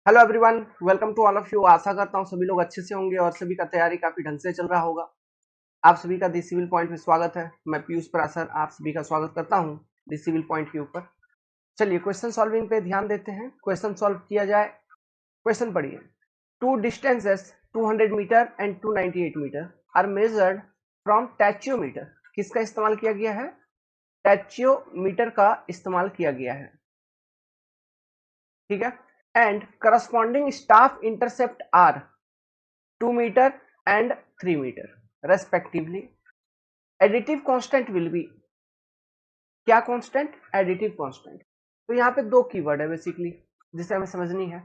Hello everyone, welcome to all of you. आशा करता हूँ सभी लोग अच्छे से होंगे और सभी का तैयारी काफी ढंग से चल रहा होगा। आप सभी का दी सिविल पॉइंट में स्वागत है। मैं पीयूष पराशर आप सभी का स्वागत करता हूँ दी सिविल पॉइंट के ऊपर। चलिए क्वेश्चन सॉल्विंग पे ध्यान देते हैं। क्वेश्चन सॉल्व किया जाए। क्वेश्चन पढ़िए। Two distances 200 metre and 298 metre are measured from tacheometer. किसका इस्तेमाल किया गया है? टैच्योमीटर का इस्तेमाल किया गया है। ठीक है। And corresponding staff intercept are 2 metre and 3 metre respectively. Additive constant will be क्या कांस्टेंट? Additive constant. तो यहाँ पे दो कीवर्ड है बेसिकली जिसे हमें समझनी है,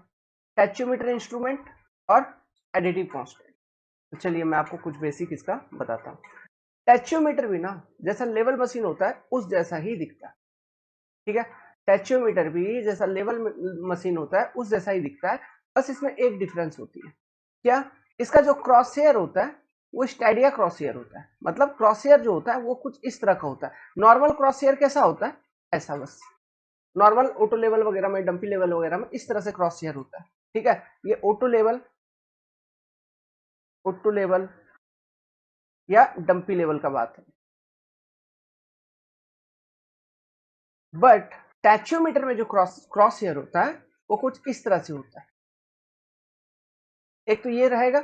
टैच्योमीटर इंस्ट्रूमेंट और एडिटिव कांस्टेंट। तो चलिए मैं आपको कुछ बेसिक इसका बताता हूँ। टैच्योमीटर भी ना जैसा लेवल मशीन होता है उस जैसा ही दिखता है। ठीक है, टैच्योमीटर भी जैसा लेवल मशीन होता है उस जैसा ही दिखता है। बस इसमें एक डिफरेंस होती है। क्या? इसका जो क्रॉस हेयर होता है वो स्टैडिया क्रॉस हेयर होता है। मतलब क्रॉस हेयर जो होता है वो कुछ इस तरह का होता है। नॉर्मल क्रॉस हेयर कैसा होता है? ऐसा बस नॉर्मल ऑटो लेवल वगैरह में, डंपी लेवल वगैरह में इस तरह से क्रॉस हेयर होता है। ठीक है, ये ऑटो लेवल या डंपी लेवल का बात है। बट टैच्योमीटर में जो क्रॉस हेयर होता है वो कुछ इस तरह से होता है। एक तो ये रहेगा,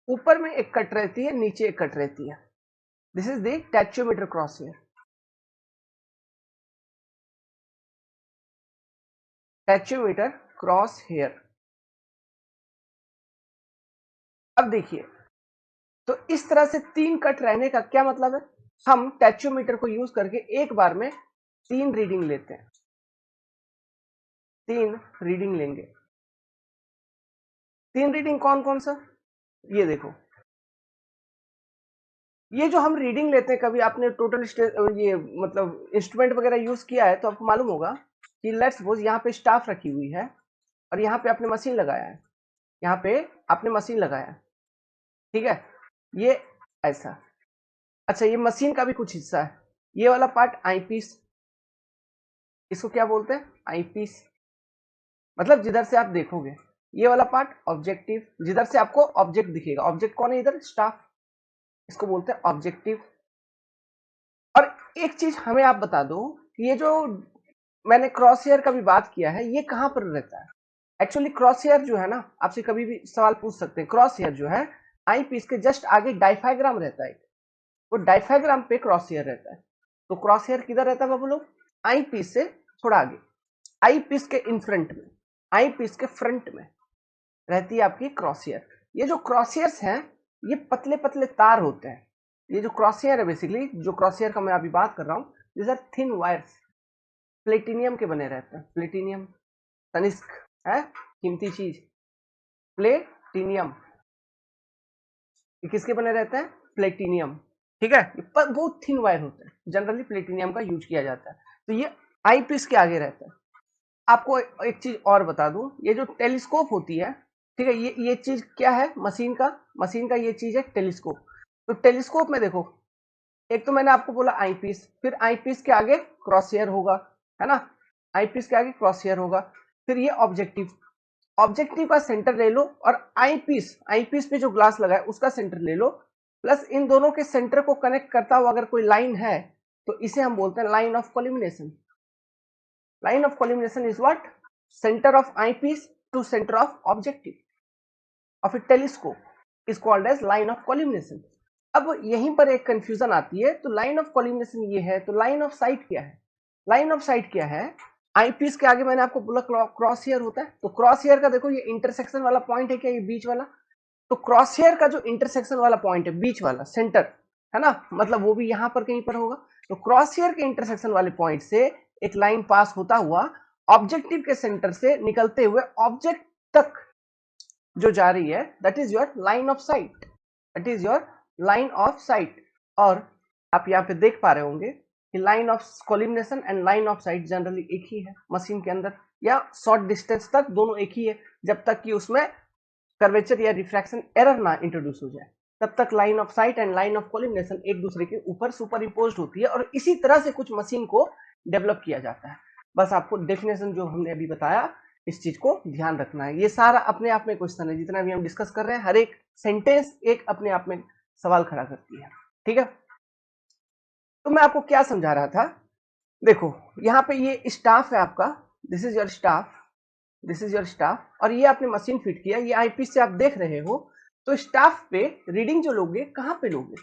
ऊपर में एक कट रहती है, नीचे एक कट रहती है। This is the tacheometer cross hair. Tacheometer cross hair. अब देखिए, तो इस तरह से तीन कट रहने का क्या मतलब है? हम टैच्योमीटर को यूज करके एक बार में तीन रीडिंग लेते हैं। तीन रीडिंग लेंगे। तीन रीडिंग कौन कौन सा? ये देखो, ये जो हम रीडिंग लेते हैं, कभी आपने टोटल ये मतलब इंस्ट्रूमेंट वगैरह यूज किया है तो आपको मालूम होगा कि लेट्स सपोज यहाँ पे स्टाफ रखी हुई है और यहाँ पे आपने मशीन लगाया है। यहाँ पे आपने मशीन लगाया है। ठीक है, ये ऐसा। अच्छा, ये मशीन का भी कुछ हिस्सा है। ये वाला पार्ट आई पीस, इसको क्या बोलते हैं? आई पीस। मतलब जिधर से आप देखोगे ये वाला पार्ट ऑब्जेक्टिव, जिधर से आपको ऑब्जेक्ट दिखेगा। ऑब्जेक्ट कौन है इधर? स्टाफ। इसको बोलते हैं ऑब्जेक्टिव। और एक चीज हमें आप बता दो कि ये जो मैंने क्रॉस हेयर का भी बात किया है ये कहां पर रहता है? एक्चुअली क्रॉस हेयर जो है ना, आपसे कभी भी सवाल पूछ सकते हैं। क्रॉस हेयर जो है आई पीस के जस्ट आगे डायफ्राग्राम रहता है। वो डायफ्राग्राम पे क्रॉस हेयर रहता है। तो क्रॉस हेयर किधर रहता है बाबू लोग? आई पीस से थोड़ा आगे, आई पीस के इन फ्रंट में, आई पीस के फ्रंट में रहती है आपकी क्रॉसहेयर। ये जो क्रॉसहेयर्स हैं ये पतले पतले तार होते हैं। ये जो क्रॉसहेयर है बेसिकली, जो क्रॉसहेयर का मैं अभी बात कर रहा हूँ, this are thin wires. Platinum के बने रहते हैं। प्लेटिनियम, तनिष्क है कीमती चीज। प्लेटिनियम ये किसके बने रहते हैं? प्लेटिनियम। ठीक है, पर बहुत थिन वायर होते हैं। जनरली प्लेटिनियम का यूज किया जाता है। तो ये आई पीस के आगे रहता है। आपको एक चीज और बता दूं, ये जो टेलीस्कोप होती है, ठीक है, ये चीज क्या है? मशीन का ये चीज है टेलीस्कोप। तो टेलीस्कोप में देखो, एक तो मैंने आपको बोला आई पीस, फिर आई पीस के आगे क्रॉस हेयर होगा, है ना? आई पीस के आगे क्रॉस हेयर होगा। फिर ये ऑब्जेक्टिव, ऑब्जेक्टिव का सेंटर ले लो और आई पीस पे जो ग्लास लगा है उसका सेंटर ले लो, प्लस इन दोनों के सेंटर को कनेक्ट करता हुआ अगर कोई लाइन है तो इसे हम बोलते हैं line of collimation. Line of collimation is what? Center of eyepiece to center of objective of a telescope is called as line of collimation. अब यहीं पर एक कंफ्यूजन आती है। तो लाइन ऑफ कॉलिमिनेशन ये है, तो लाइन ऑफ साइट क्या है? लाइन ऑफ साइट क्या है? आईपीस के आगे मैंने आपको बोला क्रॉस हेयर होता है। तो क्रॉस हेयर का देखो ये इंटरसेक्शन वाला पॉइंट है क्या? ये बीच वाला। तो क्रॉस हेयर का जो इंटरसेक्शन वाला पॉइंट है, बीच वाला सेंटर, है ना, मतलब वो भी यहां पर कहीं पर होगा। तो क्रॉस हेयर के इंटरसेक्शन वाले पॉइंट से एक लाइन पास होता हुआ ऑब्जेक्टिव के सेंटर से निकलते हुए ऑब्जेक्ट तक जो जा रही है, that is your line of sight. That is your line of sight. और आप यहाँ पे देख पा रहे होंगे कि line of collimation and line of sight generally एक ही है मशीन के अंदर, या शॉर्ट डिस्टेंस तक दोनों एक ही है। जब तक कि उसमें कर्वेचर या रिफ्रैक्शन एरर ना इंट्रोड्यूस हो जाए तब तक line of sight and line of collimation एक दूसरे के ऊपर सुपर इम्पोज्ड होती है। और इसी तरह से कुछ मशीन को डेवलप किया जाता है। बस आपको डेफिनेशन जो हमने अभी बताया इस चीज को ध्यान रखना है। ये सारा अपने आप में क्वेश्चन है, जितना भी हम डिस्कस कर रहे हैं, हर एक सेंटेंस एक अपने आप में सवाल खड़ा करती है। ठीक है, तो मैं आपको क्या समझा रहा था, देखो यहाँ पे ये स्टाफ है आपका, this is your staff, this is your staff, और ये आपने मशीन फिट किया, ये आईपीस से आप देख रहे हो। तो स्टाफ पे रीडिंग जो लोगे कहाँ पे लोगे,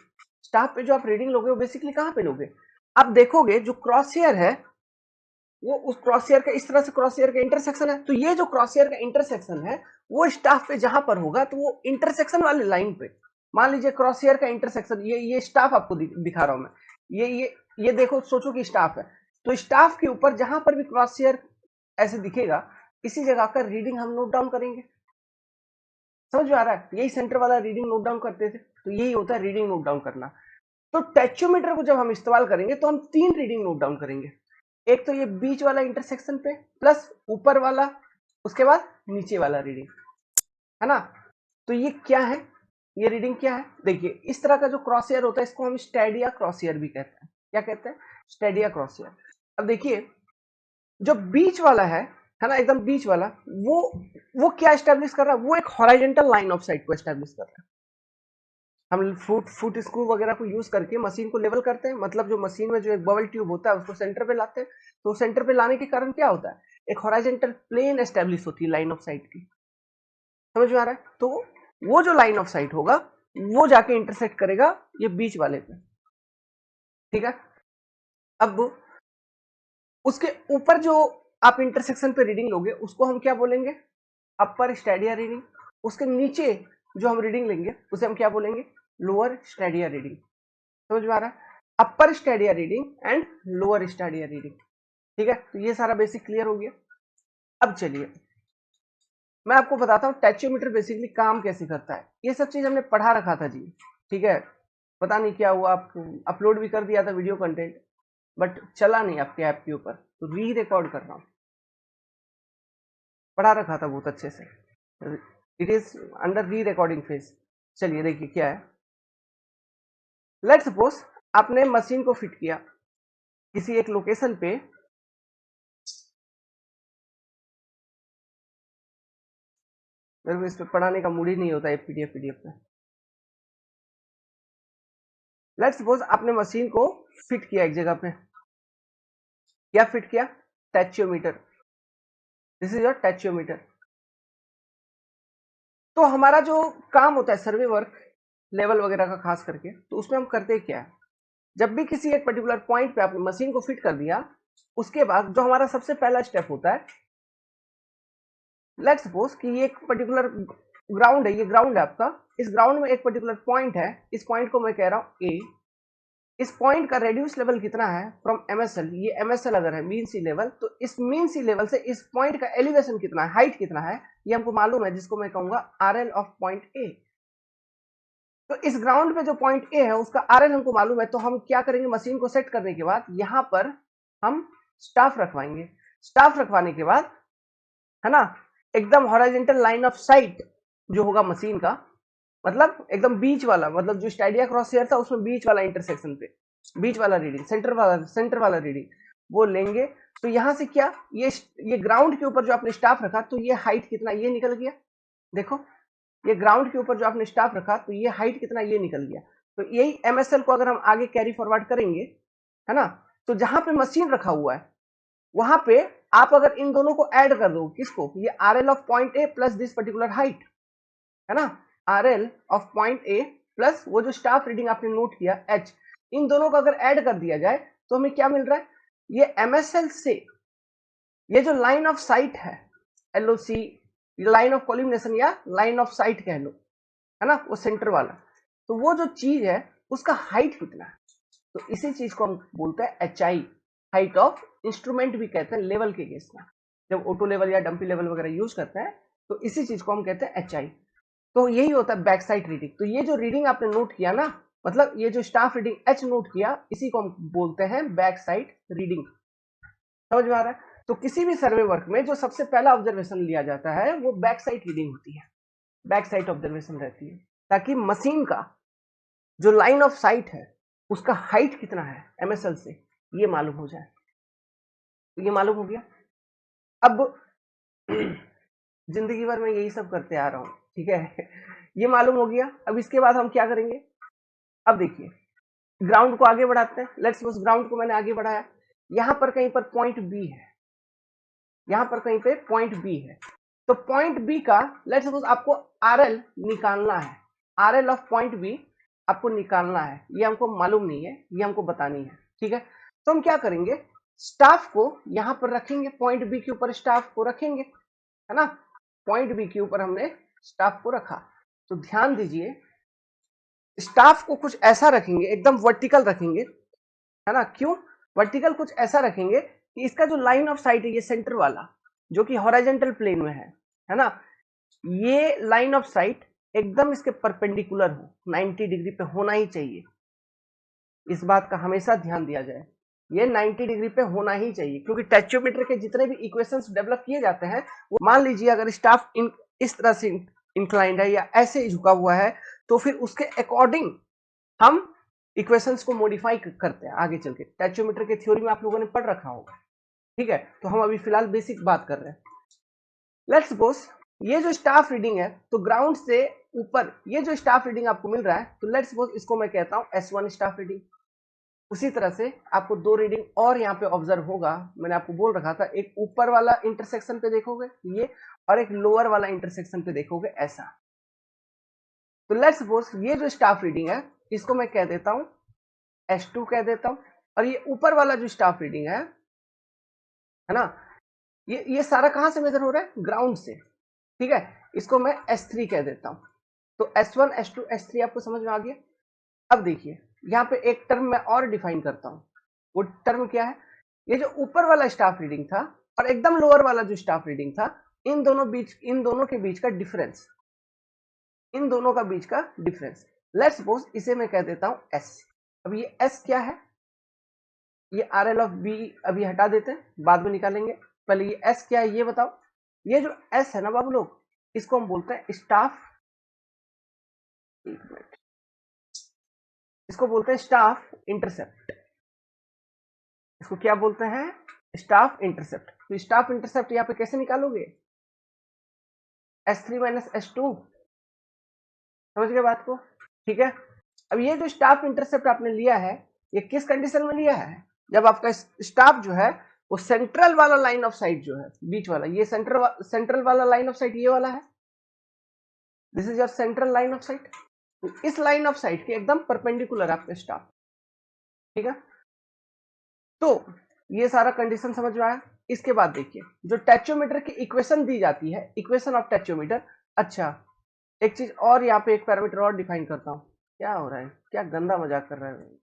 स्टाफ पे जो आप रीडिंग लोगे वो बेसिकली कहाँ पे लोगे, आप देखोगे जो क्रॉस हेयर है वो उस क्रॉस हेयर का, इस तरह से क्रॉस हेयर का इंटरसेक्शन है, तो ये जो क्रॉस हेयर का इंटरसेक्शन है वो स्टाफ पे जहां पर होगा, तो वो इंटरसेक्शन वाले लाइन पे, मान लीजिए क्रॉस हेयर का इंटरसेक्शन, ये स्टाफ आपको दिखा रहा हूं मैं, ये देखो, सोचो कि स्टाफ है, तो स्टाफ के ऊपर जहां पर भी क्रॉस हेयर ऐसे दिखेगा, इसी जगह का रीडिंग हम नोट डाउन करेंगे। समझ में आ रहा है, यही सेंटर वाला रीडिंग नोट डाउन करते थे, तो यही होता है रीडिंग नोट डाउन करना। तो टैक्योमीटर को जब हम इस्तेमाल करेंगे तो हम 3 रीडिंग नोट डाउन करेंगे, एक तो ये बीच वाला इंटरसेक्शन पे, प्लस ऊपर वाला, उसके बाद नीचे वाला रीडिंग, है ना। तो ये क्या है, ये रीडिंग क्या है, देखिए इस तरह का जो क्रॉस हेयर होता है इसको हम स्टेडिया क्रॉस हेयर भी कहते हैं। क्या कहते हैं, स्टेडिया क्रॉस हेयर। अब देखिए जो बीच वाला है ना, एकदम बीच वाला, वो क्या एस्टेब्लिश कर रहा है, वो एक हॉरिजॉन्टल लाइन ऑफ साइट को एस्टेब्लिश कर रहा है। हम फुट स्क्रू वगैरह को यूज करके मशीन को लेवल करते हैं, मतलब जो मशीन में जो एक बबल ट्यूब होता है उसको सेंटर पे लाते हैं, तो सेंटर पे लाने के कारण क्या होता है, एक हॉरिजॉन्टल प्लेन एस्टेब्लिश होती है लाइन ऑफ साइट की। समझ में आ रहा है, तो वो जो लाइन ऑफ साइट होगा वो जाके इंटरसेक्ट करेगा ये बीच वाले पे। ठीक है, अब उसके ऊपर जो आप इंटरसेक्शन पे रीडिंग लोगे उसको हम क्या बोलेंगे, अपर स्टेडिया रीडिंग। उसके नीचे जो हम रीडिंग लेंगे उसे हम क्या बोलेंगे, लोअर स्टेडिया रीडिंग। समझ में आ रहा है, upper stadia reading and lower stadia reading. ठीक है, तो ये सारा बेसिक क्लियर हो गया। अब चलिए मैं आपको बताता हूँ टैक्योमीटर बेसिकली काम कैसे करता है। ये सब चीज हमने पढ़ा रखा था जी, ठीक है, पता नहीं क्या हुआ, आप अपलोड भी कर दिया था वीडियो कंटेंट, बट चला नहीं आपके ऐप के ऊपर, तो री रिकॉर्ड कर रहा हूँ। पढ़ा रखा था बहुत अच्छे से, इट इज अंडर री रिकॉर्डिंग फेज। चलिए देखिए क्या है, लेट्स सपोज आपने मशीन को फिट किया किसी एक लोकेशन पे, मेरे को इस पे पढ़ाने का मूड ही नहीं होता है पीडीएफ में। लेट्स सपोज आपने मशीन को फिट किया एक जगह पे, क्या फिट किया, tacheometer, this is your tacheometer. तो हमारा जो काम होता है सर्वे वर्क लेवल वगैरह का खास करके, तो उसमें हम करते क्या है, जब भी किसी एक पर्टिकुलर पॉइंट पे आपने मशीन को फिट कर दिया, उसके बाद जो हमारा सबसे पहला स्टेप होता है, लेट्स सपोज कि ये एक पर्टिकुलर ग्राउंड है, ये ग्राउंड है आपका, इस ग्राउंड में एक पर्टिकुलर पॉइंट है, इस पॉइंट को मैं कह रहा हूं ए, इस पॉइंट का रेडियस लेवल कितना है फ्रॉम एमएसएल, ये एमएसएल अगर है मीन सी लेवल, तो इस मीन सी लेवल से इस पॉइंट का एलिवेशन कितना है, हाइट कितना है, ये हमको मालूम है, जिसको मैं कहूंगा आरएल ऑफ पॉइंट ए। तो इस ग्राउंड पे जो पॉइंट ए है उसका आरएल हमको मालूम है, तो हम क्या करेंगे, मशीन को सेट करने के बाद यहां पर हम स्टाफ रखवाएंगे, स्टाफ रखवाने के बाद, है ना, एकदम हॉरिजॉन्टल लाइन ऑफ साइट जो होगा मशीन का, मतलब एकदम बीच वाला, मतलब जो स्टाइडिया क्रॉस हेयर था उसमें बीच वाला इंटरसेक्शन पे बीच वाला रीडिंग, सेंटर वाला रीडिंग वो लेंगे। तो यहां से क्या, ये ग्राउंड के ऊपर जो आपने स्टाफ रखा, तो ये हाइट कितना, ये निकल गया, देखो ये ग्राउंड के ऊपर जो आपने स्टाफ रखा, तो ये हाइट कितना, ये निकल गया। तो यही एमएसएल को अगर हम आगे कैरी फॉरवर्ड करेंगे, है ना, तो जहां पे मशीन रखा हुआ है वहां पे आप अगर इन दोनों को ऐड कर दो, किसको, ये RL of point A plus this particular height, है ना, RL of point A plus वो जो स्टाफ रीडिंग आपने नोट किया एच, इन दोनों को अगर ऐड कर दिया जाए तो हमें क्या मिल रहा है, ये एमएसएल से ये जो लाइन ऑफ साइट है, एलओसी, लाइन ऑफ कोलिमिनेशन या लाइन ऑफ साइट कह लो, है ना, वो सेंटर वाला, तो वो जो चीज है उसका हाइट कितना है, तो इसी चीज को हम बोलते हैं H I, height of instrument भी कहते हैं लेवल के केस में, जब ऑटो लेवल या डंपी लेवल वगैरह यूज करते हैं तो इसी चीज को हम कहते हैं एच आई। तो यही होता है बैक साइड रीडिंग। तो ये जो रीडिंग आपने नोट किया ना, मतलब ये जो स्टाफ रीडिंग एच नोट किया, इसी को हम बोलते हैं बैक साइड रीडिंग। समझ में आ रहा है, तो किसी भी सर्वे वर्क में जो सबसे पहला ऑब्जर्वेशन लिया जाता है वो बैक साइड रीडिंग होती है, बैक साइड ऑब्जर्वेशन रहती है, ताकि मशीन का जो लाइन ऑफ साइट है उसका हाइट कितना है एमएसएल से ये मालूम हो जाए। तो ये मालूम हो गया। अब जिंदगी भर मैं यही सब करते आ रहा हूँ, ठीक है। ये मालूम हो गया। अब इसके बाद हम क्या करेंगे, अब देखिए ग्राउंड को आगे बढ़ाते हैं। लेट्स सपोज ग्राउंड को मैंने आगे बढ़ाया, यहां पर कहीं पर पॉइंट बी है, यहां पर कहीं पे पॉइंट बी है। तो पॉइंट बी का लेट्स सपोज आपको आरएल निकालना है, आरएल ऑफ पॉइंट बी आपको निकालना है। ये हमको मालूम नहीं है, ये हमको बतानी है, ठीक है। तो हम क्या करेंगे, स्टाफ को यहां पर रखेंगे, पॉइंट बी के ऊपर स्टाफ को रखेंगे, है ना। पॉइंट बी के ऊपर हमने स्टाफ को रखा। तो ध्यान दीजिए, स्टाफ को कुछ ऐसा रखेंगे, एकदम वर्टिकल रखेंगे, है ना। क्यों वर्टिकल कुछ ऐसा रखेंगे कि इसका जो लाइन ऑफ साइट है, ये सेंटर वाला जो कि हॉरिजॉन्टल प्लेन में है ना, ये लाइन ऑफ साइट एकदम इसके परपेंडिकुलर हो, 90 डिग्री पे होना ही चाहिए। इस बात का हमेशा ध्यान दिया जाए, ये 90 डिग्री पे होना ही चाहिए, क्योंकि टेक्योमीटर के जितने भी इक्वेशंस डेवलप किए जाते हैं, वो मान लीजिए अगर स्टाफ इस तरह से इंक्लाइंड है या ऐसे झुका हुआ है, तो फिर उसके अकॉर्डिंग हम इक्वेशंस को मॉडिफाई करते हैं आगे चल के। टेक्योमीटर के थ्योरी में आप लोगों ने पढ़ रखा होगा, ठीक है। तो हम अभी फिलहाल बेसिक बात कर रहे हैं। लेट्स सपोज ये जो स्टाफ रीडिंग है, तो ग्राउंड से ऊपर ये जो स्टाफ रीडिंग आपको मिल रहा है, तो लेट्स सपोज इसको मैं कहता हूं S1 स्टाफ रीडिंग। उसी तरह से आपको दो रीडिंग और यहाँ पे ऑब्जर्व होगा। मैंने आपको बोल रखा था, एक ऊपर वाला इंटरसेक्शन पे देखोगे ये, और एक लोअर वाला इंटरसेक्शन पे देखोगे ऐसा। तो लेट्स सपोज ये जो स्टाफ रीडिंग है, इसको मैं कह देता हूं S2 कह देता हूं, और ये ऊपर वाला जो स्टाफ रीडिंग है ना, ये सारा कहां से मेजर हो रहा है, ग्राउंड से, ठीक है। इसको मैं S3 कह देता हूं। तो S1 S2 S3 आपको समझ में आ गया। अब देखिए यहाँ पे एक टर्म मैं और डिफाइन करता हूं, वो टर्म क्या है, ये जो ऊपर वाला स्टाफ रीडिंग था और एकदम लोअर वाला जो स्टाफ रीडिंग था, इन दोनों के बीच का डिफरेंस, इन दोनों का बीच का डिफरेंस, लेट्स सपोज इसे मैं कह देता हूं S। अब ये S क्या है, ये RL ऑफ B अभी हटा देते हैं, बाद में निकालेंगे। पहले ये S क्या है ये बताओ। ये जो S है ना बाबू लोग, इसको हम बोलते हैं स्टाफ, एक मिनट, इसको बोलते हैं स्टाफ इंटरसेप्ट। इसको क्या बोलते हैं, स्टाफ इंटरसेप्ट। तो स्टाफ इंटरसेप्ट यहाँ पे कैसे निकालोगे, S3 माइनस S2, समझ गए बात को, ठीक है। अब ये जो स्टाफ इंटरसेप्ट आपने लिया है, ये किस कंडीशन में लिया है, जब आपका स्टाफ जो है वो सेंट्रल वाला लाइन ऑफ साइट जो है, बीच वाला, ये सेंट्रल वाला लाइन ऑफ साइट ये वाला है, this is your central line of site. इस लाइन ऑफ साइट के एकदम परपेंडिकुलर आपका स्टाफ, ठीक है। तो ये सारा कंडीशन समझ में आया। इसके बाद देखिए जो टेक्योमीटर की इक्वेशन दी जाती है, इक्वेशन ऑफ टेक्योमीटर। अच्छा एक चीज और, यहाँ पे एक पैरामीटर और डिफाइन करता हूँ। क्या हो रहा है, क्या गंदा मजाक कर रहा है,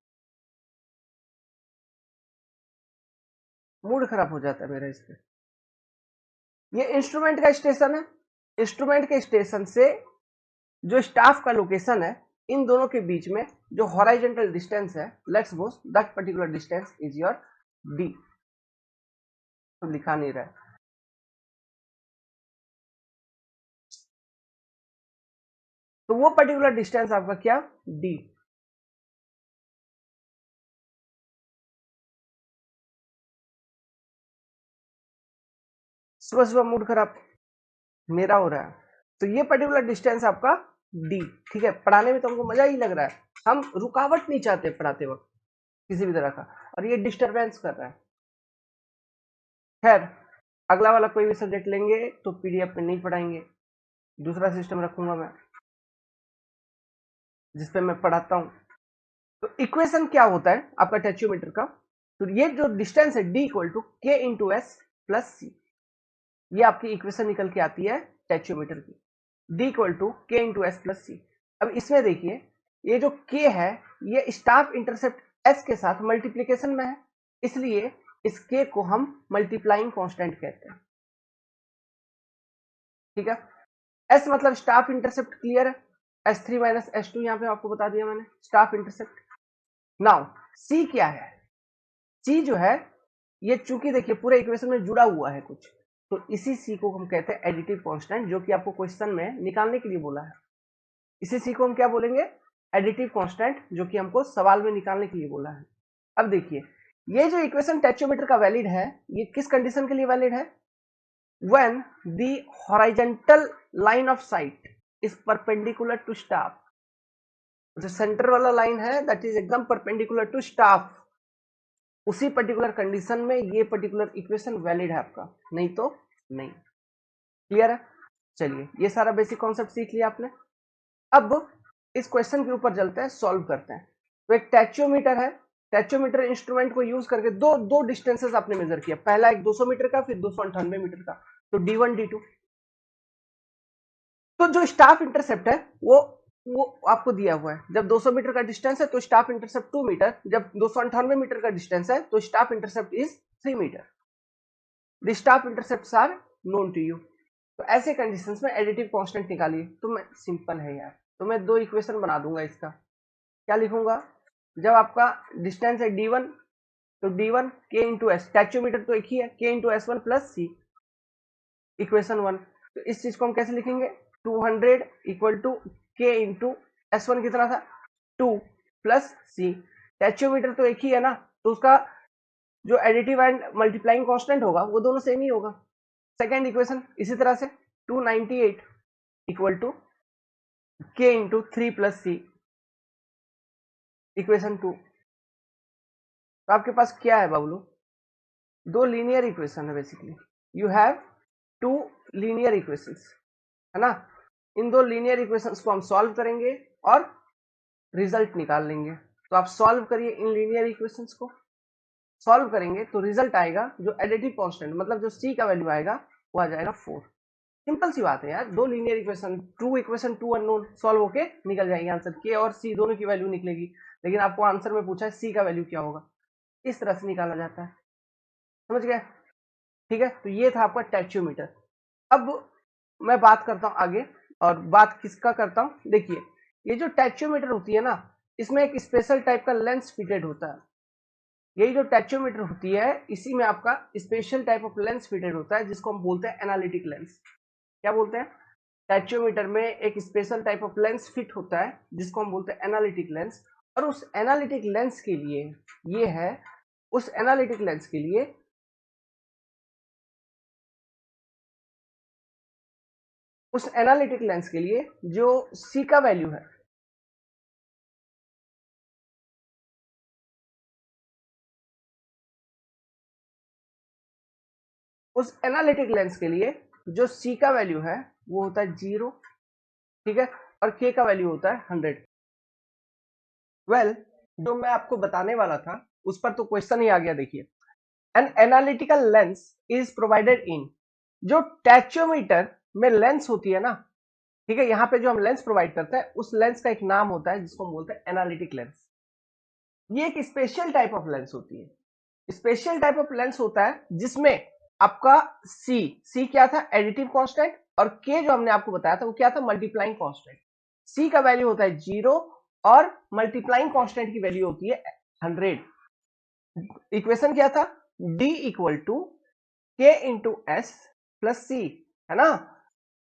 मूड खराब हो जाता है मेरा इस पे। ये इंस्ट्रूमेंट का स्टेशन है, इंस्ट्रूमेंट के स्टेशन से जो स्टाफ का लोकेशन है, इन दोनों के बीच में जो हॉरिजॉन्टल डिस्टेंस है, let's suppose that particular distance is your D। तो लिखा नहीं रहा है, तो वो पर्टिकुलर डिस्टेंस आपका क्या, D। सुबह सुबह मूड खराब मेरा हो रहा है। तो ये पर्टिकुलर डिस्टेंस आपका D, ठीक है। पढ़ाने में तो हमको मजा ही लग रहा है, हम रुकावट नहीं चाहते पढ़ाते वक्त किसी भी तरह का, और ये डिस्टरबेंस कर रहा है। खैर अगला वाला कोई भी सब्जेक्ट लेंगे तो PDF में नहीं पढ़ाएंगे, दूसरा सिस्टम रखूंगा मैं जिसपे मैं पढ़ाता हूँ। तो इक्वेशन क्या होता है आपका टेक्योमीटर का, तो ये जो डिस्टेंस है D equal to K into S plus C, ये आपकी इक्वेशन निकल के आती है टेक्योमीटर की, D equal to K into S plus C। अब इसमें देखिए ये जो K है, ये स्टाफ इंटरसेप्ट S के साथ मल्टीप्लीकेशन में है, इसलिए इस K को हम मल्टीप्लाइंग कांस्टेंट कहते हैं, ठीक है। S मतलब स्टाफ इंटरसेप्ट, क्लियर है। S3 माइनस S2 यहाँ पे आपको बता दिया मैंने, स्टाफ इंटरसेप्ट। नाउ C क्या है, C जो है ये चूंकि देखिए पूरे इक्वेशन में जुड़ा हुआ है कुछ, तो इसी C को हम कहते हैं एडिटिव कांस्टेंट, जो कि आपको क्वेश्चन में निकालने के लिए बोला है। इसी C को हम क्या बोलेंगे, एडिटिव कांस्टेंट, जो कि हमको सवाल में निकालने के लिए बोला है। अब देखिए ये जो इक्वेशन टेक्योमीटर का वैलिड है, ये किस कंडीशन के लिए वैलिड है, when the horizontal line of sight is perpendicular to staff, जो सेंटर वाला लाइन है दैट इज एकदम परपेंडिकुलर टू स्टाफ, उसी पर्टिकुलर कंडीशन में ये पर्टिकुलर इक्वेशन वैलिड है आपका, नहीं तो नहीं। क्लियर है? चलिए ये सारा बेसिक कॉन्सेप्ट सीख लिया आपने। अब इस क्वेश्चन के ऊपर चलते हैं, सॉल्व करते हैं। तो एक टैचोमीटर है, टैचोमीटर इंस्ट्रूमेंट को यूज करके दो डिस्टेंसेस आपने मेजर किया, पहला एक 200 मीटर का, फिर 298 मीटर का, तो D1 D2। तो जो स्टाफ इंटरसेप्ट है वो आपको दिया हुआ है। जब 200 मीटर का डिस्टेंस है तो स्टाफ इंटरसेप्ट 2 मीटर, जब 298 मीटर का डिस्टेंस है तो staff intercept is 3 metre. The staff intercepts are known to you. तो ऐसे कंडीशंस में एडिटिव कांस्टेंट निकालिए। तो मैं सिंपल है यार, तो मैं दो इक्वेशन बना दूंगा इसका। क्या लिखूंगा? जब आपका डिस्टेंस है D1 तो D1 K इंटू एस, टैचोमीटर तो एक ही है, K into S1 plus C, equation 1। तो इस चीज को हम कैसे लिखेंगे? 200 equal to K into S1 कितना था 2 प्लस C। टैचोमीटर तो एक ही है ना, तो उसका जो एडिटिव एंड मल्टीप्लाइंग कांस्टेंट होगा वो दोनों सेम ही होगा। सेकेंड इक्वेशन इसी तरह से 298 equal to K into 3 plus C, equation 2। तो आपके पास क्या है बाबूलो? दो लीनियर इक्वेशन है basically. You have two linear equations, है ना। इन दो लीनियर इक्वेशंस को हम सॉल्व करेंगे और रिजल्ट निकाल लेंगे। तो आप सॉल्व करिए इन लीनियर इक्वेशंस को। सॉल्व करेंगे तो रिजल्ट आएगा, जो एडिटिव कांस्टेंट मतलब जो C का वैल्यू आएगा वो आ जाएगा 4। सिंपल सी बात है यार, दो linear equation, two unknown, solve होके निकल जाएंगे आंसर। K और C दोनों की वैल्यू निकलेगी, लेकिन आपको आंसर में पूछा है C का वैल्यू क्या होगा, इस तरह से निकाला जाता है। समझ गए? ठीक है, तो ये था आपका टैचोमीटर। अब मैं बात करता हूं आगे, और बात किसका करता हूं? देखिए ये जो टैचोमीटर होती है ना, इसमें एक स्पेशल टाइप का लेंस फिटेड होता है। यही जो टैचोमीटर होती है इसी में आपका special type of lens fitted होता है, जिसको हम बोलते हैं एनालिटिक लेंस। क्या बोलते हैं? टैचोमीटर में एक special type of lens fit होता है जिसको हम बोलते हैं एनालिटिक लेंस। और उस एनालिटिक लेंस के लिए ये है, उस एनालिटिक लेंस के लिए जो C का वैल्यू है, उस एनालिटिक लेंस के लिए जो C का वैल्यू है वो होता है 0, ठीक है, और K का वैल्यू होता है 100। वेल, जो मैं आपको बताने वाला था उस पर तो क्वेश्चन ही आ गया। देखिए, an analytical lens is provided in, जो टैचोमीटर में लेंस होती है ना, ठीक है, यहाँ पे जो हम लेंस प्रोवाइड करते हैं उस लेंस का एक नाम होता है जिसको हम बोलते हैं एनालिटिक लेंस। ये एक स्पेशल टाइप ऑफ लेंस होती है। स्पेशल टाइप ऑफ लेंस होता है जिसमें आपका सी क्या था? एडिटिव कांस्टेंट, और के जो हमने आपको बताया था वो क्या था? Multiplying constant. सी का वैल्यू होता है 0 और मल्टीप्लाइंग कांस्टेंट की वैल्यू होती है 100। इक्वेशन क्या था? D equal to K into S plus C, है ना।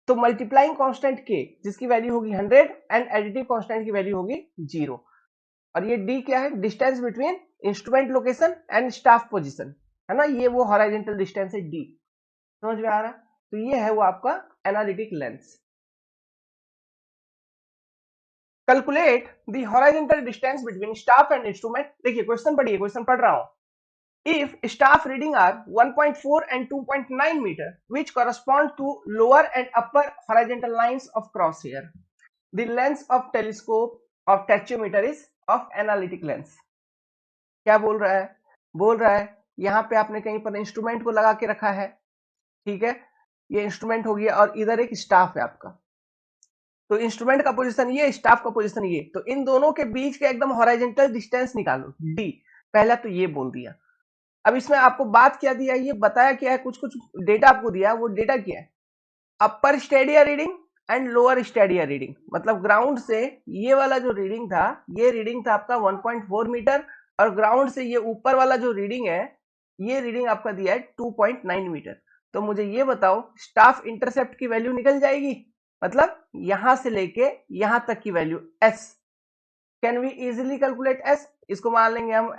तो मल्टीप्लाइंग कांस्टेंट K जिसकी वैल्यू होगी 100 एंड एडिटिव कांस्टेंट की वैल्यू होगी 0। और ये D क्या है? Distance between instrument location and staff position, है ना। ये वो हॉरिजॉन्टल डिस्टेंस है D। समझ में आ रहा है? तो ये है वो आपका analytic lens. Calculate the horizontal distance between staff and instrument. देखिए क्वेश्चन पढ़िए, क्वेश्चन पढ़ रहा हूं। If staff reading are 1.4 and 2.9 meter, which correspond to lower and upper horizontal lines of crosshair, the length of telescope of tachometer is of analytic lens। क्या बोल रहा है? बोल रहा है यहाँ पे आपने कहीं पर इंस्ट्रूमेंट को लगा के रखा है, ठीक है, ये इंस्ट्रूमेंट हो गया और इधर एक स्टाफ है आपका। तो इंस्ट्रूमेंट का पोजीशन ये, स्टाफ का पोजीशन ये, तो इन दोनों के बीच का एकदम हॉरिजॉन्टल डिस्टेंस निकालो D। पहला तो ये बोल दिया। अब इसमें आपको बात क्या दिया, ये बताया क्या है, कुछ कुछ डेटा आपको दिया। वो डेटा क्या है? Upper stadia reading and lower stadia reading. मतलब ग्राउंड से ये वाला जो रीडिंग था, ये रीडिंग था आपका 1.4 मीटर, और ग्राउंड से ये ऊपर वाला जो रीडिंग है, ये रीडिंग आपका दिया है 2.9 मीटर। तो मुझे ये बताओ स्टाफ इंटरसेप्ट की वैल्यू निकल जाएगी, मतलब यहां से लेके यहां तक की value S। Can we easily calculate S? इसको मान लेंगे हम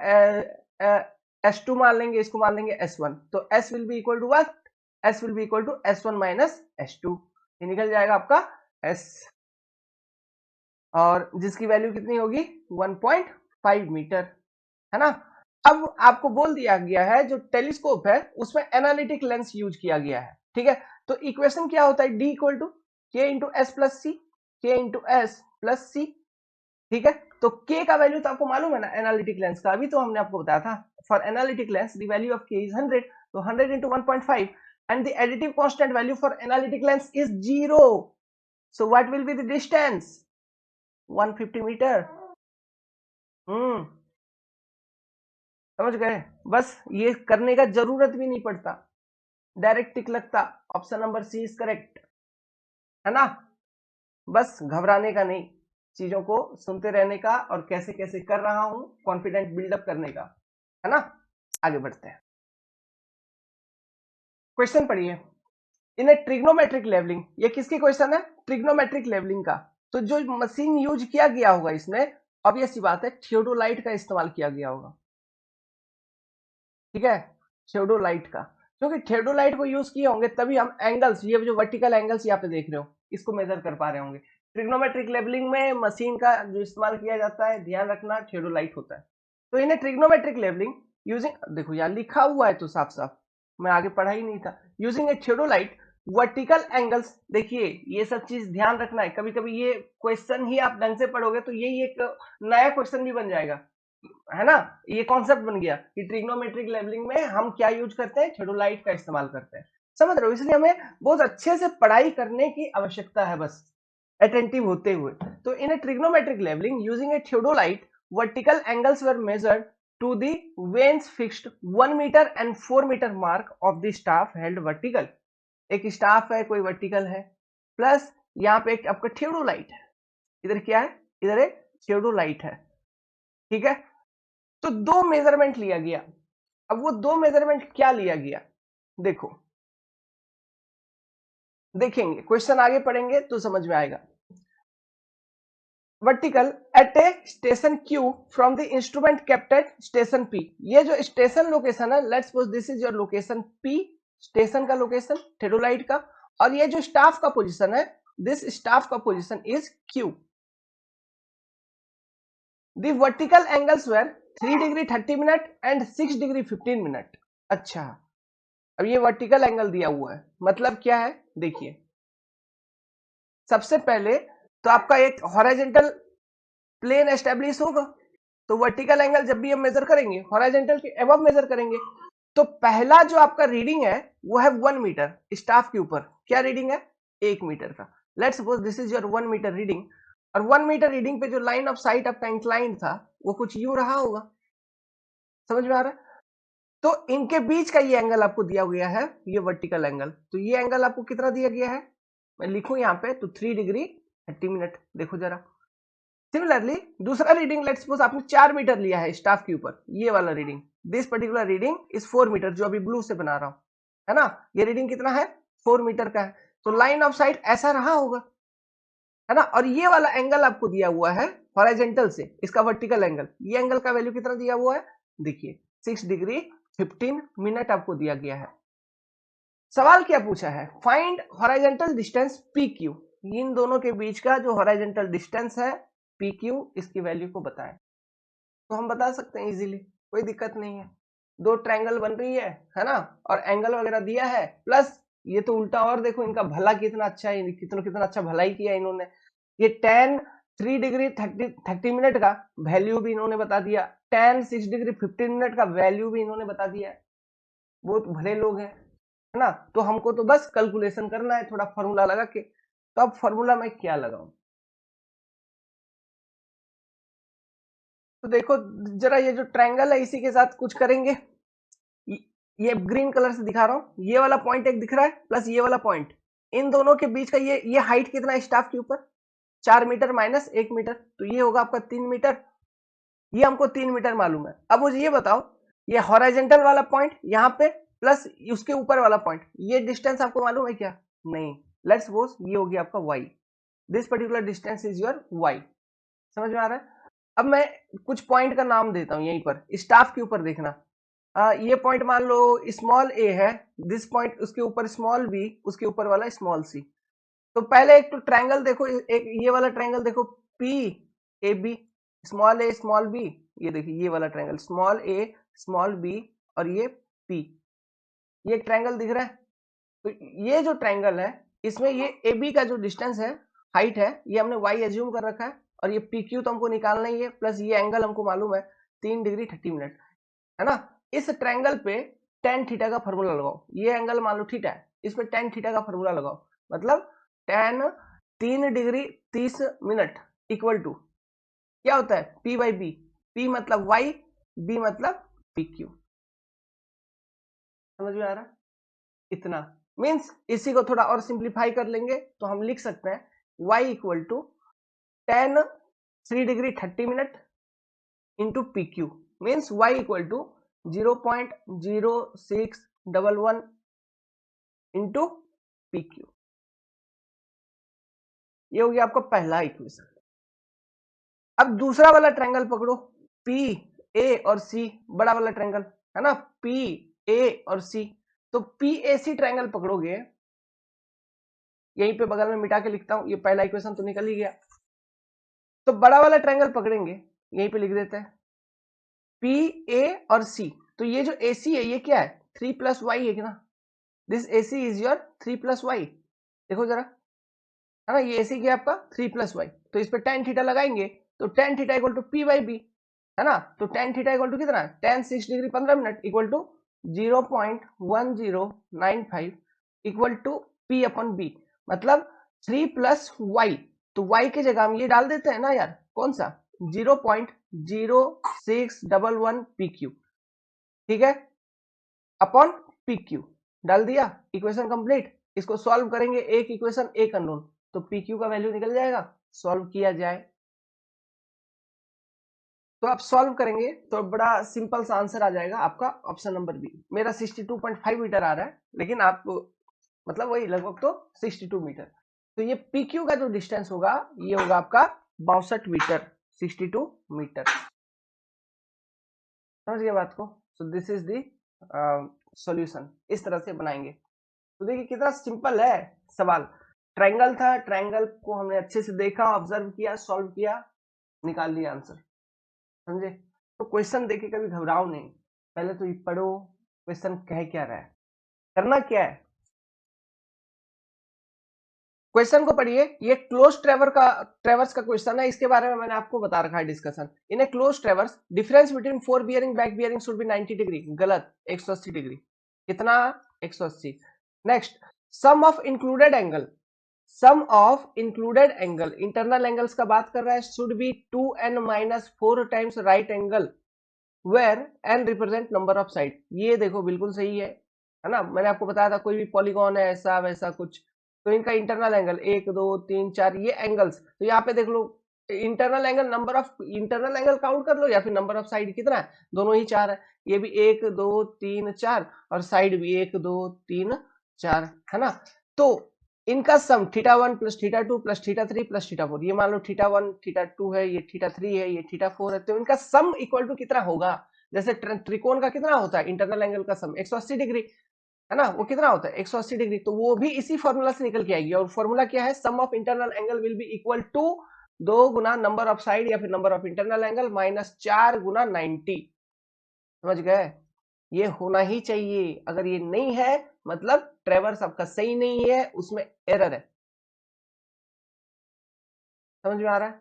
S2, मान लेंगे इसको, मान लेंगे S1। तो S will be equal to what? S will be equal to S1 minus S2, ये निकल जाएगा आपका S, और जिसकी वैल्यू कितनी होगी 1.5 मीटर, है ना। अब आपको बोल दिया गया है जो टेलीस्कोप है उसमें एनालिटिक लेंस यूज किया गया है, ठीक है। तो इक्वेशन क्या होता है, D इक्वल टू के इंटू एस प्लस सी, के इंटू एस प्लस सी, ठीक है। तो k का वैल्यू तो आपको मालूम है ना एनालिटिक लेंस का, अभी तो हमने आपको बताया था, for analytic lens the value of k is 100, तो 100 into 1.5 and the additive constant value for analytic lens is 0, so what will be the distance, 150 metre. समझ गए, बस ये करने का जरूरत भी नहीं पड़ता, डायरेक्ट टिक लगता, option number C is correct, है ना। बस घबराने का नहीं, चीजों को सुनते रहने का और कैसे कैसे कर रहा हूं कॉन्फिडेंट बिल्डअप करने का, है ना। आगे बढ़ते हैं, क्वेश्चन पढ़िए। इन ए ट्रिग्नोमेट्रिक लेवलिंग, ये किसकी क्वेश्चन है, ट्रिग्नोमेट्रिक लेवलिंग का। तो जो मशीन यूज किया गया होगा इसमें, ऑब्वियस सी बात है थियोडोलाइट का इस्तेमाल किया गया होगा, ठीक है, थियोडोलाइट का, क्योंकि थियोडोलाइट को यूज किए होंगे तभी हम एंगल्स, ये जो वर्टिकल एंगल्स यहाँ पे देख रहे हो इसको मेजर कर पा रहे होंगे। ट्रिग्नोमेट्रिक लेवलिंग में मशीन का जो इस्तेमाल किया जाता है, ध्यान रखना, थियोडोलाइट होता है। तो इन्हें ट्रिग्नोमेट्रिक लेवलिंग यूजिंग, देखो यहाँ लिखा हुआ है तो साफ साफ, मैं आगे पढ़ा ही नहीं था, using a theodolite vertical angles. देखिए ये सब चीज ध्यान रखना है, कभी कभी ये क्वेश्चन ही आप ढंग से पढ़ोगे तो यही एक नया क्वेश्चन भी बन जाएगा, है ना। ये कॉन्सेप्ट बन गया कि ट्रिग्नोमेट्रिक लेवलिंग में हम क्या यूज करते हैं, थियोडोलाइट का इस्तेमाल करते हैं, समझ रहे हो। इसलिए हमें बहुत अच्छे से पढ़ाई करने की आवश्यकता है, बस अटेंटिव होते हुए। तो in a trigonometric levelling using a theodolite vertical angles were measured to the vanes fixed 1 metre and 4 metre mark of the staff held vertical. एक स्टाफ है, कोई वर्टिकल है, प्लस यहाँ पे एक आपका थियोडोलाइट है, इधर क्या है, इधर एक थियोडोलाइट है, ठीक है। तो दो मेजरमेंट लिया गया। अब वो दो मेजरमेंट क्या लिया गया, देखो देखेंगे, क्वेश्चन आगे पढ़ेंगे तो समझ में आएगा। Vertical at a station Q from the instrument kept at station P, ये जो स्टेशन लोकेशन है, let's suppose this is your location P, station का लोकेशन थियोडोलाइट का, और ये जो स्टाफ का पोजीशन है, दिस स्टाफ का position is Q. The vertical angles were 3 degree 30 minute and 6 degree 15 minute. अच्छा, अब ये वर्टिकल एंगल दिया हुआ है, मतलब क्या है, देखिए सबसे पहले तो आपका एक हॉरिजॉन्टल प्लेन एस्टेब्लिश होगा, तो वर्टिकल एंगल जब भी हम मेजर करेंगे हॉरिजॉन्टल के अबव मेजर करेंगे। तो पहला जो आपका रीडिंग है वो है 1 मीटर स्टाफ के ऊपर, क्या रीडिंग है, 1 मीटर का। Let's suppose this is your 1 meter reading, और 1 मीटर रीडिंग पे जो लाइन ऑफ साइट आपका इंक्लाइंड था वो कुछ यूं रहा होगा, समझ में आ रहा है। तो इनके बीच का ये एंगल आपको दिया गया है, ये वर्टिकल एंगल, तो ये एंगल आपको कितना दिया गया है, मैं लिखूं यहाँ पे तो 3 डिग्री 30 मिनट, देखो जरा। सिमिलरली दूसरा रीडिंग, लेट्स सपोज आपने 4 मीटर लिया है स्टाफ के ऊपर, ये वाला reading, this particular reading is 4 metre, जो अभी ब्लू से बना रहा हूं, है ना। ये रीडिंग कितना है, 4 मीटर का है, तो लाइन ऑफ साइट ऐसा रहा होगा, है ना। और ये वाला एंगल आपको दिया हुआ है हॉरिजॉन्टल से, इसका वर्टिकल एंगल, ये एंगल का वैल्यू कितना दिया हुआ है, देखिए 6 डिग्री 15 मिनट आपको दिया गया है। सवाल क्या पूछा है, find horizontal distance P Q, इन दोनों के बीच का जो हॉरिजॉन्टल डिस्टेंस है पी क्यू, इसकी वैल्यू को बताएं। तो हम बता सकते हैं इजीली, कोई दिक्कत नहीं है, दो ट्रायंगल बन रही है ना, और एंगल वगैरह दिया है, प्लस ये तो उल्टा, और देखो इनका भला कितना अच्छा है, कितना कितना अच्छा भलाई किया इन्होंने। ये tan 3 डिग्री 30 मिनट का वैल्यू भी इन्होंने बता दिया, tan 6 डिग्री 15 मिनट का वैल्यू भी इन्होंने बता दिया है, बहुत भले लोग हैं, है ना। तो हमको तो बस कैलकुलेशन करना है थोड़ा फॉर्मूला लगा के, तो अब फॉर्मूला मैं क्या लगाऊं, तो देखो जरा ये जो ट्रायंगल है इसी के साथ कुछ करेंगे। ये ग्रीन कलर से दिखा रहा हूं, ये वाला पॉइंट एक दिख रहा है प्लस ये वाला पॉइंट, इन दोनों के बीच का ये हाइट कितना है स्टाफ के ऊपर, 4 मीटर माइनस 1 मीटर, तो ये होगा आपका 3 मीटर, ये हमको 3 मीटर मालूम है। अब मुझे ये बताओ, ये हॉरिजॉन्टल वाला पॉइंट यहाँ पे प्लस उसके ऊपर वाला पॉइंट, ये डिस्टेंस आपको मालूम है क्या, नहीं। लेट्स सपोज ये हो गया आपका y, this particular distance is your y, समझ में आ रहा है। अब मैं कुछ पॉइंट का नाम देता हूं यहीं पर, स्टाफ के ऊपर देखना, ये पॉइंट मान लो स्मॉल ए है, दिस पॉइंट उसके ऊपर स्मॉल बी, उसके ऊपर वाला स्मॉल सी। तो पहले एक तो ट्रायंगल देखो, एक ये वाला ट्रायंगल देखो, P A B, small A small B. ये देखिए ये वाला triangle small A small B और ये पी, ये एक ट्रायंगल दिख रहा है। तो ये जो ट्रायंगल है इसमें ये ए बी का जो डिस्टेंस है, हाइट है, ये हमने वाई एज्यूम कर रखा है, और ये पी क्यू तो हमको निकालना ही है, प्लस ये एंगल हमको मालूम है 3 डिग्री 30 मिनट, है ना। इस ट्रायंगल पे टेन थीटा का फॉर्मूला लगाओ, ये एंगल मान लो थीटा है, इस पे टेन थीटा का फॉर्मूला लगाओ, मतलब tan 3 degree 30 minute equal to क्या होता है, पी बाई बी, पी मतलब वाई, बी मतलब पी क्यू। समझ में आ रहा है? इतना मीन्स इसी को थोड़ा और सिंप्लीफाई कर लेंगे तो हम लिख सकते हैं y equal to tan 3 degree 30 minute into P Q, means y equal to 0.0611 into P Q. ये हो गया आपका पहला इक्वेशन। अब दूसरा वाला ट्रायंगल पकड़ो, पी ए और सी, बड़ा वाला ट्रायंगल है ना, पी ए और सी। तो पी ए सी ट्रायंगल पकड़ोगे, यहीं पे बगल में मिटा के लिखता हूं, ये पहला इक्वेशन तो निकल ही गया। तो बड़ा वाला ट्रायंगल पकड़ेंगे, यहीं पे लिख देते हैं पी ए और सी। तो ये जो ए सी है ये क्या है, 3 प्लस वाई है ना, this A C is your 3 plus Y. देखो जरा, है ना, ये ए सी क्या है आपका 3 प्लस वाई। तो इस पे टेन थीटा लगाएंगे, तो tan theta equal to P by B, है ना। तो टेन थीटा इक्वल टू कितना है, tan 6 degree 15 minute equal to 0.1095 equal to P upon B, मतलब 3 प्लस वाई। तो वाई की जगह हम ये डाल देते हैं ना यार, कौन सा, 0.0611 पी क्यू, ठीक है, अपॉन पी क्यू डाल दिया, इक्वेशन कंप्लीट। इसको सॉल्व करेंगे, एक इक्वेशन एक अननोन, तो पी क्यू का वैल्यू निकल जाएगा। सॉल्व किया जाए तो आप सॉल्व करेंगे तो बड़ा सिंपल सा आंसर आ जाएगा आपका, ऑप्शन नंबर बी। मेरा 62.5 मीटर आ रहा है, लेकिन आप मतलब वही लगभग तो 62 मीटर। तो ये पी क्यू का जो डिस्टेंस होगा ये होगा आपका 62 मीटर, 62 मीटर। समझ गए बात को? So this is the solution, इस तरह से बनाएंगे। तो देखिए कितना सिंपल है सवाल। ट्रायंगल था, ट्रायंगल को हमने अच्छे से देखा, ऑब्जर्व किया, सॉल्व किया, निकाल लिया आंसर। समझे? तो क्वेश्चन देखे कभी घबराओ नहीं, पहले तो ये पढ़ो क्वेश्चन कह क्या रहा है, करना क्या है। क्वेश्चन को पढ़िए, ये क्लोज ट्रेवर्स का क्वेश्चन है, इसके बारे में मैंने आपको बता रखा है discussion. In a close traverse difference between fore bearing back bearing should be 90 degree, गलत, 180 डिग्री। कितना, 180। Next, sum of included angle, sum of included angle, internal angles का बात कर रहा है, should be 2n-4 times right angle where n represent number of side. ये देखो बिल्कुल सही है ना। मैंने आपको बताया था कोई भी पॉलीगॉन है ऐसा वैसा कुछ, तो इनका इंटरनल एंगल 1 2 3 4 ये एंगल्स, तो यहाँ पे देख लो internal angle, number of internal angle count कर लो या फिर नंबर ऑफ साइड कितना है, दोनों ही 4 है। ये भी 1 2 3 4 और साइड भी 1 2 3 4, है ना। तो इनका sum theta 1 plus theta 2 plus theta 3 plus theta 4, ये मान लो थीटा 1 थीटा 2 है, ये थीटा 3 है, ये थीटा 4 है, तो इनका सम इक्वल टू कितना होगा। जैसे त्रिकोण का कितना होता है इंटरनल एंगल का सम, 180 डिग्री, है ना, वो कितना होता है 180 डिग्री, तो वो भी इसी फॉर्मूला से निकल के आएगी। और फॉर्मूला क्या है, sum of internal angle will be equal to 2 गुना नंबर ऑफ साइड या फिर number of internal angle minus 4 गुना 90। समझ गए? ये होना ही चाहिए, अगर ये नहीं है मतलब ट्रेवर्स आपका सही नहीं है, उसमें एरर है। समझ में आ रहा है?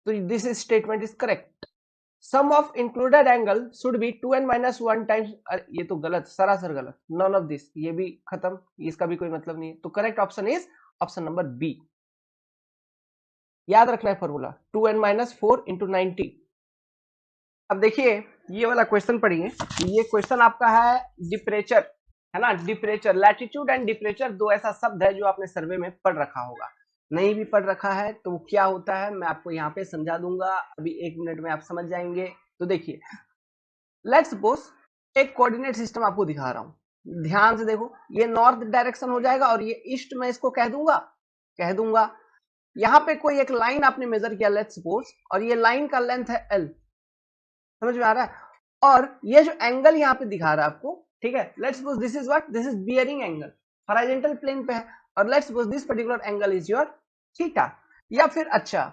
तो this statement is correct. Sum of included angle should be 2n-1 times, ये तो गलत, सरासर गलत, नॉन ऑफ दिस, ये भी खत्म, इसका भी कोई मतलब नहीं है। तो correct option is option number B. याद रखना है फॉर्मूला 2n-4 इंटू 90। अब देखिए ये वाला क्वेश्चन पढ़िए, ये क्वेश्चन आपका है डिपरेचर, है ना, डिपरेचर, लैटिट्यूड एंड डिपरेचर दो ऐसा शब्द है जो आपने सर्वे में पढ़ रखा होगा। नहीं भी पढ़ रखा है तो क्या होता है मैं आपको यहाँ पे समझा दूंगा, अभी 1 मिनट में आप समझ जाएंगे। तो देखिए लेट्स सपोज एक कोऑर्डिनेट सिस्टम आपको दिखा रहा हूं, ध्यान से देखो, ये नॉर्थ डायरेक्शन हो जाएगा और ये ईस्ट में इसको कह दूंगा। यहाँ पे कोई एक लाइन आपने मेजर किया लेट्स सपोज, और ये लाइन का लेंथ है L। समझ में आ रहा है? और ये जो एंगल यहाँ पे दिखा रहा है आपको, ठीक है, let's suppose this is what, this is bearing angle, horizontal plane पे है, और let's suppose this particular angle is your theta. या फिर अच्छा,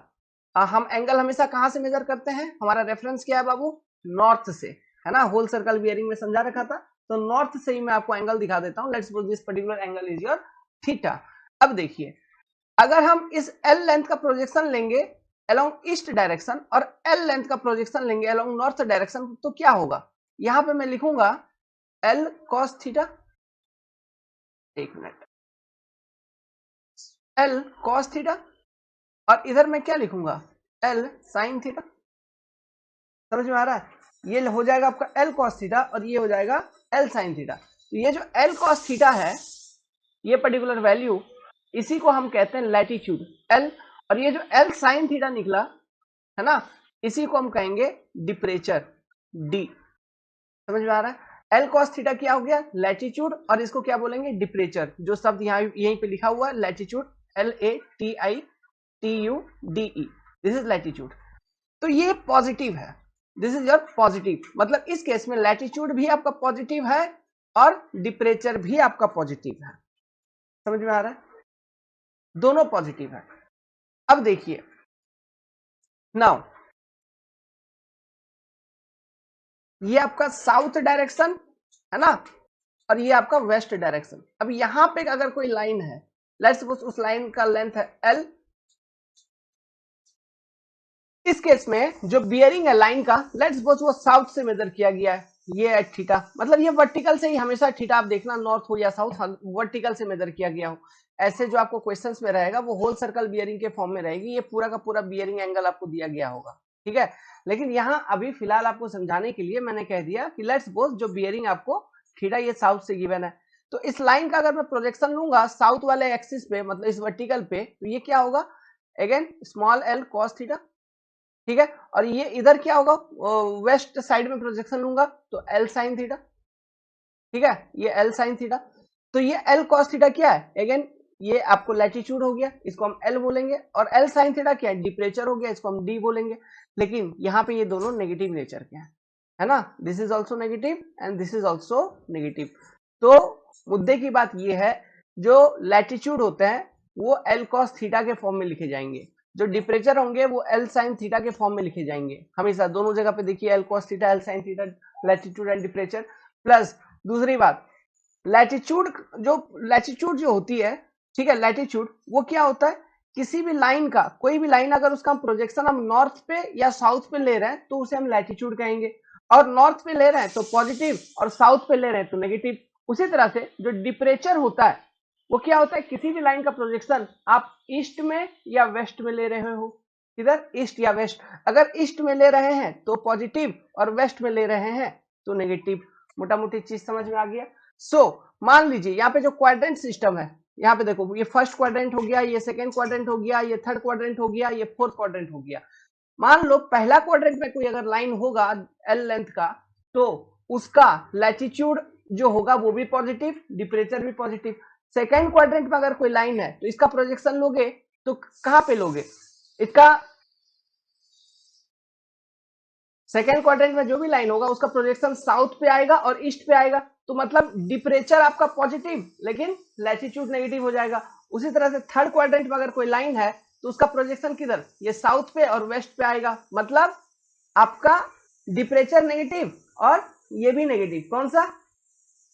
हम एंगल हमेशा कहां से मेजर करते हैं, हमारा रेफरेंस क्या है बाबू, नॉर्थ से, है ना, होल सर्कल बियरिंग में समझा रखा था, तो नॉर्थ से ही मैं आपको एंगल दिखा देता हूं, let's suppose this particular angle is your theta. अब देखिए, अगर हम इस एल लेंथ का प्रोजेक्शन लेंगे अलोंग ईस्ट डायरेक्शन और एल लेंथ का प्रोजेक्शन लेंगे अलोंग नॉर्थ डायरेक्शन, तो क्या होगा, यहां पे मैं लिखूंगा एल कॉस थीटा, एक मिनट, एल कॉस थीटा, और इधर मैं क्या लिखूंगा, एल साइन थीटा। समझ में आ रहा है, ये हो जाएगा आपका एल कॉस थीटा और ये हो जाएगा एल साइन थीटा। तो ये जो एल कॉस थीटा है, ये पर्टिकुलर वैल्यू, इसी को हम कहते हैं लैटिट्यूड एल, और ये जो एल साइन थीटा निकला है ना, इसी को हम कहेंगे डिपरेचर डी। समझ में आ रहा है, एल कॉस थीटा क्या हो गया, लैटिट्यूड, और इसको क्या बोलेंगे, डिपरेचर, जो शब्द यहाँ यहीं पे लिखा हुआ है latitude, LATITUDE, this is latitude. तो ये पॉजिटिव है, दिस इज योर पॉजिटिव, मतलब इस केस में लैटिट्यूड भी आपका पॉजिटिव है और डिपरेचर भी आपका पॉजिटिव है। समझ में आ रहा है, दोनों पॉजिटिव है। अब देखिए नाउ, ये आपका साउथ डायरेक्शन है ना, और ये आपका वेस्ट डायरेक्शन। अब यहां पे अगर कोई लाइन है, लेट्स सपोज उस लाइन का लेंथ है एल, इस केस में जो बियरिंग है लाइन का, लेट्स सपोज वो साउथ से मेजर किया गया है, ये है थीटा, मतलब ये वर्टिकल से ही हमेशा थीटा, आप देखना नॉर्थ हो या साउथ, वर्टिकल से मेजर किया गया हो। ऐसे जो आपको क्वेश्चंस में रहेगा वो होल सर्कल बियरिंग के फॉर्म में रहेगी, ये पूरा का पूरा बियरिंग एंगल आपको दिया गया होगा, ठीक है। लेकिन यहाँ अभी फिलहाल आपको समझाने के लिए मैंने कह दिया कि लेट्स सपोज जो बियरिंग आपको थीटा ये साउथ से गिवन है, तो इस लाइन का अगर मैं प्रोजेक्शन लूंगा साउथ वाले एक्सिस पे, मतलब इस वर्टिकल पे, तो ये क्या होगा, again small L cos theta, ठीक है। और ये इधर क्या होगा, वेस्ट साइड में प्रोजेक्शन लूंगा तो एल साइन थीटा, ठीक है, ये एल साइन थीटा। तो ये एल कॉस थीटा क्या है, अगेन ये आपको लैटिट्यूड हो गया, इसको हम एल बोलेंगे, और एल साइन थीटा क्या है, डिपरेचर हो गया, इसको हम डी बोलेंगे। लेकिन यहाँ पे ये दोनों नेगेटिव नेचर के हैं, है ना, this is also negative and this is also negative. तो मुद्दे की बात ये है, जो लैटिट्यूड होते हैं वो एल कॉस थीटा के फॉर्म में लिखे जाएंगे, जो डिपरेचर होंगे वो एल साइन थीटा के फॉर्म में लिखे जाएंगे हमेशा, दोनों जगह पे देखिए L cos theta L sine theta, latitude and departure. Plus दूसरी बात, लैटिट्यूड जो होती है, ठीक है, लैटिट्यूड वो क्या होता है, किसी भी लाइन का, कोई भी लाइन अगर उसका प्रोजेक्शन हम नॉर्थ पे या साउथ पे ले रहे हैं तो उसे हम लैटिट्यूड कहेंगे, और नॉर्थ पे ले रहे हैं तो पॉजिटिव और साउथ पे ले रहे हैं तो नेगेटिव। उसी तरह से जो डिपरेचर होता है वो क्या होता है, किसी भी लाइन का प्रोजेक्शन आप ईस्ट में या वेस्ट में ले रहे हो, इधर ईस्ट या वेस्ट, अगर ईस्ट में ले रहे हैं तो पॉजिटिव और वेस्ट में ले रहे हैं तो नेगेटिव। मोटा मोटी चीज समझ में आ गया। सो मान लीजिए यहाँ पे जो क्वाड्रेंट सिस्टम है, यहाँ पे देखो ये फर्स्ट क्वाड्रेंट हो गया, ये सेकंड क्वाड्रेंट हो गया, ये थर्ड क्वाड्रेंट हो गया, ये फोर्थ क्वाड्रेंट हो गया। मान लो पहला क्वाड्रेंट में कोई अगर लाइन होगा एल लेंथ का, तो उसका लैटिट्यूड जो होगा वो भी पॉजिटिव, डिपरेचर भी पॉजिटिव। सेकंड क्वाड्रेंट में अगर कोई लाइन है तो इसका प्रोजेक्शन लोगे तो कहां पे लोगे, इसका सेकेंड क्वाड्रेंट में जो भी लाइन होगा उसका प्रोजेक्शन साउथ पे आएगा और ईस्ट पे आएगा, तो मतलब डिपरेचर आपका पॉजिटिव लेकिन लैटिट्यूड नेगेटिव हो जाएगा। उसी तरह से थर्ड क्वाड्रेंट में अगर कोई लाइन है तो उसका प्रोजेक्शन किधर, ये साउथ पे और वेस्ट पे आएगा, मतलब आपका डिपरेचर नेगेटिव और ये भी नेगेटिव, कौन सा,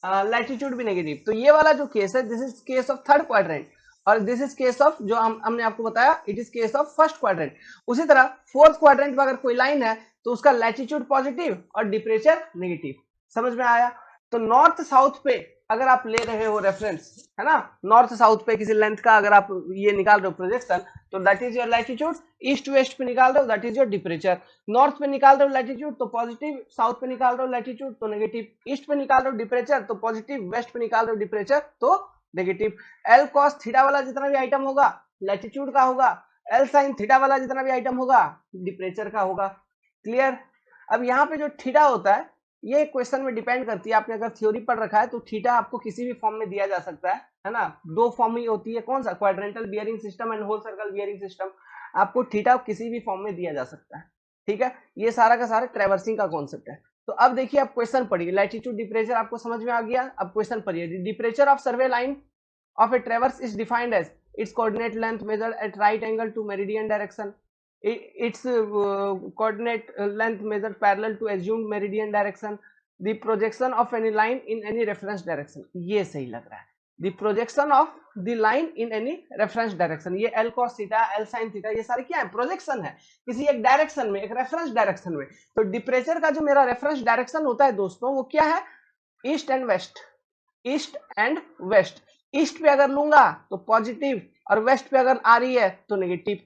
लैटिट्यूड भी नेगेटिव। तो ये वाला जो केस है this is case of third quadrant, और दिस इज केस ऑफ जो हमने आपको बताया it is case of first quadrant. उसी तरह फोर्थ क्वाड्रेंट में अगर कोई लाइन है तो उसका लैटिट्यूड पॉजिटिव और डिपरेचर नेगेटिव। समझ में आया। तो नॉर्थ साउथ पे अगर आप ले रहे हो रेफरेंस, है ना, नॉर्थ साउथ पे किसी लेंथ का अगर आप ये निकाल रहे हो प्रोजेक्शन, तो that is your latitude. East west पे निकाल रहे हो दैट इज योर डिपरेचर। नॉर्थ पे निकाल रहे हो लैटिट्यूड तो पॉजिटिव, साउथ पे निकाल रहे हो लैटिट्यूड तो नेगेटिव, ईस्ट पे निकाल रहे हो डिपरेचर तो पॉजिटिव, वेस्ट पे निकाल रहे हो डिपरेचर तो नेगेटिव। एल कॉस थीटा वाला जितना भी आइटम होगा लैटिट्यूड का होगा, एल साइन थीटा वाला जितना भी आइटम होगा डिपरेचर का होगा। क्लियर। अब यहाँ पे जो थीटा होता है ये क्वेश्चन में डिपेंड करती है, आपने अगर थ्योरी पढ़ रखा है तो थीटा आपको किसी भी फॉर्म में दिया जा सकता है ना, दो फॉर्म ही होती है, कौन सा, quadrantal bearing system and whole circle bearing system. आपको थीटा किसी भी फॉर्म में दिया जा सकता है, ठीक है। ये सारा का सारा ट्रैवर्सिंग का कॉन्सेप्ट है। तो अब देखिए, आप क्वेश्चन पढ़िए, लैटिट्यूड डिपरेचर आपको समझ में आ गया। अब क्वेश्चन पढ़िए, departure of survey line of a traverse is defined as its coordinate length measured at right angle to meridian direction. Its coordinate length measured parallel to assumed meridian direction. The projection of any line in any reference direction. ये सही लग रहा है, the projection of the line in any reference direction. ये L cos theta, L sin theta, ये सारे क्या है, प्रोजेक्शन है किसी एक डायरेक्शन में, एक रेफरेंस डायरेक्शन में। तो डिपरेचर का जो मेरा रेफरेंस डायरेक्शन होता है दोस्तों, वो क्या है, east and west, east and west. East पे अगर लूंगा तो पॉजिटिव, और वेस्ट पे अगर आ रही है तो नेगेटिव।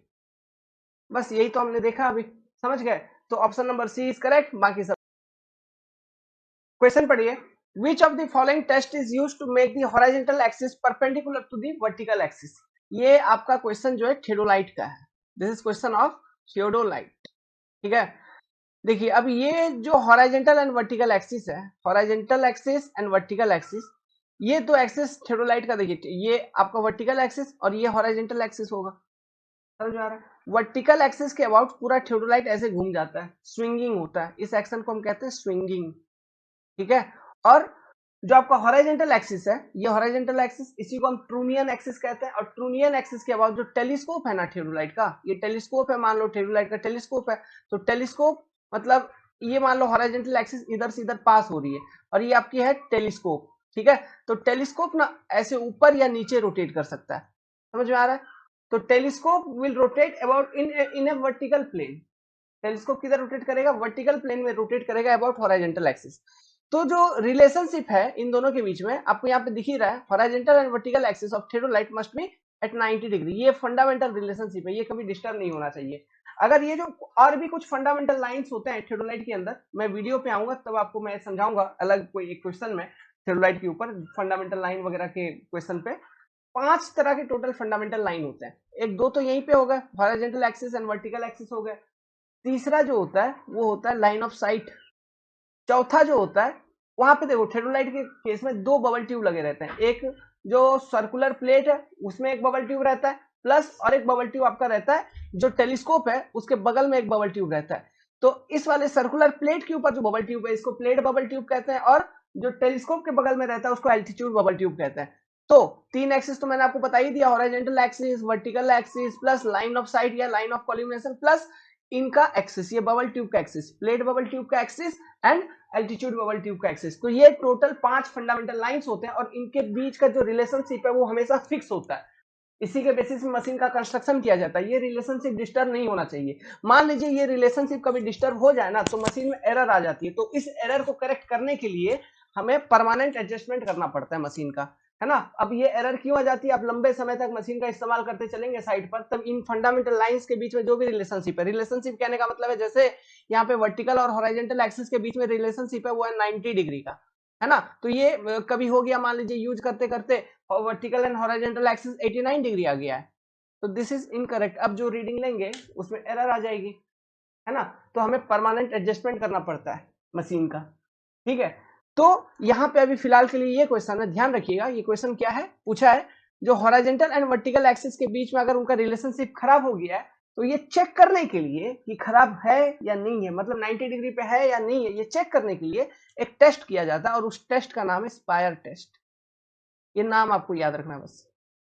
बस यही तो हमने देखा अभी, समझ गए। तो option number C is correct, बाकी सब। क्वेश्चन पढ़िए, which of the following test is used to make the horizontal axis perpendicular to the vertical axis? ये आपका क्वेश्चन जो है थियोडोलाइट का है, this is question of theodolite, ठीक है। देखिए, अब ये जो हॉरिजॉन्टल एंड वर्टिकल एक्सिस है, horizontal axis and vertical axis, ये दो एक्सिस थियोडोलाइट का, देखिए ये आपका वर्टिकल एक्सिस और ये हॉरिजॉन्टल एक्सिस होगा, समझ में आ रहा है। वर्टिकल एक्सिस के अबाउट पूरा थियोडोलाइट ऐसे घूम जाता है, स्विंगिंग होता है, इस एक्शन को हम कहते हैं स्विंगिंग, ठीक है। और जो आपका हॉरिजॉन्टल एक्सिस है, ये हॉरिजॉन्टल एक्सिस, इसी को हम ट्रूनियन एक्सिस कहते हैं। और ट्रूनियन एक्सिस के अबाउट जो टेलीस्कोप है ना थियोडोलाइट का, ये टेलीस्कोप है, मान लो थियोडोलाइट का टेलीस्कोप है, तो टेलीस्कोप मतलब ये मान लो हॉरिजॉन्टल एक्सिस इधर से इधर पास हो रही है, और ये आपकी है टेलीस्कोप, ठीक है। तो टेलीस्कोप ना ऐसे ऊपर या नीचे रोटेट कर सकता है, समझ में आ रहा है। तो telescope will rotate about in a vertical plane. Telescope किधर रोटेट करेगा, वर्टिकल प्लेन में रोटेट करेगा अबाउट हॉरिजॉन्टल एक्सिस। तो जो रिलेशनशिप है इन दोनों के बीच में आपको यहाँ पे दिख ही रहा है, horizontal and vertical axis of theodolite must be at 90 degree. ये फंडामेंटल रिलेशनशिप है, ये कभी डिस्टर्ब नहीं होना चाहिए। अगर ये जो और भी कुछ फंडामेंटल लाइंस होते हैं थियोडोलाइट के अंदर, मैं वीडियो पे आऊंगा तब आपको मैं समझाऊंगा अलग कोई एक क्वेश्चन में थियोडोलाइट के ऊपर फंडामेंटल लाइन वगैरह के क्वेश्चन पे। 5 तरह के टोटल फंडामेंटल लाइन होते हैं, एक दो तो यहीं पे हो गए, horizontal axis and vertical axis हो गए। तीसरा जो होता है वो होता है लाइन ऑफ साइट। चौथा जो होता है, वहां पे देखो थियोडोलाइट के केस में 2 बबल ट्यूब लगे रहते हैं, एक जो सर्कुलर प्लेट है उसमें एक बबल ट्यूब रहता है, प्लस और एक बबल ट्यूब आपका रहता है जो टेलीस्कोप है उसके बगल में एक बबल ट्यूब रहता है। तो इस वाले सर्कुलर प्लेट के ऊपर जो बबल ट्यूब है इसको प्लेट बबल ट्यूब कहते हैं, और जो टेलीस्कोप के बगल में रहता है उसको एल्टीट्यूड बबल ट्यूब कहते हैं। तो 3 एक्सिस तो मैंने आपको बता ही दिया, horizontal axis, vertical axis, plus line of site या लाइन ऑफ कॉल्यूमिनेशन, प्लस इनका एक्सिस, ये बबल ट्यूब का एक्सिस, प्लेट बबल ट्यूब का axis and altitude bubble tube का एक्सिस। तो ये टोटल 5 फंडामेंटल लाइंस होते हैं, और इनके बीच का जो रिलेशनशिप है वो हमेशा फिक्स होता है, इसी के बेसिस में मशीन का कंस्ट्रक्शन किया जाता है। ये रिलेशनशिप डिस्टर्ब नहीं होना चाहिए। मान लीजिए ये रिलेशनशिप कभी डिस्टर्ब हो जाए ना तो मशीन में एरर आ जाती है, तो इस एरर को करेक्ट करने के लिए हमें परमानेंट एडजस्टमेंट करना पड़ता है मशीन का, है ना। अब ये एरर क्यों आ जाती है, आप लंबे समय तक मशीन का इस्तेमाल करते चलेंगे साइड पर, तब इन फंडामेंटल लाइंस के बीच में जो भी रिलेशनशिप है, रिलेशनशिप कहने का मतलब है जैसे यहाँ पे वर्टिकल और हॉरिजॉन्टल एक्सिस के बीच में रिलेशनशिप है वो है 90 डिग्री का, है ना। तो ये कभी हो गया, मान लीजिए यूज करते करते vertical and horizontal axis 89 degree आ गया है, तो दिस इज इनकरेक्ट। अब जो रीडिंग लेंगे उसमें एरर आ जाएगी, है ना। तो हमें परमानेंट एडजस्टमेंट करना पड़ता है मशीन का, ठीक है। तो यहाँ पे अभी फिलहाल के लिए ये क्वेश्चन है, ध्यान रखिएगा। ये क्वेश्चन क्या है, पूछा है जो हॉरिजॉन्टल एंड वर्टिकल एक्सिस के बीच में अगर उनका रिलेशनशिप खराब हो गया है, तो ये चेक करने के लिए कि खराब है या नहीं है, मतलब 90 डिग्री पे है या नहीं है, ये चेक करने के लिए एक टेस्ट किया जाता है, और उस टेस्ट का नाम है स्पायर टेस्ट। ये नाम आपको याद रखना, बस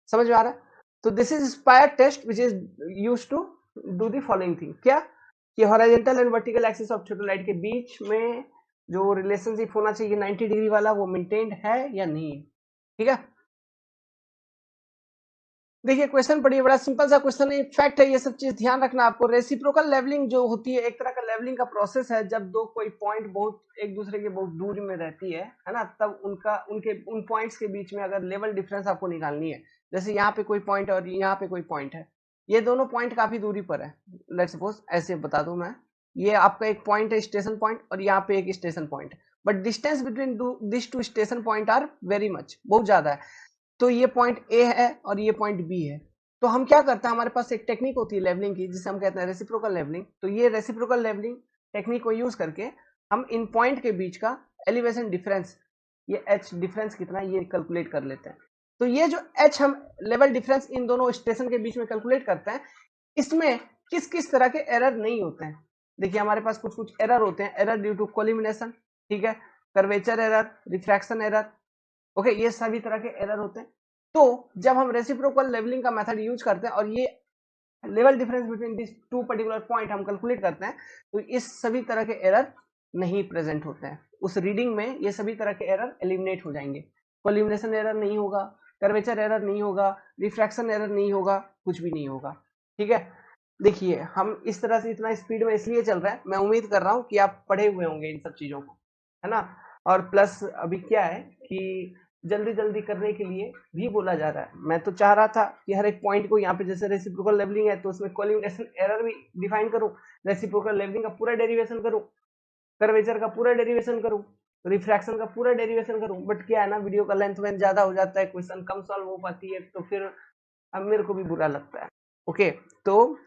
समझ में आ रहा है। तो this is spire test which is used to do the following thing, क्या कि horizontal and vertical axis of theodolite के बीच में जो रिलेशनशिप होना चाहिए 90 डिग्री वाला वो मेंटेन्ड है या नहीं है, ठीक है। देखिए क्वेश्चन पढ़िए, बड़ा सिंपल सा क्वेश्चन है, फैक्ट है, ये सब चीज ध्यान रखना आपको। रेसिप्रोकल लेवलिंग जो होती है एक तरह का लेवलिंग का प्रोसेस है, जब दो कोई पॉइंट बहुत एक दूसरे के बहुत दूर में रहती है ना, तब उन पॉइंट्स के बीच में अगर लेवल डिफरेंस आपको निकालनी है, जैसे यहाँ पे कोई पॉइंट और यहाँ पे कोई पॉइंट है, ये दोनों पॉइंट काफी दूरी पर है, लेट्स सपोज ऐसे बता दूं मैं, ये आपका एक पॉइंट है स्टेशन पॉइंट, और यहाँ पे एक station point, but distance between this two station point are very much, बहुत ज्यादा है। तो ये पॉइंट ए है और ये पॉइंट बी है, तो हम क्या करते हैं, हमारे पास एक टेक्निक होती है लेवलिंग की जिसे हम कहते हैं रेसिप्रोकल लेवलिंग। तो ये रेसिप्रोकल लेवलिंग टेक्निक को यूज करके हम इन पॉइंट के बीच का एलिवेशन डिफरेंस, ये एच डिफरेंस कितना है ये कैलकुलेट कर लेते हैं। तो ये जो एच हम लेवल डिफरेंस इन दोनों स्टेशन के बीच में कैलकुलेट करते हैं, इसमें किस किस तरह के एरर नहीं होते हैं। देखिए हमारे पास कुछ कुछ एरर होते हैं, एरर ड्यू टू कोलिमिनेशन, ठीक है, curvature error, refraction error, okay, ये सभी तरह के एरर होते हैं। तो जब हम रेसिप्रोकल लेवलिंग का मेथड यूज करते हैं और ये level difference between this two particular point हम कैलकुलेट करते हैं, तो इस सभी तरह के एरर नहीं प्रेजेंट होते हैं। उस रीडिंग में ये सभी तरह के एरर एलिमिनेट हो जाएंगे। कोलिमिनेशन एरर नहीं होगा, कर्वेचर एरर नहीं होगा, रिफ्रैक्शन एरर नहीं होगा, कुछ भी नहीं होगा, ठीक है। देखिए हम इस तरह से इतना स्पीड में इसलिए चल रहा है, मैं उम्मीद कर रहा हूँ कि आप पढ़े हुए होंगे इन सब चीजों को, है ना। और प्लस अभी क्या है कि जल्दी जल्दी करने के लिए भी बोला जा रहा है। मैं तो चाह रहा था कि हर एक पॉइंट को यहाँ पे जैसे रेसिप्रोकल लेवलिंग है तो उसमें कोलिमिनेशन एरर भी डिफाइन करूं, रेसिप्रोकल लेवलिंग का पूरा डेरिवेशन करूं, कर्वेचर का पूरा डेरिवेशन करूं, रिफ्रैक्शन का पूरा डेरिवेशन करूं। बट क्या है ना, वीडियो का लेंथ में ज्यादा हो जाता है, क्वेश्चन कम सॉल्व हो पाती है, तो फिर अब मेरे को भी बुरा लगता है। ओके, तो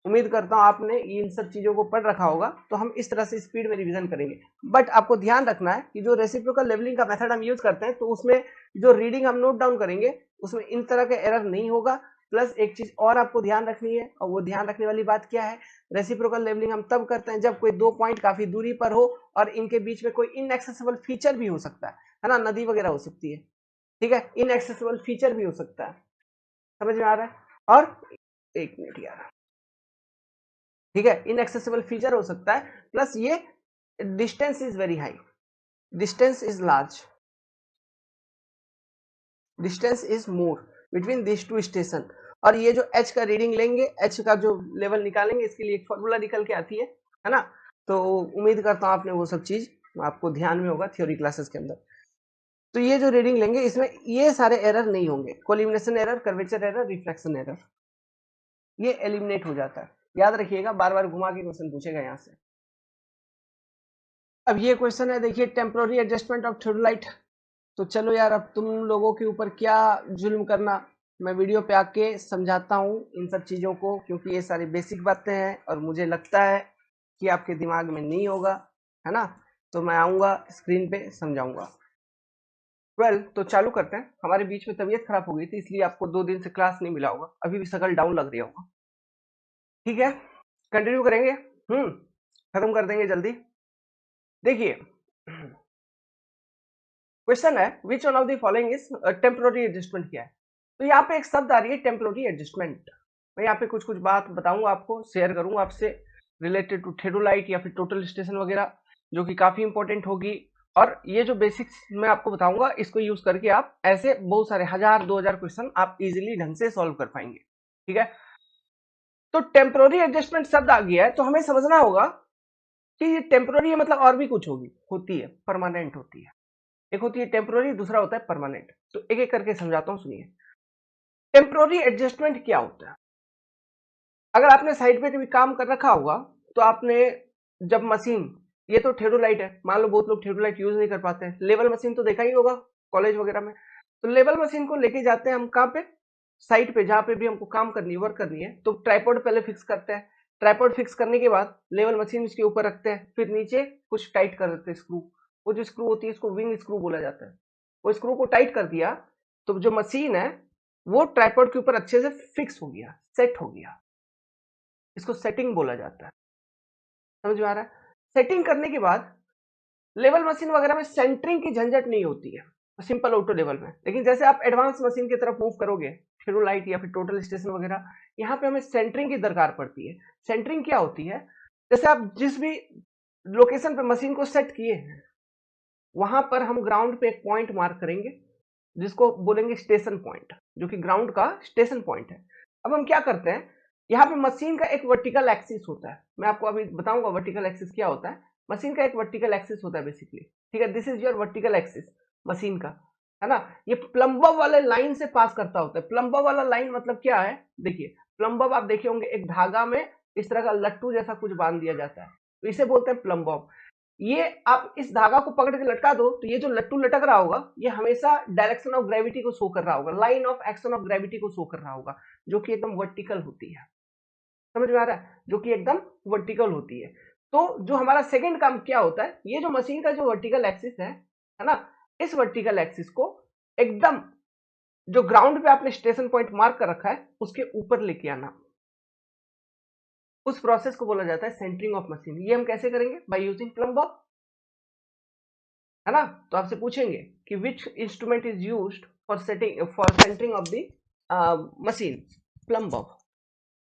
उम्मीद करता हूं आपने इन सब चीजों को पढ़ रखा होगा, तो हम इस तरह से स्पीड में रिवीजन करेंगे। बट आपको ध्यान रखना है कि जो रेसिप्रोकल लेवलिंग का मेथड हम यूज करते हैं, तो उसमें जो रीडिंग हम नोट डाउन करेंगे उसमें इन तरह के एरर नहीं होगा। प्लस एक चीज और आपको ध्यान रखनी है, और वो ध्यान रखने वाली बात क्या है, रेसिप्रोकल लेवलिंग हम तब करते हैं जब कोई दो पॉइंट काफी दूरी पर हो और इनके बीच में कोई इनएक्सेसिबल फीचर भी हो सकता है ना, नदी वगैरह हो सकती है, ठीक है, इनएक्सेसिबल फीचर भी हो सकता है, समझ में आ रहा है। और एक मिनट यार, ठीक है, इनएक्सेसिबल फीचर हो सकता है, प्लस ये distance is very high, distance is large, distance is more between this two station. और ये जो एच का रीडिंग लेंगे, एच का जो लेवल निकालेंगे, इसके लिए एक फॉर्मूला निकल के आती है ना। तो उम्मीद करता हूं आपने वो सब चीज आपको ध्यान में होगा थ्योरी क्लासेस के अंदर। तो ये जो रीडिंग लेंगे इसमें ये सारे एरर नहीं होंगे, collimation error, curvature error, refraction error, ये एलिमिनेट हो जाता है। याद रखिएगा, बार बार घुमा के क्वेश्चन पूछेगा यहाँ से। अब ये क्वेश्चन है, देखिए, टेम्पोररी एडजस्टमेंट ऑफ थ्योडोलाइट। तो चलो यार, अब तुम लोगों के ऊपर क्या जुल्म करना, मैं वीडियो पे आके समझाता हूँ इन सब चीजों को, क्योंकि ये सारी बेसिक बातें हैं और मुझे लगता है कि आपके दिमाग में नहीं होगा, है ना। तो मैं आऊंगा स्क्रीन पे समझाऊंगा। वेल, तो चालू करते हैं। हमारे बीच में तबीयत खराब हो गई थी, इसलिए आपको 2 दिन से क्लास नहीं मिला होगा, अभी भी शकल डाउन लग रहा होगा, ठीक है। कंटिन्यू करेंगे, खत्म कर देंगे जल्दी। देखिए क्वेश्चन है, which one of the following is temporary adjustment, क्या है। तो यहाँ पे एक शब्द आ रही है टेम्पोररी एडजस्टमेंट। मैं यहाँ पे कुछ कुछ बात बताऊंगा आपको, शेयर करूंगा आपसे रिलेटेड टू थेडोलाइट या फिर टोटल स्टेशन वगैरह, जो कि काफी इंपॉर्टेंट होगी। और ये जो बेसिक्स मैं आपको बताऊंगा, इसको यूज करके आप ऐसे बहुत सारे 1000-2000 क्वेश्चन आप इजिली ढंग से सॉल्व कर पाएंगे, ठीक है। तो टेम्पोररी एडजस्टमेंट शब्द आ गया है, तो हमें समझना होगा कि ये टेम्पोररी है, मतलब और भी कुछ होती है, परमानेंट होती है। एक होती है टेम्पोररी, दूसरा होता है परमानेंट। तो एक एक करके समझाता हूं, सुनिए। टेम्पोररी एडजस्टमेंट क्या होता है। अगर आपने साइड पे कभी काम कर रखा होगा, तो आपने जब मशीन, ये तो थ्योडोलाइट है, मान लो बहुत लोग थ्योडोलाइट यूज नहीं कर पाते हैं, लेवल मशीन तो देखा ही होगा कॉलेज वगैरह में। तो लेवल मशीन को लेके जाते हैं हम कहाँ पे, साइट पे, जहां पे भी हमको काम करनी है, वर्क करनी है, तो ट्राइपॉड पहले फिक्स करते हैं। ट्राइपॉड फिक्स करने के बाद लेवल मशीन उसके ऊपर रखते हैं, फिर नीचे कुछ टाइट कर देते हैं स्क्रू। वो जो स्क्रू होती है उसको विंग स्क्रू बोला जाता है। वो स्क्रू को टाइट कर दिया, तो जो मशीन है वो ट्राइपॉड के ऊपर अच्छे से फिक्स हो गया, सेट हो गया। इसको सेटिंग बोला जाता है, समझ में आ रहा है। सेटिंग करने के बाद लेवल मशीन वगैरह में सेंटरिंग की झंझट नहीं होती है, सिंपल ऑटो लेवल में। लेकिन जैसे आप एडवांस मशीन की तरफ मूव करोगे, थ्योडोलाइट या फिर टोटल स्टेशन वगैरह, यहाँ पे हमें सेंटरिंग की दरकार पड़ती है। सेंटरिंग क्या होती है, जैसे आप जिस भी लोकेशन पे मशीन को सेट किए हैं, वहां पर हम ग्राउंड पे एक पॉइंट मार्क करेंगे, जिसको बोलेंगे स्टेशन पॉइंट, जो कि ग्राउंड का स्टेशन पॉइंट है। अब हम क्या करते हैं, यहाँ पे मशीन का एक वर्टिकल एक्सिस होता है, मैं आपको अभी बताऊंगा वर्टिकल एक्सिस क्या होता है। मशीन का एक वर्टिकल एक्सिस होता है बेसिकली, ठीक है, this is your vertical axis machine का, है ना। ये प्लम्बर वाले लाइन से पास करता होता है। प्लम्बर वाला लाइन मतलब क्या है, देखिए, प्लम्बर आप देखे होंगे, एक धागा में इस तरह का लट्टू जैसा कुछ बांध दिया जाता है, तो इसे बोलते हैं प्लम्बर। ये आप इस धागा को पकड़ के लटका दो, तो ये जो लट्टू लटक रहा होगा, ये हमेशा डायरेक्शन ऑफ ग्रेविटी को शो कर रहा होगा, line of action of gravity को शो कर रहा होगा, जो कि एकदम वर्टिकल होती है, समझ में आ रहा है, जो कि एकदम वर्टिकल होती है। तो जो हमारा सेकंड काम क्या होता है, ये जो मशीन का जो वर्टिकल एक्सिस है ना, इस वर्टिकल एक्सिस को एकदम जो ग्राउंड पे आपने स्टेशन पॉइंट मार्क कर रखा है उसके ऊपर लेके आना, उस प्रोसेस को बोला जाता है सेंटरिंग ऑफ मशीन। ये हम कैसे करेंगे? बाय यूजिंग प्लम्ब बॉब, है ना। तो आपसे पूछेंगे कि which instrument is used for centring of the machine? Plumb bob.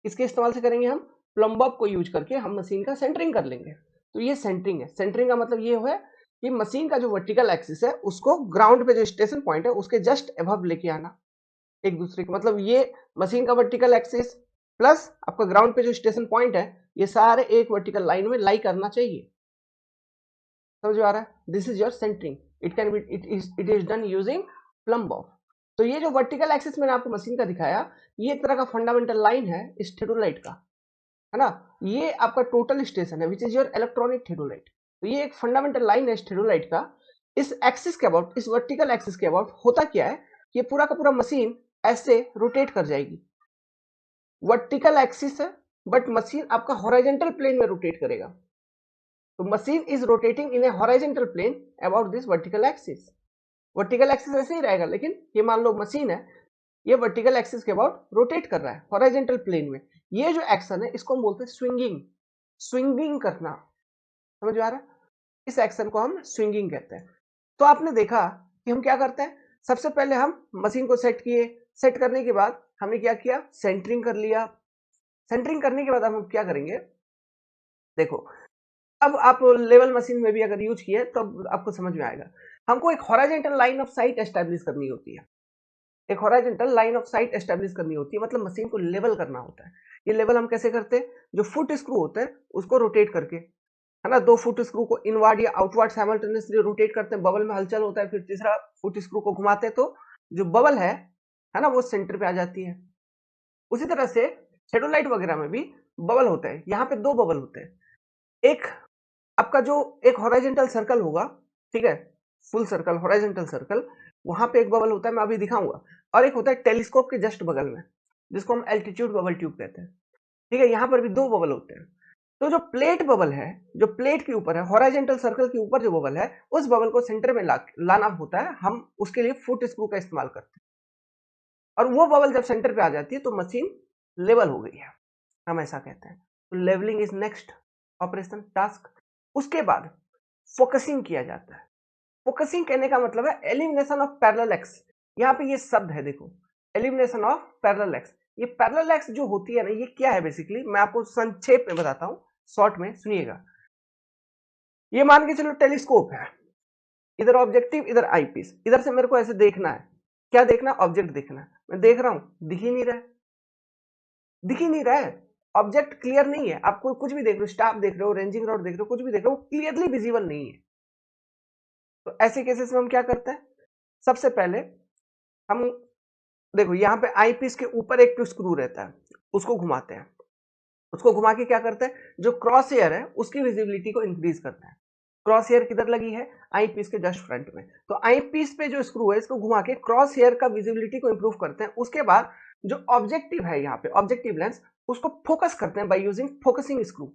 इसके इस्तेमाल से करेंगे हम, प्लम्ब बॉब को यूज करके हम मशीन का सेंटरिंग कर लेंगे। तो ये सेंटरिंग है। सेंटरिंग का मतलब ये है कि मशीन का जो वर्टिकल एक्सिस है उसको ग्राउंड पे जो स्टेशन पॉइंट है उसके जस्ट अबव लेके आना एक दूसरे को। मतलब ये मशीन का वर्टिकल एक्सिस प्लस आपका ग्राउंड पे जो स्टेशन पॉइंट है ये सारे एक वर्टिकल लाइन में लाई करना चाहिए। समझ आ रहा है? This is your centring. It is done using plumb bob. तो ये जो वर्टिकल एक्सिस मैंने आपको मशीन का दिखाया, ये एक तरह का फंडामेंटल लाइन है स्टेरोलाइट का, है ना। ये आपका टोटल स्टेशन है which is your electronic theodolite. तो ये एक फंडामेंटल लाइन है थेडोलाइट का। इस एक्सिस के अबाउट, इस वर्टिकल एक्सिस के अबाउट होता क्या है, ये पूरा का पूरा मशीन ऐसे रोटेट कर जाएगी। वर्टिकल एक्सिस है बट मशीन आपका हॉरिजॉन्टल प्लेन में रोटेट करेगा। तो machine is rotating in a horizontal plane about this vertical axis. Vertical axis ऐसे ही रहेगा, लेकिन ये मान लो मशीन है, ये वर्टिकल एक्सिस के अबाउट रोटेट कर रहा है हॉरिजॉन्टल प्लेन में। ये जो एक्शन है इसको हम बोलते हैं स्विंगिंग। स्विंगिंग करना, समझ आ रहा है? इस एक्शन को हम स्विंगिंग कहते हैं। तो आपने देखा कि हम क्या करते हैं, सबसे पहले हम मशीन को सेट किए, सेट करने के बाद हमने क्या किया, सेंटरिंग कर लिया। सेंटरिंग करने के बाद हम क्या करेंगे, देखो अब आप लेवल मशीन में भी अगर यूज किए तो आपको समझ में आएगा। हमको एक horizontal line of site establish करनी होती है। एक horizontal line of site establish करनी होती है, मतलब मशीन को लेवल करना होता है। ये लेवल हम कैसे करते हैं, जो फुट स्क्रू होते हैं उसको रोटेट करके, है ना। 2 फुट स्क्रू को इनवर्ड या आउटवर्ड साइमल्टेनियसली रोटेट करते हैं, बबल में हलचल होता है, फिर तीसरा फुट स्क्रू को घुमाते हैं तो जो बबल है ना, वो सेंटर पे आ जाती है। उसी तरह से थेडोलाइट वगैरह में भी बबल होते हैं। यहाँ पे 2 बबल होते हैं। एक आपका जो एक हॉरिजॉन्टल सर्कल होगा, ठीक है, फुल सर्कल हॉरिजॉन्टल सर्कल, वहां पे एक बबल होता है, मैं अभी दिखाऊंगा। और एक होता है टेलीस्कोप के जस्ट बगल में, जिसको हम एल्टीट्यूड बबल ट्यूब कहते हैं। ठीक है, यहाँ पर भी 2 बबल होते हैं। तो जो प्लेट बबल है, जो प्लेट के ऊपर है, हॉरिजॉन्टल सर्कल के ऊपर जो बबल है, उस बबल को सेंटर में लाना होता है। हम उसके लिए फुट स्क्रू का इस्तेमाल करते हैं। और वो बबल जब सेंटर पे आ जाती है तो मशीन लेवल हो गई है, हम ऐसा कहते हैं। तो levelling is next operation task. उसके बाद फोकसिंग किया जाता है। फोकसिंग कहने का मतलब है एलिमिनेशन ऑफ पैरेलल एक्स। यहाँ पे ये शब्द है, देखो, एलिमिनेशन ऑफ पैरेलल एक्स। ये पैरेलल एक्स जो होती है ना, ये क्या है बेसिकली, मैं आपको संक्षेप में बताता हूँ, शॉर्ट में सुनिएगा। ये मान के चलो टेलीस्कोप है, इधर ऑब्जेक्टिव, इधर आईपीस, इधर से मेरे को ऐसे देखना है। क्या देखना? ऑब्जेक्ट देखना है। मैं देख रहा हूं, दिख ही नहीं रहा है, दिख ही नहीं रहा है। ऑब्जेक्ट क्लियर नहीं है। आप कुछ भी देख रहे हो, स्टाफ देख रहे हो, रेंजिंग रॉड देख रहे हो, कुछ भी देख रहे हो, क्लियरली विजिबल नहीं है। तो ऐसे केसेस में हम क्या करते हैं, सबसे पहले हम देखो, यहाँ पे आई पीस के ऊपर एक तो स्क्रू रहता है, उसको घुमाते हैं। उसको घुमा के क्या करते हैं, जो क्रॉस हेयर है उसकी विजिबिलिटी को इंक्रीज करते हैं। क्रॉस हेयर किधर लगी है? आई पीस के जस्ट फ्रंट में। तो आई पीस पे जो स्क्रू है इसको घुमा के क्रॉस हेयर का विजिबिलिटी को इंप्रूव करते हैं। उसके बाद जो ऑब्जेक्टिव है, यहाँ पे ऑब्जेक्टिव लेंस, उसको फोकस करते हैं बाय यूजिंग फोकसिंग स्क्रू।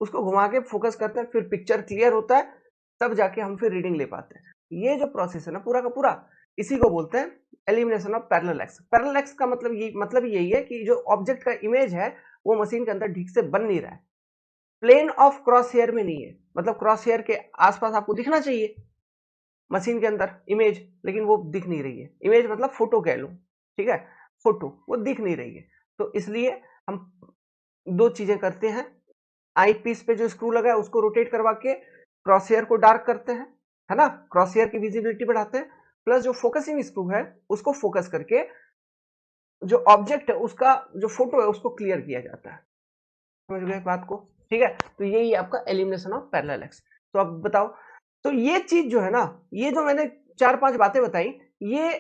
उसको घुमा के फोकस करते हैं, फिर पिक्चर क्लियर होता है, तब जाके हम फिर रीडिंग ले पाते हैं। ये जो प्रोसेस है ना पूरा का पूरा, इसी को बोलते हैं elimination of parallel x. Parallel x का मतलब यही है कि जो ऑब्जेक्ट का इमेज है वो मशीन के अंदर ठीक से बन नहीं रहा है, प्लेन ऑफ क्रॉस हेयर में नहीं है। मतलब क्रॉस हेयर के आसपास आपको दिखना चाहिए मशीन के अंदर इमेज, लेकिन वो दिख नहीं रही है। इमेज मतलब फोटो कह लो, ठीक है, फोटो वो दिख नहीं रही है। तो इसलिए हम 2 चीजें करते हैं। आई पीस पे जो स्क्रू लगा है उसको रोटेट करवा के क्रॉस हेयर को डार्क करते हैं, है ना, क्रॉस हेयर की विजिबिलिटी बढ़ाते हैं। प्लस जो फोकसिंग स्क्रू है उसको फोकस करके जो ऑब्जेक्ट है उसका जो फोटो है उसको क्लियर किया जाता है। समझ गए बात को? ठीक है, तो यही आपका एलिमिनेशन ऑफ पैरेलल एक्स। तो अब बताओ, तो ये चीज जो है ना, ये जो मैंने 4-5 बातें बताई, ये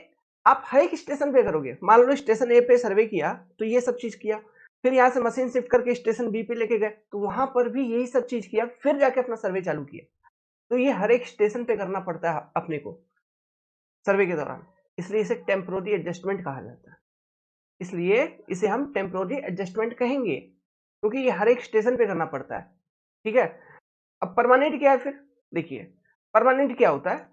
आप हर एक स्टेशन पे करोगे। मान लो स्टेशन ए पे सर्वे किया तो ये सब चीज किया, फिर यहाँ से मशीन शिफ्ट करके स्टेशन बी पे लेके गए तो वहां पर भी यही सब चीज किया, फिर जाके अपना सर्वे चालू किया। तो ये हर एक स्टेशन पे करना पड़ता है अपने को सर्वे के दौरान, इसलिए इसे टेम्पोररी एडजस्टमेंट कहा जाता है। इसलिए इसे हम टेम्पोररी एडजस्टमेंट कहेंगे, क्योंकि ये हर एक स्टेशन पे करना पड़ता है। ठीक है, अब परमानेंट क्या है फिर? देखिए, परमानेंट क्या होता है,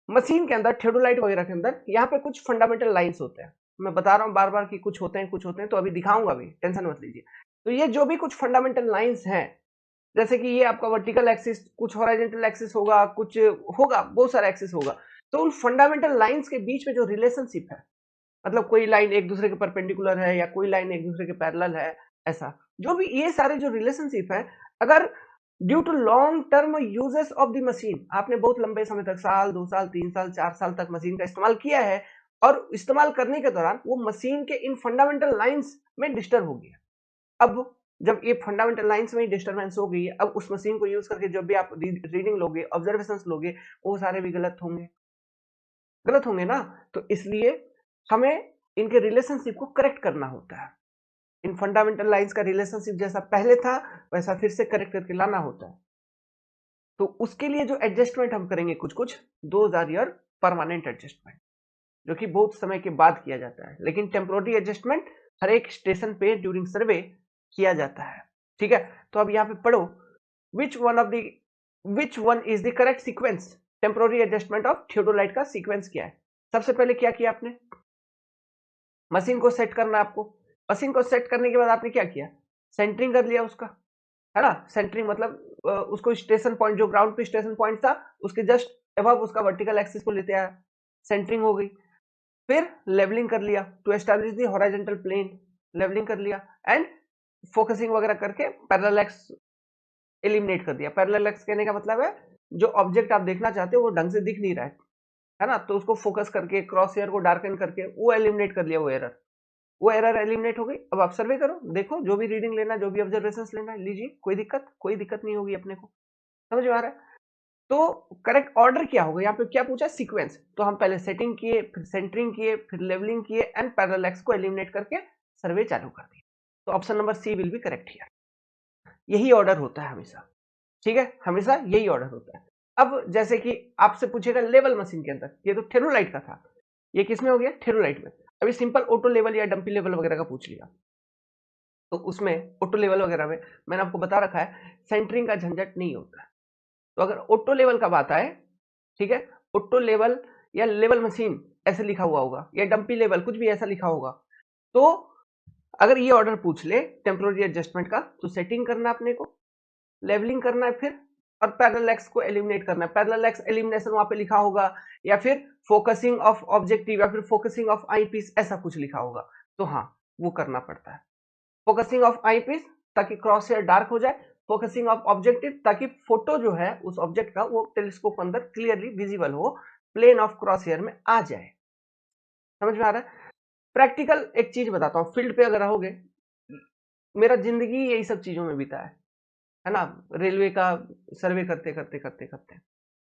मशीन के अंदर थेडोलाइट वगैरह के अंदर यहाँ पे कुछ फंडामेंटल लाइंस होते हैं। मैं बता रहा हूँ बार बार कि कुछ होते हैं कुछ होते हैं, तो अभी दिखाऊंगा भी, टेंशन मत लीजिए। तो ये जो भी कुछ फंडामेंटल लाइंस हैं, जैसे कि ये आपका वर्टिकल एक्सिस, कुछ हॉरिजॉन्टल एक्सिस होगा, कुछ होगा, बहुत सारा एक्सिस होगा, तो उन फंडामेंटल लाइंस के बीच में जो रिलेशनशिप है, मतलब कोई लाइन एक दूसरे के परपेंडिकुलर है या कोई लाइन एक दूसरे के पैरेलल है, ऐसा जो भी ये सारे जो रिलेशनशिप है, अगर due to long term usages of the machine, आपने बहुत लंबे समय तक, साल 2 साल 3 साल 4 साल तक मशीन का इस्तेमाल किया है, और इस्तेमाल करने के दौरान वो मशीन के इन फंडामेंटल लाइंस में डिस्टर्ब हो गया। अब जब ये फंडामेंटल लाइंस में डिस्टर्बेंस हो गई, अब उस मशीन को यूज करके जब भी आप रीडिंग लोगे, ऑब्जर्वेशन लोगे, वो सारे भी गलत होंगे, गलत होंगे ना। तो इसलिए हमें इनके रिलेशनशिप को करेक्ट करना होता है। इन फंडामेंटल लाइंस का रिलेशनशिप जैसा पहले था वैसा फिर से करेक्ट करके लाना होता है। तो उसके लिए जो एडजस्टमेंट हम करेंगे कुछ कुछ, those are your permanent adjustment, जो कि बहुत समय के बाद किया जाता है, लेकिन टेम्पोररी एडजस्टमेंट हर एक स्टेशन पे ड्यूरिंग सर्वे किया जाता है। ठीक है, तो अब यहाँ पे पढ़ो, which one is the correct sequence, temporary adjustment of theodolite का सीक्वेंस क्या है। सबसे पहले क्या किया आपने, मशीन को सेट करना है आपको। मशीन को सेट करने के बाद आपने क्या किया, सेंटरिंग कर लिया उसका, है ना। सेंटरिंग मतलब उसको स्टेशन पॉइंट, जो ग्राउंड पे स्टेशन पॉइंट था उसके जस्ट अबव उसका वर्टिकल एक्सिस को लेते आया, सेंटरिंग हो गई। फिर लेवलिंग कर लिया to establish the horizontal plane, levelling कर लिया, एंड फोकसिंग वगैरह करके पैरेलल एक्स एलिमिनेट कर दिया। पैरेलल एक्स कहने का मतलब है जो ऑब्जेक्ट आप देखना चाहते हो वो ढंग से दिख नहीं रहा है ना, तो उसको फोकस करके क्रॉस हेयर को डार्कन करके वो एलिमिनेट कर लिया, वो एरर एलिमिनेट हो गई। अब आप सर्वे करो, देखो जो भी रीडिंग लेना, जो भी ऑब्जर्वेशंस लेना है लीजिए, कोई दिक्कत नहीं होगी अपने को, समझ में आ रहा है। तो करेक्ट ऑर्डर क्या होगा, यहाँ पे क्या पूछा, सीक्वेंस, तो हम पहले सेटिंग किए, फिर सेंटरिंग किए, फिर लेवलिंग किए, एंड पैरेलल एक्स को एलिमिनेट करके सर्वे चालू कर दी। तो option number C will be correct here. यही ऑर्डर होता है हमेशा, ठीक है, हमेशा यही ऑर्डर होता है। अब जैसे कि आपसे पूछेगा लेवल मशीन के अंदर, ये तो थेरोलाइट का था, ये किसमें हो गया, थेरोलाइट में। अभी सिंपल ऑटो लेवल या डंपी लेवल वगैरह का पूछ लिया, तो उसमें ऑटो लेवल वगैरह में मैंने आपको बता रखा है सेंटरिंग का झंझट नहीं होता है। तो अगर ऑटो लेवल का बात आए, ठीक है, ऑटो लेवल या लेवल मशीन ऐसे लिखा हुआ होगा, या डंपी लेवल कुछ भी ऐसा लिखा होगा, तो अगर ये ऑर्डर पूछ ले टेम्पोररी एडजस्टमेंट का, तो सेटिंग करना अपने को, लेवलिंग करना है फिर, और पैरेलल एक्स को एलिमिनेट करना है। पैरेलल एक्स एलिमिनेशन वहां पे लिखा होगा, या फिर फोकसिंग ऑफ ऑब्जेक्टिव, या फिर फोकसिंग ऑफ आई पीस, ऐसा कुछ लिखा होगा, तो हाँ वो करना पड़ता है। फोकसिंग ऑफ आई पीस ताकि क्रॉस हेयर डार्क हो जाए, फोकसिंग ऑफ ऑब्जेक्टिव ताकि फोटो जो है उस ऑब्जेक्ट का वो टेलीस्कोप अंदर क्लियरली विजिबल हो, प्लेन ऑफ क्रॉस हेयर में आ जाए, समझ में आ रहा है। प्रैक्टिकल एक चीज बताता हूँ, फील्ड पे अगर रहोगे, मेरा जिंदगी यही सब चीजों में बीता है ना, रेलवे का सर्वे करते करते करते करते,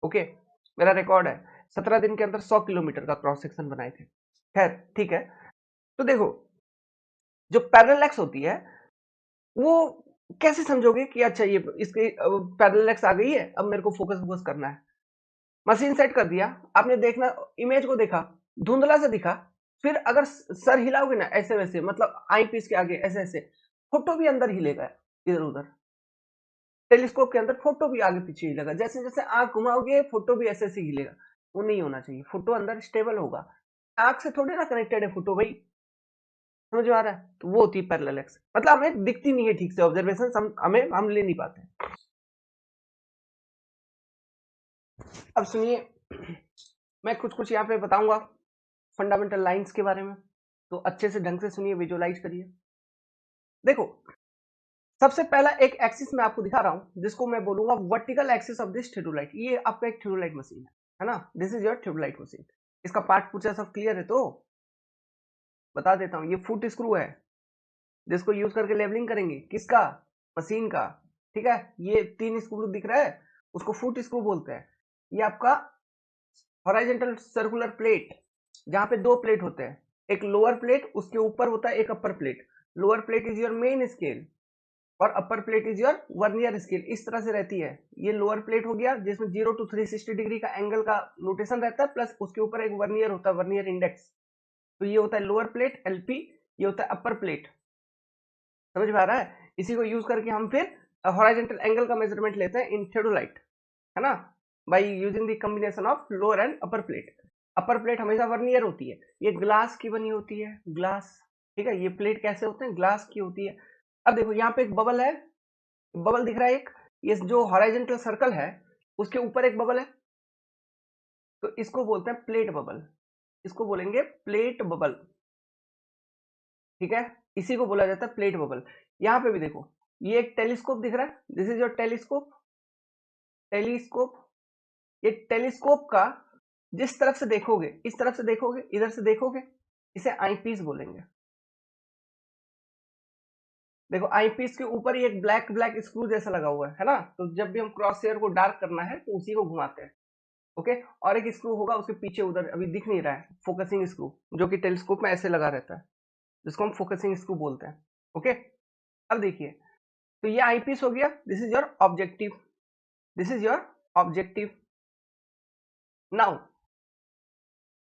ओके, मेरा रिकॉर्ड है 17 दिन के अंदर 100 किलोमीटर का क्रॉस सेक्शन बनाए थे। खैर ठीक है, तो देखो जो पैरेलल होती है वो कैसे समझोगे कि अच्छा ये इसकी पैरेलल आ गई है, अब मेरे को फोकस करना है, मशीन सेट कर दिया आपने, देखना इमेज को देखा, धुंधला से दिखा, फिर अगर सर हिलाओगे ना ऐसे वैसे, मतलब आई पीस के आगे ऐसे ऐसे, फोटो भी अंदर हिलेगा, इधर उधर टेलीस्कोप के अंदर फोटो भी आगे पीछे हिलेगा, जैसे जैसे आंख घुमाओगे फोटो भी ऐसे ऐसे हिलेगा। वो नहीं होना चाहिए, फोटो अंदर स्टेबल होगा, आंख से थोड़ी ना कनेक्टेड है फोटो भाई, समझ में आ रहा है। तो वो होती है पैरेलल एक्स, मतलब हमें दिखती नहीं है ठीक से ऑब्जर्वेशन, हम ले नहीं पाते। अब सुनिए, मैं कुछ कुछ यहाँ पे बताऊंगा फंडामेंटल लाइंस के बारे में, तो अच्छे से ढंग से सुनिए, विजुअलाइज करिए। देखो सबसे पहला एक एक्सिस मैं आपको दिखा रहा हूं, जिसको मैं बोलूंगा वर्टिकल एक्सिस ऑफ दिस थ्योडोलाइट। ये आपका एक थ्योडोलाइट मशीन है ना, दिस इज योर थ्योडोलाइट मशीन। इसका पार्ट पूछा सब क्लियर है तो बता देता हूँ, ये फुट स्क्रू है जिसको यूज करके लेवलिंग करेंगे, किसका, मशीन का, ठीक है। ये 3 स्क्रू दिख रहा है, उसको फुट स्क्रू बोलते हैं। ये आपका हॉरिजॉन्टल सर्कुलर प्लेट, जहां पे 2 प्लेट होते हैं, एक लोअर प्लेट उसके ऊपर होता है एक upper plate, lower plate is your main scale और upper plate is your vernier scale, इस तरह से रहती है। ये लोअर प्लेट हो गया जिसमें 0 to 360 डिग्री का एंगल का नोटेशन रहता है, प्लस उसके ऊपर एक वर्नियर होता है, वर्नियर इंडेक्स। तो ये होता है लोअर प्लेट एलपी, ये होता है अपर प्लेट, समझ में आ रहा है। इसी को यूज करके हम फिर हॉरिजॉन्टल एंगल का मेजरमेंट लेते हैं इन थ्योडोलाइट, है ना, bye using the combination of lower and upper plate. Upper plate हमेशा वर्नियर होती है, ये ग्लास की बनी होती है, ग्लास, ठीक है। ये प्लेट कैसे होते हैं, ग्लास की होती है। अब देखो यहाँ पे एक बबल है, बबल दिख रहा है एक, ये जो हॉराइजेंटल सर्कल है उसके ऊपर एक बबल है, तो इसको बोलते हैं प्लेट बबल, इसको बोलेंगे प्लेट बबल, ठीक है, इसी को बोला जाता है प्लेट बबल। यहाँ पे भी देखो ये एक टेलीस्कोप दिख रहा है, this is your telescope, telescope, ये टेलीस्कोप का जिस तरफ से देखोगे, इस तरफ से देखोगे, इधर से देखोगे, इसे आईपीस बोलेंगे। देखो आईपीस के ऊपर ही एक ब्लैक ब्लैक स्क्रू जैसा लगा हुआ है ना, तो जब भी हम क्रॉस हेयर को डार्क करना है तो उसी को घुमाते हैं, ओके। और एक स्क्रू होगा उसके पीछे, उधर अभी दिख नहीं रहा है, फोकसिंग स्क्रू, जो कि टेलीस्कोप में ऐसे लगा रहता है, जिसको हम फोकसिंग स्क्रू बोलते हैं, ओके। अब देखिए, तो ये आईपीस हो गया, this is your objective, this is your objective. Now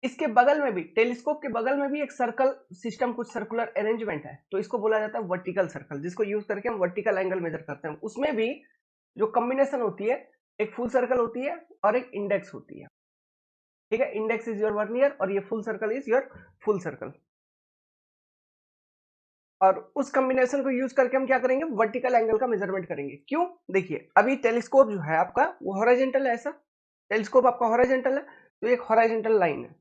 इसके बगल में भी, टेलीस्कोप के बगल में भी एक सर्कल सिस्टम, कुछ सर्कुलर अरेंजमेंट है, तो इसको बोला जाता है वर्टिकल सर्कल, जिसको यूज करके हम वर्टिकल एंगल मेजर करते हैं। उसमें भी जो कॉम्बिनेशन होती है, एक फुल सर्कल होती है और एक इंडेक्स होती है, ठीक है। इंडेक्स इज योर वर्नियर और ये full circle is your full circle. और उस कॉम्बिनेशन को यूज करके हम क्या करेंगे, वर्टिकल एंगल का मेजरमेंट करेंगे। क्यों, देखिए अभी टेलीस्कोप जो है आपका वो हॉरिजॉन्टल है, ऐसा टेलीस्कोप आपका हॉरिजॉन्टल है, तो एक हॉरिजॉन्टल लाइन है।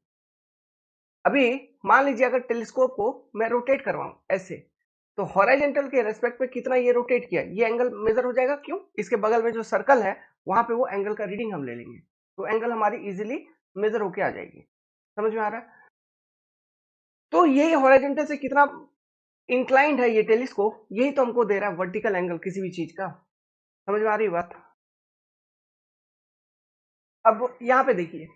अभी मान लीजिए अगर टेलीस्कोप को मैं रोटेट करवाऊं ऐसे, तो हॉरिजॉन्टल के रेस्पेक्ट में कितना ये रोटेट किया, ये एंगल मेजर हो जाएगा। क्यों, इसके बगल में जो सर्कल है वहां पे वो एंगल का रीडिंग हम ले लेंगे, तो एंगल हमारी इजीली मेजर होके आ जाएगी। समझ में आ रहा है? तो यही हॉरिजॉन्टल से कितना इंक्लाइंड है ये टेलीस्कोप, यही तो हमको दे रहा है वर्टिकल एंगल किसी भी चीज का। समझ में आ रही बात? अब यहाँ पे देखिए,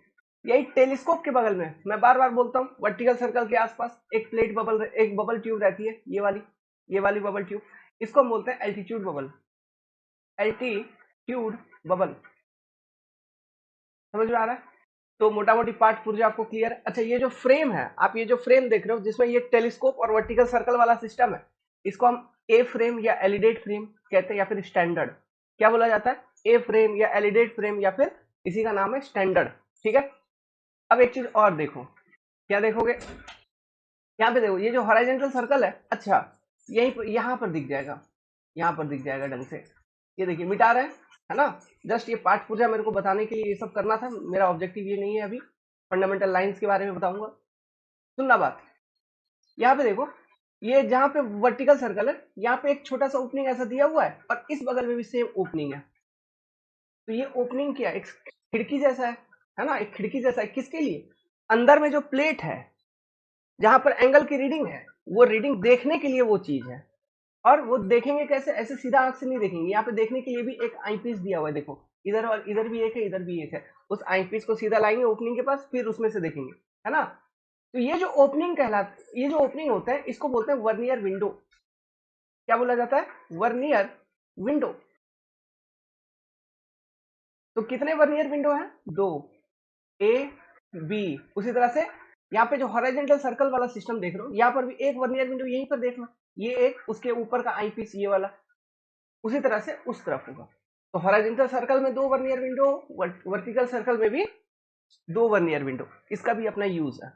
यही टेलीस्कोप के बगल में, मैं बार बार बोलता हूँ, वर्टिकल सर्कल के आसपास एक प्लेट बबल, एक बबल ट्यूब रहती है, ये वाली बबल ट्यूब, इसको हम बोलते हैं एल्टीट्यूड बबल, एल्टीट्यूड बबल। समझ में आ रहा है? तो मोटा मोटी पार्ट पुर्जा आपको क्लियर है। अच्छा, ये जो फ्रेम है, आप ये जो फ्रेम देख रहे हो जिसमें ये टेलीस्कोप और वर्टिकल सर्कल वाला सिस्टम है, इसको हम ए फ्रेम या एलिडेट फ्रेम कहते हैं, या फिर स्टैंडर्ड, क्या बोला जाता है, ए फ्रेम या एलिडेट फ्रेम, या फिर इसी का नाम है स्टैंडर्ड, ठीक है। अब एक चीज और देखो, क्या देखोगे, यहाँ पे देखो ये जो हॉरिजॉन्टल सर्कल है, अच्छा यही पर, यहाँ पर दिख जाएगा, यहाँ पर दिख जाएगा ढंग से, ये देखिए मिटा रहे हैं, है ना। जस्ट ये पाठ पूजा मेरे को बताने के लिए ये सब करना था, मेरा ऑब्जेक्टिव ये नहीं है। अभी फंडामेंटल लाइंस के बारे में बताऊंगा, सुनना बात। यहाँ पे देखो, ये जहाँ पे वर्टिकल सर्कल है, यहाँ पे एक छोटा सा ओपनिंग ऐसा दिया हुआ है, और इस बगल में भी सेम ओपनिंग है। तो ये ओपनिंग क्या है, एक खिड़की जैसा है ना, एक खिड़की जैसा है, किसके लिए, अंदर में जो प्लेट है जहां पर एंगल की रीडिंग है, वो रीडिंग देखने के लिए वो चीज है। और वो देखेंगे कैसे, ऐसे सीधा आंख से नहीं देखेंगे, यहाँ पे देखने के लिए भी एक आई पीस दिया हुआ है, देखो इधर, और इधर भी एक है, इधर भी एक है, उस आई पीस को सीधा लाएंगे ओपनिंग के पास, फिर उसमें से देखेंगे, है ना। तो ये जो ओपनिंग कहलाता, ये जो ओपनिंग होता है, इसको बोलते हैं वर्नियर विंडो। क्या बोला जाता है, वर्नियर विंडो। तो कितने वर्नियर विंडो हैं, दो, ए बी। उसी तरह से यहाँ पे जो हॉरिजॉन्टल सर्कल वाला सिस्टम देख रहे हो, यहाँ पर भी एक वर्नियर विंडो, यहीं पर देखना, ये एक, उसके ऊपर का आई पीस ये वाला, उसी तरह से उस तरफ होगा। तो हॉरिजॉन्टल सर्कल में दो वर्नियर विंडो, वर्टिकल सर्कल में भी दो वर्नियर विंडो। इसका भी अपना यूज है,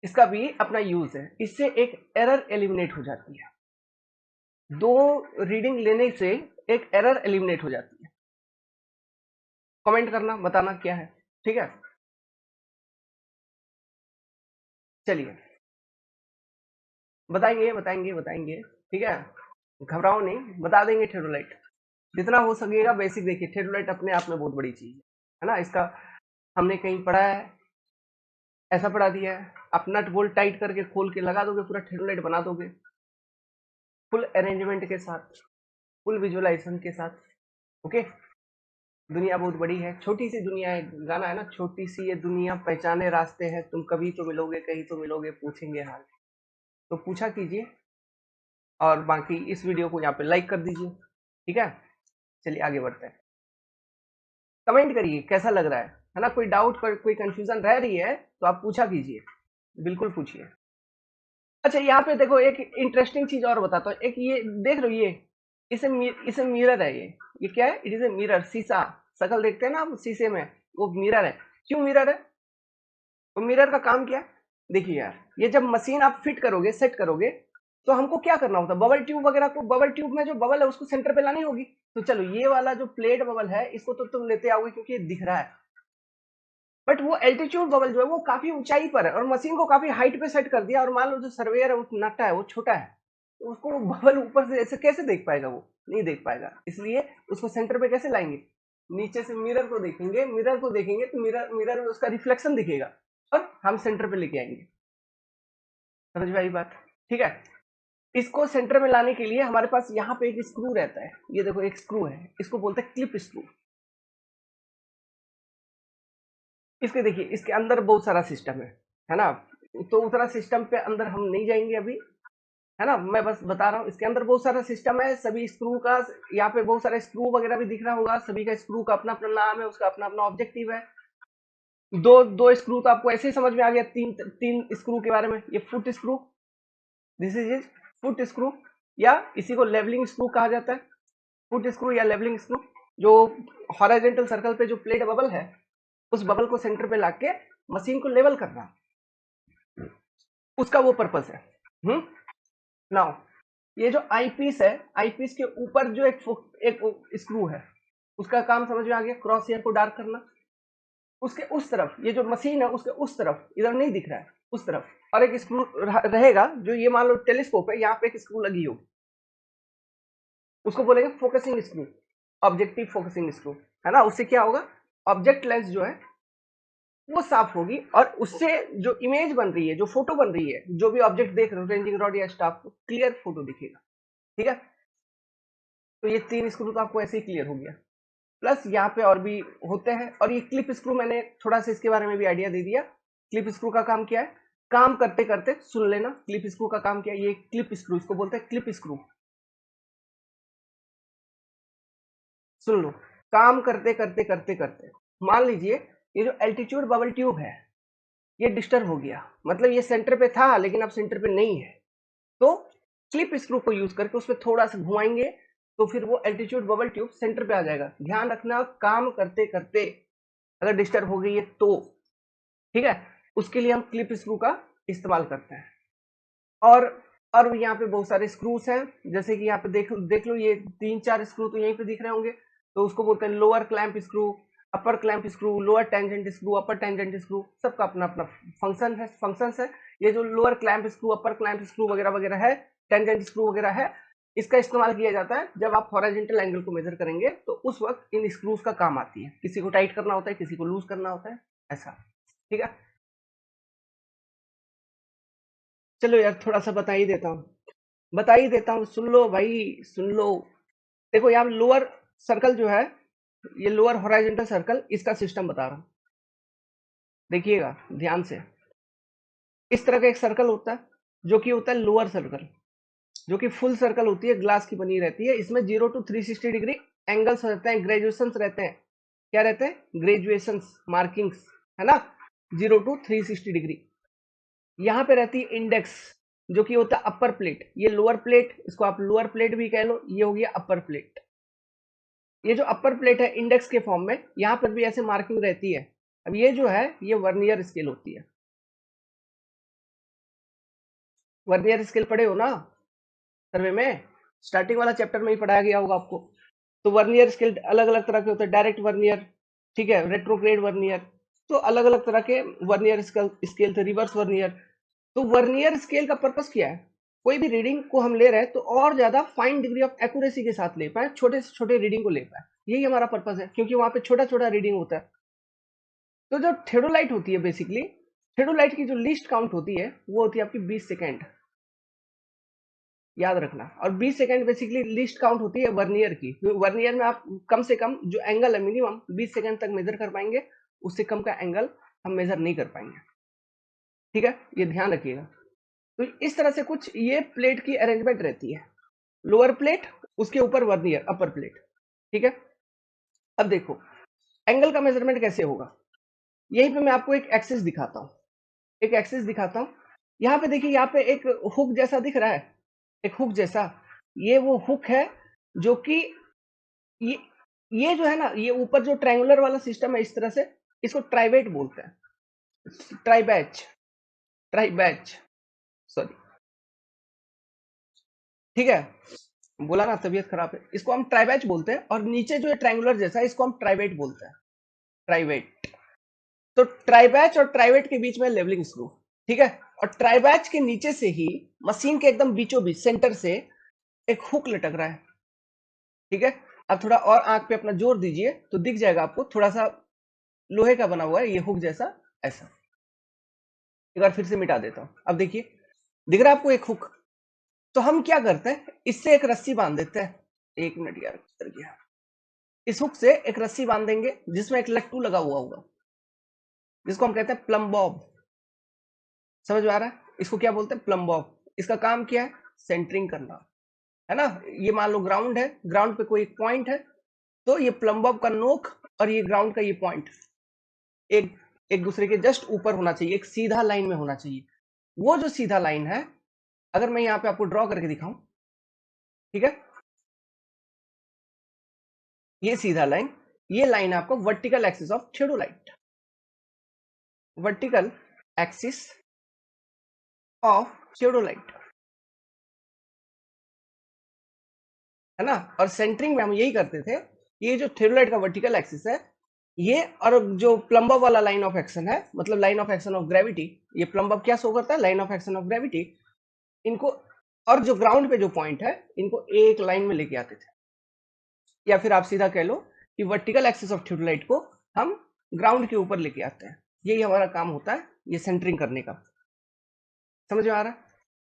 इसका भी अपना यूज है, इससे एक एरर एलिमिनेट हो जाती है, दो रीडिंग लेने से एक एरर एलिमिनेट हो जाती है। कमेंट करना, बताना क्या है, ठीक है। चलिए, बताएंगे बताएंगे बताएंगे, ठीक है, घबराओ नहीं, बता देंगे। थेरोलाइट जितना हो सकेगा बेसिक देखिए, थेरोलाइट अपने आप में बहुत बड़ी चीज है ना, इसका हमने कहीं पढ़ा है, ऐसा पढ़ा दिया है, आप नट बोल्ट टाइट करके खोल के लगा दोगे, पूरा थेरोलाइट बना दोगे, फुल अरेंजमेंट के साथ, फुल विजुअलाइजेशन के साथ, ओके। दुनिया बहुत बड़ी है, छोटी सी दुनिया है, गाना है ना, छोटी सी ये दुनिया पहचाने रास्ते हैं, तुम कभी तो मिलोगे, कहीं तो मिलोगे, पूछेंगे हाल। तो पूछा कीजिए, और बाकी इस वीडियो को यहाँ पे लाइक कर दीजिए, ठीक है। चलिए आगे बढ़ते हैं, कमेंट करिए कैसा लग रहा है ना, कोई डाउट, कोई कंफ्यूजन रह रही है तो आप पूछा कीजिए, बिल्कुल पूछिए। अच्छा, यहाँ पे देखो एक इंटरेस्टिंग चीज और बताता हूँ, एक ये देख रहे हो, ये इसे मिरर है, ये क्या है, इट इज ए मिरर, शीशा, शकल देखते हैं ना आप शीशे में, वो मिरर है। क्यों मिरर है, तो मिरर का काम क्या है, देखिए यार, ये जब मशीन आप फिट करोगे, सेट करोगे, तो हमको क्या करना होता है, बबल ट्यूब वगैरह को, बबल ट्यूब में जो बबल है उसको सेंटर पे लानी होगी। तो चलो ये वाला जो प्लेट बबल है इसको तो तुम लेते आओगे क्योंकि ये दिख रहा है, बट वो एल्टीट्यूड बबल जो है वो काफी ऊंचाई पर है और मशीन को काफी हाइट पे सेट कर दिया, और मान लो जो सर्वेयर है वो नट्टा है, वो छोटा है, तो उसको वो बबल ऊपर से ऐसे कैसे देख पाएगा, वो नहीं देख पाएगा। इसलिए उसको सेंटर पे कैसे लाएंगे, नीचे से मिरर को देखेंगे, मिरर को देखेंगे तो मिरर मिरर में उसका रिफ्लेक्शन दिखेगा और हम सेंटर पे लेके आएंगे। समझ में आई बात? ठीक है। इसको सेंटर में लाने के लिए हमारे पास यहाँ पे एक स्क्रू रहता है, ये देखो एक स्क्रू है, इसको बोलते हैं क्लिप स्क्रू। इसके देखिए इसके अंदर बहुत सारा सिस्टम है ना, तो उतना सिस्टम पे अंदर हम नहीं जाएंगे अभी, है ना, मैं बस बता रहा हूँ इसके अंदर बहुत सारा सिस्टम है, सभी स्क्रू का, यहाँ पे बहुत सारे स्क्रू वगैरह भी दिख रहा होगा, सभी का स्क्रू का अपना अपना नाम है, उसका अपना अपना ऑब्जेक्टिव है। दो दो स्क्रू तो आपको ऐसे ही समझ में आ गया, तीन तीन स्क्रू के बारे में, ये foot screw, this is foot screw, या इसी को लेवलिंग स्क्रू कहा जाता है, फुट स्क्रू या लेवलिंग स्क्रू, जो हॉरिजॉन्टल सर्कल पे जो प्लेट बबल है उस बबल को सेंटर पे लाके मशीन को लेवल करना, उसका वो पर्पस है। नाउ ये जो आई पीस है, आई पीस के ऊपर जो एक स्क्रू है, उसका काम समझ में आ गया, क्रॉस हेयर को डार्क करना। उसके उस तरफ ये जो मशीन है उसके उस तरफ, इधर नहीं दिख रहा है, उस तरफ और एक स्क्रू रहेगा, जो ये मान लो टेलीस्कोप है, यहाँ पे एक स्क्रू लगी होगी, उसको बोलेंगे focusing screw, objective focusing screw, है ना। उससे क्या होगा, ऑब्जेक्ट लेंस जो है वो साफ होगी और उससे जो इमेज बन रही है, जो फोटो बन रही है, जो भी ऑब्जेक्ट देख रहे हो, रेंजिंग रॉड या स्टाफ, क्लियर फोटो दिखेगा। ठीक है, तो ये तीन स्क्रू तो आपको ऐसे ही क्लियर हो गया। प्लस यहाँ पे और भी होते हैं, और ये क्लिप स्क्रू मैंने थोड़ा सा इसके बारे में भी आइडिया दे दिया। क्लिप स्क्रू का काम क्या है, काम करते करते सुन लेना, क्लिप स्क्रू का काम क्या है, ये क्लिप स्क्रू, इसको बोलते हैं क्लिप स्क्रू। सुन लो, काम करते करते करते करते मान लीजिए ये जो एल्टीट्यूड बबल ट्यूब है ये डिस्टर्ब हो गया, मतलब ये सेंटर पे था लेकिन अब सेंटर पे नहीं है, तो क्लिप स्क्रू को यूज करके उसमें थोड़ा सा घुमाएंगे तो फिर वो एल्टीट्यूड बबल ट्यूब सेंटर पे आ जाएगा। ध्यान रखना, काम करते करते अगर डिस्टर्ब हो गई है तो, ठीक है, उसके लिए हम क्लिप स्क्रू का इस्तेमाल करते हैं। और और यहाँ पे बहुत सारे स्क्रूस हैं, जैसे कि यहाँ पे देख लो ये तीन चार स्क्रू तो यहीं पे दिख रहे होंगे, तो उसको बोलते हैं lower clamp screw, upper clamp screw, lower tangent screw, upper tangent screw, सबका अपना अपना फंक्शंस है। ये जो lower clamp screw, upper clamp screw वगैरह वगैरह है, टेंजेंट स्क्रू वगैरह है, इसका इस्तेमाल किया जाता है जब आप हॉरिजॉन्टल एंगल को मेजर करेंगे, तो उस वक्त इन स्क्रूज का काम आती है, किसी को टाइट करना होता है, किसी को लूज करना होता है, ऐसा। ठीक है, चलो यार थोड़ा सा बता ही देता हूँ, बता ही देता हूँ, सुन लो भाई, सुन लो। देखो यहाँ लोअर सर्कल जो है, ये लोअर हॉरिजॉन्टल सर्कल, इसका सिस्टम बता रहा हूँ, देखिएगा ध्यान से। इस तरह का एक सर्कल होता है जो कि होता है लोअर सर्कल, जो कि फुल सर्कल होती है, ग्लास की बनी रहती है, इसमें 0 to 360 डिग्री एंगल्स रहते हैं, ग्रेजुएशन रहते हैं, क्या रहते हैं, ग्रेजुएशन, मार्किंग्स, है ना, 0 to 360 डिग्री। यहाँ पे रहती है इंडेक्स, जो कि होता है अपर प्लेट, ये लोअर प्लेट, इसको आप लोअर प्लेट भी कह लो, ये हो गया अपर प्लेट। ये जो अपर प्लेट है इंडेक्स के फॉर्म में, यहाँ पर भी ऐसे मार्किंग रहती है। अब ये जो है ये वर्नियर स्केल होती है, वर्नियर स्केल पढ़े हो ना सर्वे में, स्टार्टिंग वाला चैप्टर में ही पढ़ाया गया होगा आपको। तो वर्नियर स्केल अलग अलग तरह के होते हैं, डायरेक्ट वर्नियर, ठीक है, रेट्रोग्रेड वर्नियर, तो अलग अलग तरह के वर्नियर स्केल थे, रिवर्स वर्नियर। तो वर्नियर स्केल का पर्पस क्या है, कोई भी रीडिंग को हम ले रहे हैं तो और ज्यादा फाइन डिग्री ऑफ एक्यूरेसी के साथ ले पाए, छोटे से छोटे रीडिंग को ले पाए, यही हमारा पर्पस है, क्योंकि वहां पे छोटा छोटा रीडिंग होता है। तो जो थेडोलाइट होती है, बेसिकली थेडोलाइट की जो लीस्ट काउंट होती है वो होती है आपकी 20 सेकेंड, याद रखना। और 20 सेकेंड बेसिकली लीस्ट काउंट होती है वर्नियर की, वर्नियर में आप कम से कम जो एंगल है मिनिमम 20 सेकेंड तक मेजर कर पाएंगे, उससे कम का एंगल हम मेजर नहीं कर पाएंगे। ठीक है, ये ध्यान रखिएगा। तो इस तरह से कुछ ये प्लेट की अरेंजमेंट रहती है, लोअर प्लेट, उसके ऊपर वर्नियर, अपर प्लेट। ठीक है, अब देखो एंगल का मेजरमेंट कैसे होगा, यहीं पे मैं आपको एक एक्सिस दिखाता हूँ, एक एक्सिस दिखाता हूँ। यहाँ पे देखिए, यहाँ पे एक हुक जैसा दिख रहा है, एक हुक जैसा, ये वो हुक है जो कि ये ये जो है ना, ये ऊपर जो ट्रायंगुलर वाला सिस्टम है इस तरह से, इसको ट्राइवेट बोलते हैं, ट्राइबैच, ट्राइबैच, सॉरी, ठीक है, बोला ना तबीयत खराब है। इसको हम ट्राइबैच बोलते हैं, और नीचे जो है ट्रायंगुलर जैसा है, इसको हम ट्राइवेट बोलते हैं, ट्राइवेट। तो ट्राइबैच और ट्राइवेट के बीच में लेवलिंग स्क्रू, ठीक है। और ट्राइबैच के नीचे से ही मशीन के एकदम बीचों बीच सेंटर से एक हुक लटक रहा है, ठीक है। अब थोड़ा और आंख पे अपना जोर दीजिए तो दिख जाएगा आपको, थोड़ा सा लोहे का बना हुआ है ये हुक जैसा, ऐसा। एक बार फिर से मिटा देता हूं, अब देखिए, दिख रहा है आपको एक हुक। तो हम क्या करते हैं, इससे एक रस्सी बांध देते हैं। एक मिनट यार, उतर गया। इस हुक से एक रस्सी बांध देंगे जिसमें एक लट्टू लगा हुआ होगा, जिसको हम कहते हैं प्लम बॉब। समझ में आ रहा है? इसको क्या बोलते हैं, प्लम बॉब। इसका काम क्या है, सेंटरिंग करना, है ना। ये मान लो ग्राउंड है, ग्राउंड पे कोई पॉइंट है, तो ये प्लम बॉब का नोक और ये ग्राउंड का ये पॉइंट एक एक दूसरे के जस्ट ऊपर होना चाहिए, एक सीधा लाइन में होना चाहिए। वो जो सीधा लाइन है, अगर मैं यहाँ पे आपको ड्रॉ करके दिखाऊं, ठीक है, ये सीधा लाइन, ये लाइन आपको vertical axis of theodolite, vertical axis of theodolite, है ना। और सेंटरिंग में हम यही करते थे, ये जो थियोडोलाइट का वर्टिकल एक्सिस है ये, और जो प्लम्बर वाला लाइन ऑफ एक्शन है, मतलब line of action of gravity, ये प्लम्बर क्या शो करता है, line of action of gravity, इनको, और जो ग्राउंड पे जो पॉइंट है, इनको एक लाइन में लेके आते थे। या फिर आप सीधा कह लो कि वर्टिकल एक्सिस ऑफ थियोडोलाइट को हम ग्राउंड के ऊपर लेके आते हैं। यही हमारा काम होता है, ये सेंटरिंग करने का। समझ में आ रहा है?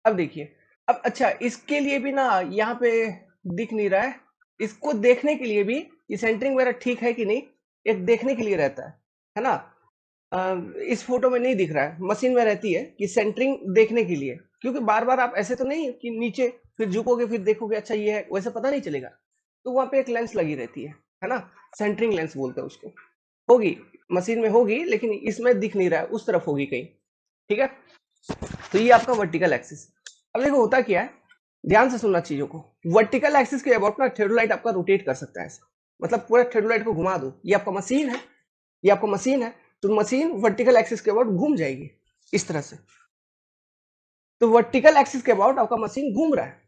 अब देखिए, अब अच्छा, इसके लिए भी ना यहाँ पे दिख नहीं रहा है, इसको देखने के लिए भी ये सेंटरिंग वगैरह ठीक है कि नहीं, एक देखने के लिए रहता है ना। इस फोटो में नहीं दिख रहा है, मशीन में रहती है कि सेंटरिंग देखने के लिए, क्योंकि बार बार आप ऐसे तो नहीं कि नीचे फिर झुकोगे फिर देखोगे अच्छा ये है, वैसे पता नहीं चलेगा। तो वहां पे एक लेंस लगी रहती है ना, सेंटरिंग लेंस बोलते हैं उसको। होगी, मशीन में होगी, लेकिन इसमें दिख नहीं रहा है, उस तरफ होगी कहीं, ठीक है। तो ये आपका वर्टिकल एक्सिस। अब देखो होता क्या है, ध्यान से सुनना चीजों को। वर्टिकल एक्सिस के अबाउट ना थियोडोलाइट आपका रोटेट कर सकता है ऐसा, मतलब पूरा थियोडोलाइट को घुमा दो, ये आपका मशीन है, ये आपका मशीन है, तो मशीन वर्टिकल एक्सिस के अबाउट घूम जाएगी इस तरह से। तो वर्टिकल एक्सिस के अबाउट आपका मशीन घूम रहा है,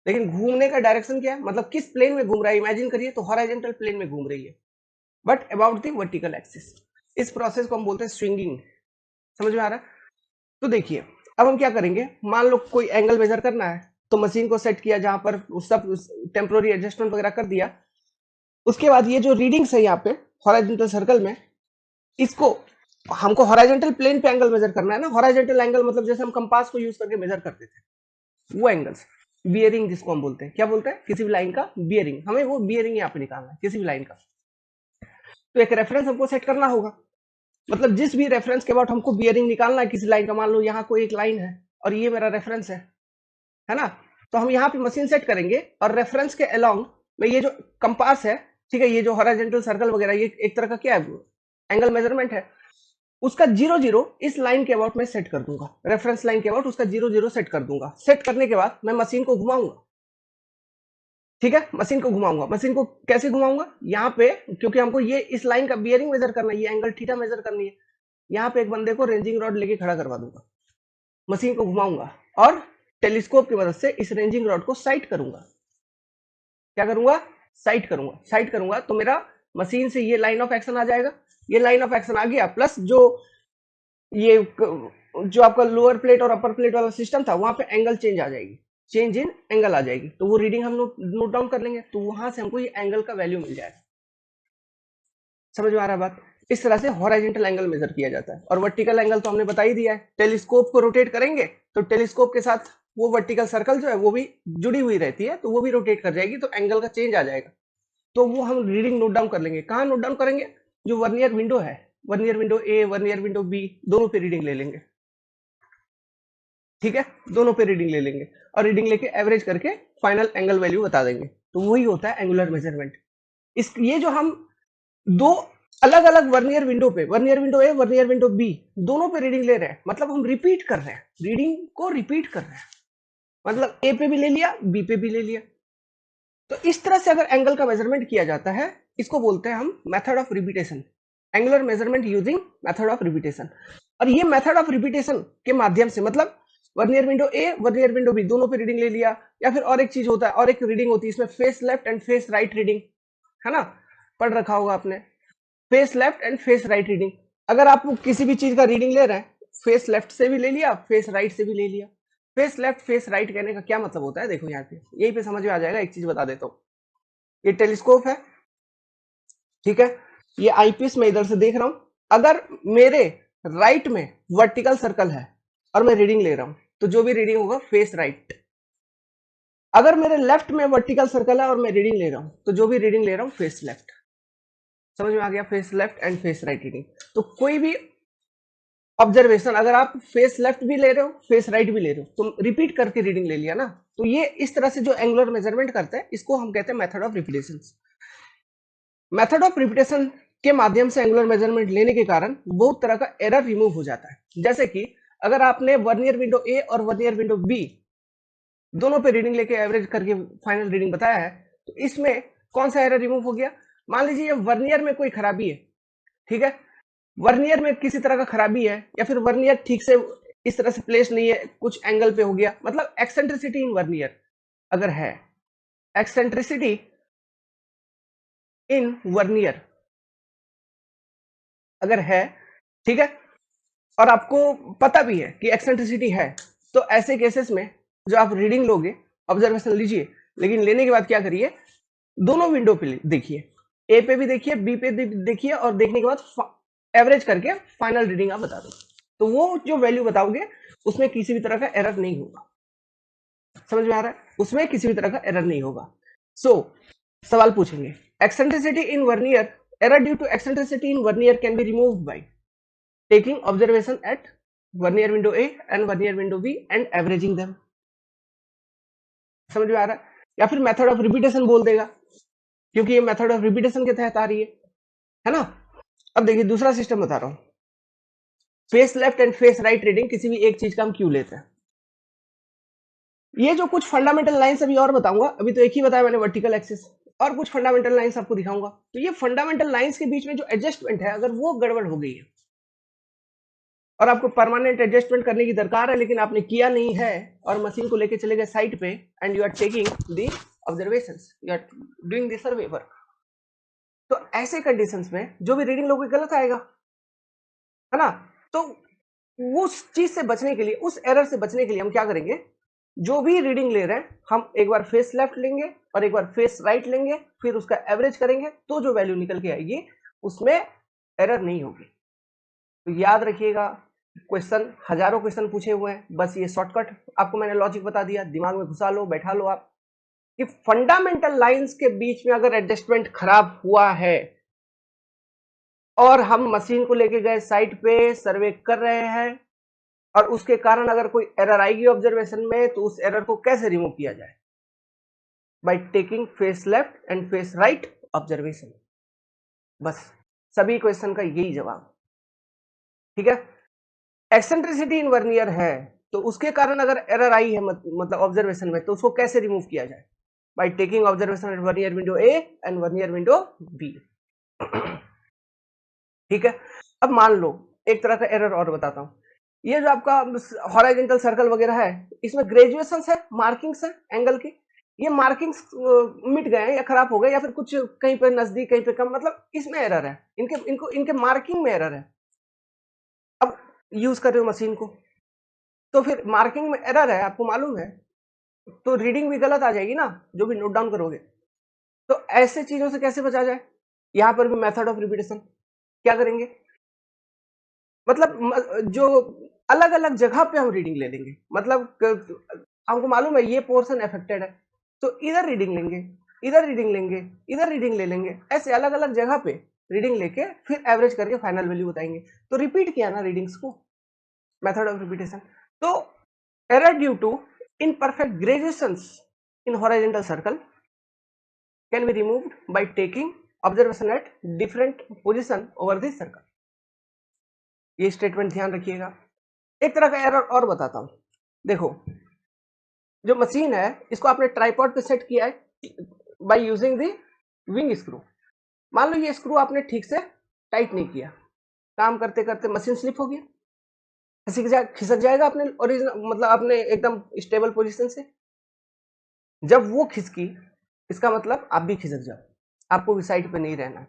लेकिन घूमने का डायरेक्शन क्या है, मतलब किस प्लेन में घूम रहा है, इमेजिन करिए तो हॉरिजॉन्टल प्लेन में घूम रही है, but about the vertical axis. इस प्रोसेस को हम बोलते हैं स्विंगिंग। समझ में आ रहा है? तो देखिए, अब हम क्या करेंगे, मान लो कोई एंगल मेजर करना है, तो मशीन को सेट किया, जहां पर सब टेम्पोररी एडजस्टमेंट वगैरह कर दिया। उसके बाद ये जो रीडिंग्स है यहाँ पे हॉरिजॉन्टल सर्कल में, इसको हमको हॉरिजॉन्टल प्लेन पे एंगल मेजर करना है ना। हॉरिजॉन्टल एंगल मतलब जैसे हम कंपास को यूज करके मेजर करते थे, वो एंगल्स, बियरिंग जिसको हम बोलते हैं, क्या बोलते हैं, किसी भी लाइन का बियरिंग, हमें वो बियरिंग यहाँ पे निकालना है किसी भी लाइन का। तो एक रेफरेंस हमको सेट करना होगा, मतलब जिस भी रेफरेंस के बाद हमको बियरिंग निकालना है किसी लाइन का, मान लो यहाँ कोई एक लाइन है और ये मेरा रेफरेंस है ना। तो हम यहाँ पे मशीन सेट करेंगे, और रेफरेंस के अलोंग में ये जो कंपास है, ठीक है, ये जो हॉरिजॉन्टल सर्कल वगैरह, ये एक तरह का क्या है, एंगल मेजरमेंट है, उसका 0 0 इस लाइन के अबाउट में सेट कर दूंगा, रेफरेंस लाइन के अबाउट उसका 0 0 सेट कर दूंगा। सेट करने के बाद मैं मशीन को घुमाऊंगा, ठीक है, मशीन को घुमाऊंगा। मशीन को कैसे घुमाऊंगा, यहाँ पे, क्योंकि हमको ये इस लाइन का बियरिंग मेजर करना है, ये एंगल थीटा मेजर करनी है, यहाँ पे एक बंदे को रेंजिंग रॉड लेके खड़ा करवा दूंगा, मशीन को घुमाऊंगा, और टेलीस्कोप की मदद से इस रेंजिंग रॉड को साइट करूंगा। क्या करूंगा, साइट करूंगा। साइट करूंगा तो मेरा मशीन से ये लाइन ऑफ एक्शन आ जाएगा, ये लाइन ऑफ एक्शन आ गया, प्लस ये जो आपका लोअर प्लेट और अपर प्लेट वाला सिस्टम था, वहां पे एंगल चेंज आ जाएगी, चेंज इन एंगल आ जाएगी, तो वो रीडिंग हम नोट डाउन कर लेंगे, तो वहां से हमको ये एंगल का वैल्यू मिल जाएगा। समझ में आ रहा है बात? इस तरह से हॉरिजॉन्टल एंगल मेजर किया जाता है। और वर्टिकल एंगल तो हमने बता ही दिया है, टेलीस्कोप को रोटेट करेंगे तो टेलीस्कोप के साथ वो वर्टिकल सर्कल जो है वो भी जुड़ी हुई रहती है, तो वो भी रोटेट कर जाएगी, तो एंगल का चेंज आ जाएगा। तो वो हम रीडिंग नोट डाउन कर लेंगे। कहाँ नोट डाउन करेंगे, जो वर्नियर विंडो है, vernier window A, vernier window B, दोनों पे रीडिंग ले लेंगे, ठीक है, दोनों पे रीडिंग ले लेंगे, और रीडिंग लेके एवरेज करके फाइनल एंगल वैल्यू बता देंगे। तो वही होता है एंगुलर मेजरमेंट। इस ये जो हम दो अलग अलग वर्नियर विंडो पे, vernier window A, vernier window B, दोनों पे रीडिंग ले रहे हैं, मतलब हम रिपीट कर रहे हैं, रीडिंग को रिपीट कर रहे हैं, मतलब ए पे भी ले लिया, बी पे भी ले लिया। तो इस तरह से अगर एंगल का मेजरमेंट किया जाता है, इसको बोलते हैं हम method of repetition, angular measurement using method of repetition. और ये मेथड ऑफ रिपीटेशन के माध्यम से, मतलब vernier window A vernier window B दोनों पे रीडिंग ले लिया। या फिर और एक चीज होता है, और एक रीडिंग होती है इसमें, face left and face right reading, है ना, पढ़ रखा होगा आपने, face left and face right reading. अगर आप किसी भी चीज का रीडिंग ले रहे हैं, फेस लेफ्ट से भी ले लिया, फेस राइट से भी ले लिया। फेस लेफ्ट फेस राइट कहने का क्या मतलब होता है, देखो यहाँ पे, यही पे समझ में आ जाएगा। एक चीज बता देता हूँ, ये टेलीस्कोप है, ठीक है, ये आईपीएस मैं इधर से देख रहा हूं। अगर मेरे राइट में वर्टिकल सर्कल है और मैं रीडिंग ले रहा हूं, तो जो भी रीडिंग होगा फेस राइट। अगर मेरे लेफ्ट में वर्टिकल सर्कल है और मैं रीडिंग ले रहा हूं, तो जो भी रीडिंग ले रहा हूं फेस लेफ्ट। समझ में आ गया, face left and face right reading. तो कोई भी ऑब्जर्वेशन, अगर आप फेस लेफ्ट भी ले रहे हो फेस राइट भी ले रहे हो, तो रिपीट करके रीडिंग ले लिया ना, तो ये इस तरह से जो एंगुलर मेजरमेंट करते हैं, इसको हम कहते हैं method of repetition. Method of repetition के माध्यम से एंगुलर मेजरमेंट लेने के कारण बहुत तरह का एरर रिमूव हो जाता है। जैसे कि अगर आपने वर्नियर विंडो ए और वर्नियर विंडो बी दोनों पे रीडिंग लेके एवरेज करके फाइनल रीडिंग बताया है, तो इसमें कौन सा एरर रिमूव हो गया। मान लीजिए वर्नियर में कोई खराबी है, ठीक है, वर्नियर में किसी तरह का खराबी है, या फिर वर्नियर ठीक से इस तरह से प्लेस नहीं है, कुछ एंगल पे हो गया, मतलब एक्सेंट्रिसिटी इन वर्नियर अगर है, एक्सेंट्रिसिटी इन वर्नियर अगर है, ठीक है, और आपको पता भी है कि एक्सेंट्रिसिटी है, तो ऐसे केसेस में जो आप रीडिंग लोगे, ऑब्जर्वेशन लीजिए, लेकिन लेने के बाद क्या करिए, दोनों विंडो पे देखिए, ए पे भी देखिए, बी पे भी देखिए, और देखने के बाद एवरेज करके फाइनल रीडिंग आप बता दो। तो वो जो वैल्यू बताओगे उसमें किसी भी तरह का एरर नहीं होगा। समझ में आ रहा है, उसमें किसी भी तरह का एरर नहीं होगा। सो सवाल पूछेंगे, eccentricity in vernier, error due to eccentricity in vernier can be removed by taking observation at vernier window A and vernier window B and averaging them। समझ में आ रहा है, या फिर मेथड ऑफ रिपीटेशन बोल देगा, क्योंकि ये मेथड ऑफ रिपीटेशन के तहत आ रही है ना। अब देखिए दूसरा सिस्टम बता रहा हूं, face left and face right reading किसी भी एक चीज का हम क्यों लेते हैं। ये जो कुछ फंडामेंटल लाइंस अभी और बताऊंगा, अभी तो एक ही बताया मैंने, वर्टिकल एक्सिस, और कुछ फंडामेंटल लाइंस आपको दिखाऊंगा। तो ये फंडामेंटल लाइंस के बीच में जो एडजस्टमेंट है, अगर वो गड़बड़ हो गई है और आपको परमानेंट एडजस्टमेंट करने की दरकार है, लेकिन आपने किया नहीं है और मशीन को लेके चले गए साइट पे, and you are taking the observations, you are doing the survey work, तो ऐसे कंडीशंस में जो भी रीडिंग लोगे गलत आएगा, है ना। तो उस चीज से बचने के लिए, उस एरर से बचने के लिए हम क्या करेंगे, जो भी रीडिंग ले रहे हैं हम एक बार फेस लेफ्ट लेंगे और एक बार फेस राइट लेंगे, फिर उसका एवरेज करेंगे, तो जो वैल्यू निकल के आएगी उसमें एरर नहीं होगी। तो याद रखिएगा, क्वेश्चन हजारों क्वेश्चन पूछे हुए हैं, बस ये शॉर्टकट आपको मैंने लॉजिक बता दिया, दिमाग में घुसा लो, बैठा लो आप, कि फंडामेंटल लाइंस के बीच में अगर एडजस्टमेंट खराब हुआ है और हम मशीन को लेके गए साइट पे, सर्वे कर रहे हैं, और उसके कारण अगर कोई एरर आएगी ऑब्जर्वेशन में, तो उस एरर को कैसे रिमूव किया जाए, by taking face left and face right observation. बस सभी क्वेश्चन का यही जवाब, ठीक है। एक्सेंट्रिसिटी इन वर्नियर है, तो उसके कारण अगर एरर आई है मतलब ऑब्जर्वेशन में, तो उसको कैसे रिमूव किया जाए, by taking observation at vernier window A and vernier window B. ठीक है। अब मान लो एक तरह का एरर और बताता हूं, ये जो आपका हॉरिजॉन्टल सर्कल वगैरह है, इसमें ग्रेजुएशन है, मार्किंग्स है एंगल की, ये मार्किंग्स मिट गए हैं या खराब हो गए, या फिर कुछ कहीं पे नजदीक कहीं पे कम, मतलब इसमें एरर है, इनके मार्किंग में एरर है। अब यूज कर रहे हो मशीन को, तो फिर मार्किंग में एरर है, आपको मालूम है, तो रीडिंग भी गलत आ जाएगी ना, जो भी नोट डाउन करोगे। तो ऐसे चीजों से कैसे बचा जाए, यहां पर भी मेथड ऑफ रिपीटेशन क्या करेंगे, मतलब जो अलग अलग जगह पे हम रीडिंग ले लेंगे, मतलब हमको मालूम है ये पोर्शन अफेक्टेड है, तो इधर रीडिंग लेंगे, इधर रीडिंग लेंगे, इधर रीडिंग ले लेंगे, ऐसे अलग अलग जगह पे रीडिंग लेके फिर एवरेज करके फाइनल वैल्यू बताएंगे। तो रिपीट किया ना रीडिंग्स को, मेथड ऑफ रिपीटेशन। तो error due to imperfect graduations in horizontal circle can be removed by taking observation at different position over the circle। ये स्टेटमेंट ध्यान रखिएगा। एक तरह का एरर और बताता हूं, देखो जो मशीन है इसको आपने ट्राइपॉड पे सेट किया है by using the wing screw. मान लो ये स्क्रू आपने ठीक से टाइट नहीं किया, काम करते करते मशीन स्लिप हो गया, खिसक जाएगा अपने ओरिजिनल, मतलब अपने एकदम स्टेबल पोजीशन से। जब वो खिसकी, इसका मतलब आप भी खिसक जाओ, आपको भी साइड पे नहीं रहना।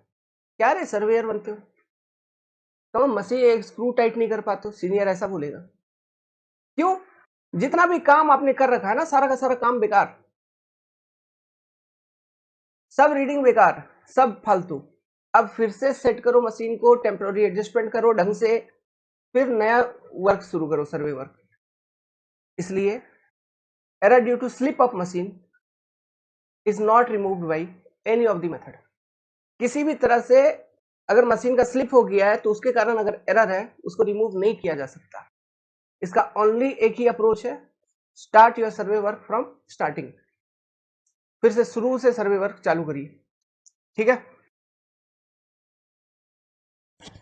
क्या रे सर्वेयर बनते हो, तो मशीन एक स्क्रू टाइट नहीं कर पाते हो, सीनियर ऐसा बोलेगा। क्यों? जितना भी काम आपने कर रखा है ना, सारा का सारा काम बेकार, सब रीडिंग बेकार, सब फालतू। अब फिर से सेट करो मशीन को, टेम्पररी एडजस्टमेंट करो ढंग से, फिर नया वर्क शुरू करो, सर्वे वर्क। इसलिए error due to slip of machine is not removed by any of the method. किसी भी तरह से अगर मशीन का स्लिप हो गया है तो उसके कारण अगर एरर है, उसको रिमूव नहीं किया जा सकता। इसका ओनली एक ही अप्रोच है, start your survey work from starting. फिर से शुरू से सर्वे वर्क चालू करिए, ठीक है।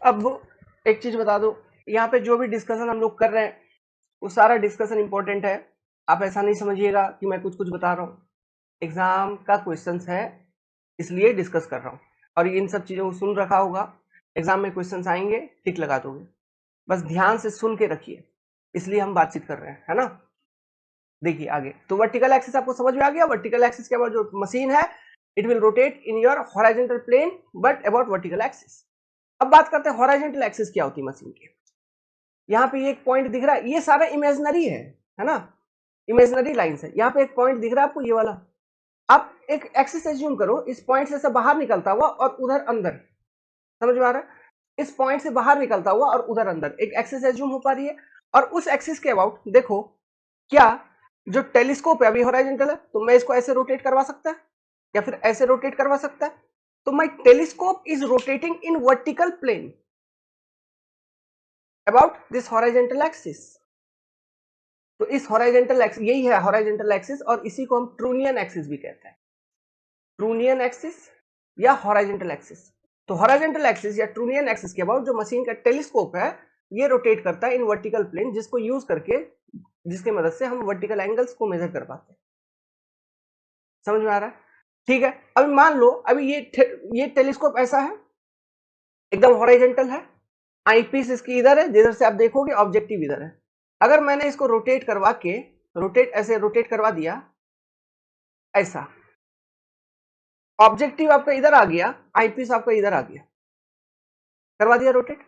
अब एक चीज बता दो, यहाँ पे जो भी डिस्कशन हम लोग कर रहे हैं वो सारा डिस्कशन इंपॉर्टेंट है। आप ऐसा नहीं समझिएगा कि मैं कुछ कुछ बता रहा हूँ, एग्जाम का क्वेश्चंस है इसलिए डिस्कस कर रहा हूँ। और इन सब चीजों को सुन रखा होगा, एग्जाम में क्वेश्चंस आएंगे टिक लगा दोगे, बस ध्यान से सुन के रखिए, इसलिए हम बातचीत कर रहे हैं, है ना। देखिए आगे, तो वर्टिकल एक्सिस आपको समझ में आ गया। वर्टिकल एक्सिस के बाद जो मशीन है, it will rotate in your horizontal plane but about vertical axis. अब बात करते हैं हॉरिजॉन्टल एक्सिस क्या होती है मशीन की। यहाँ पे एक पॉइंट दिख रहा है, ये सारा इमेजिनरी है ना, इमेजिनरी लाइंस है। यहाँ पे एक पॉइंट दिख रहा है आपको, ये वाला। आप एक एक्सिस एज्यूम करो, इस पॉइंट से बाहर निकलता हुआ और उधर अंदर, समझ में आ रहा है। इस पॉइंट से बाहर निकलता हुआ और उधर अंदर एक एक्सिस एज्यूम हो पा रही है। और उस एक्सिस के अबाउट देखो, क्या जो टेलीस्कोप है अभी हॉरिजॉन्टल है, तो मैं इसको ऐसे रोटेट करवा सकता है या फिर ऐसे रोटेट करवा सकता है। तो my telescope is rotating in vertical plane about this horizontal axis. तो इस हॉरिजॉन्टल एक्सिस, यही है हॉरिजॉन्टल एक्सिस, और इसी को हम ट्रूनियन एक्सिस भी कहते हैं, ट्रूनियन एक्सिस या हॉरिजॉन्टल एक्सिस। तो हॉरिजॉन्टल एक्सिस या ट्रूनियन एक्सिस के अबाउट जो मशीन का टेलीस्कोप है, ये रोटेट करता है इन वर्टिकल प्लेन, जिसको यूज करके, जिसकी मदद से हम वर्टिकल एंगल्स को मेजर कर पाते हैं। समझ में आ रहा है, ठीक है। अभी मान लो, अभी ये टेलीस्कोप ऐसा है, एकदम हॉरिजॉन्टल है, आईपीस इसकी इधर है, जिधर से आप देखोगे ऑब्जेक्टिव इधर है। अगर मैंने इसको रोटेट करवा के, ऐसे रोटेट करवा दिया, ऐसा, ऑब्जेक्टिव आपका इधर आ गया, आईपीस आपका इधर आ गया, करवा दिया रोटेट।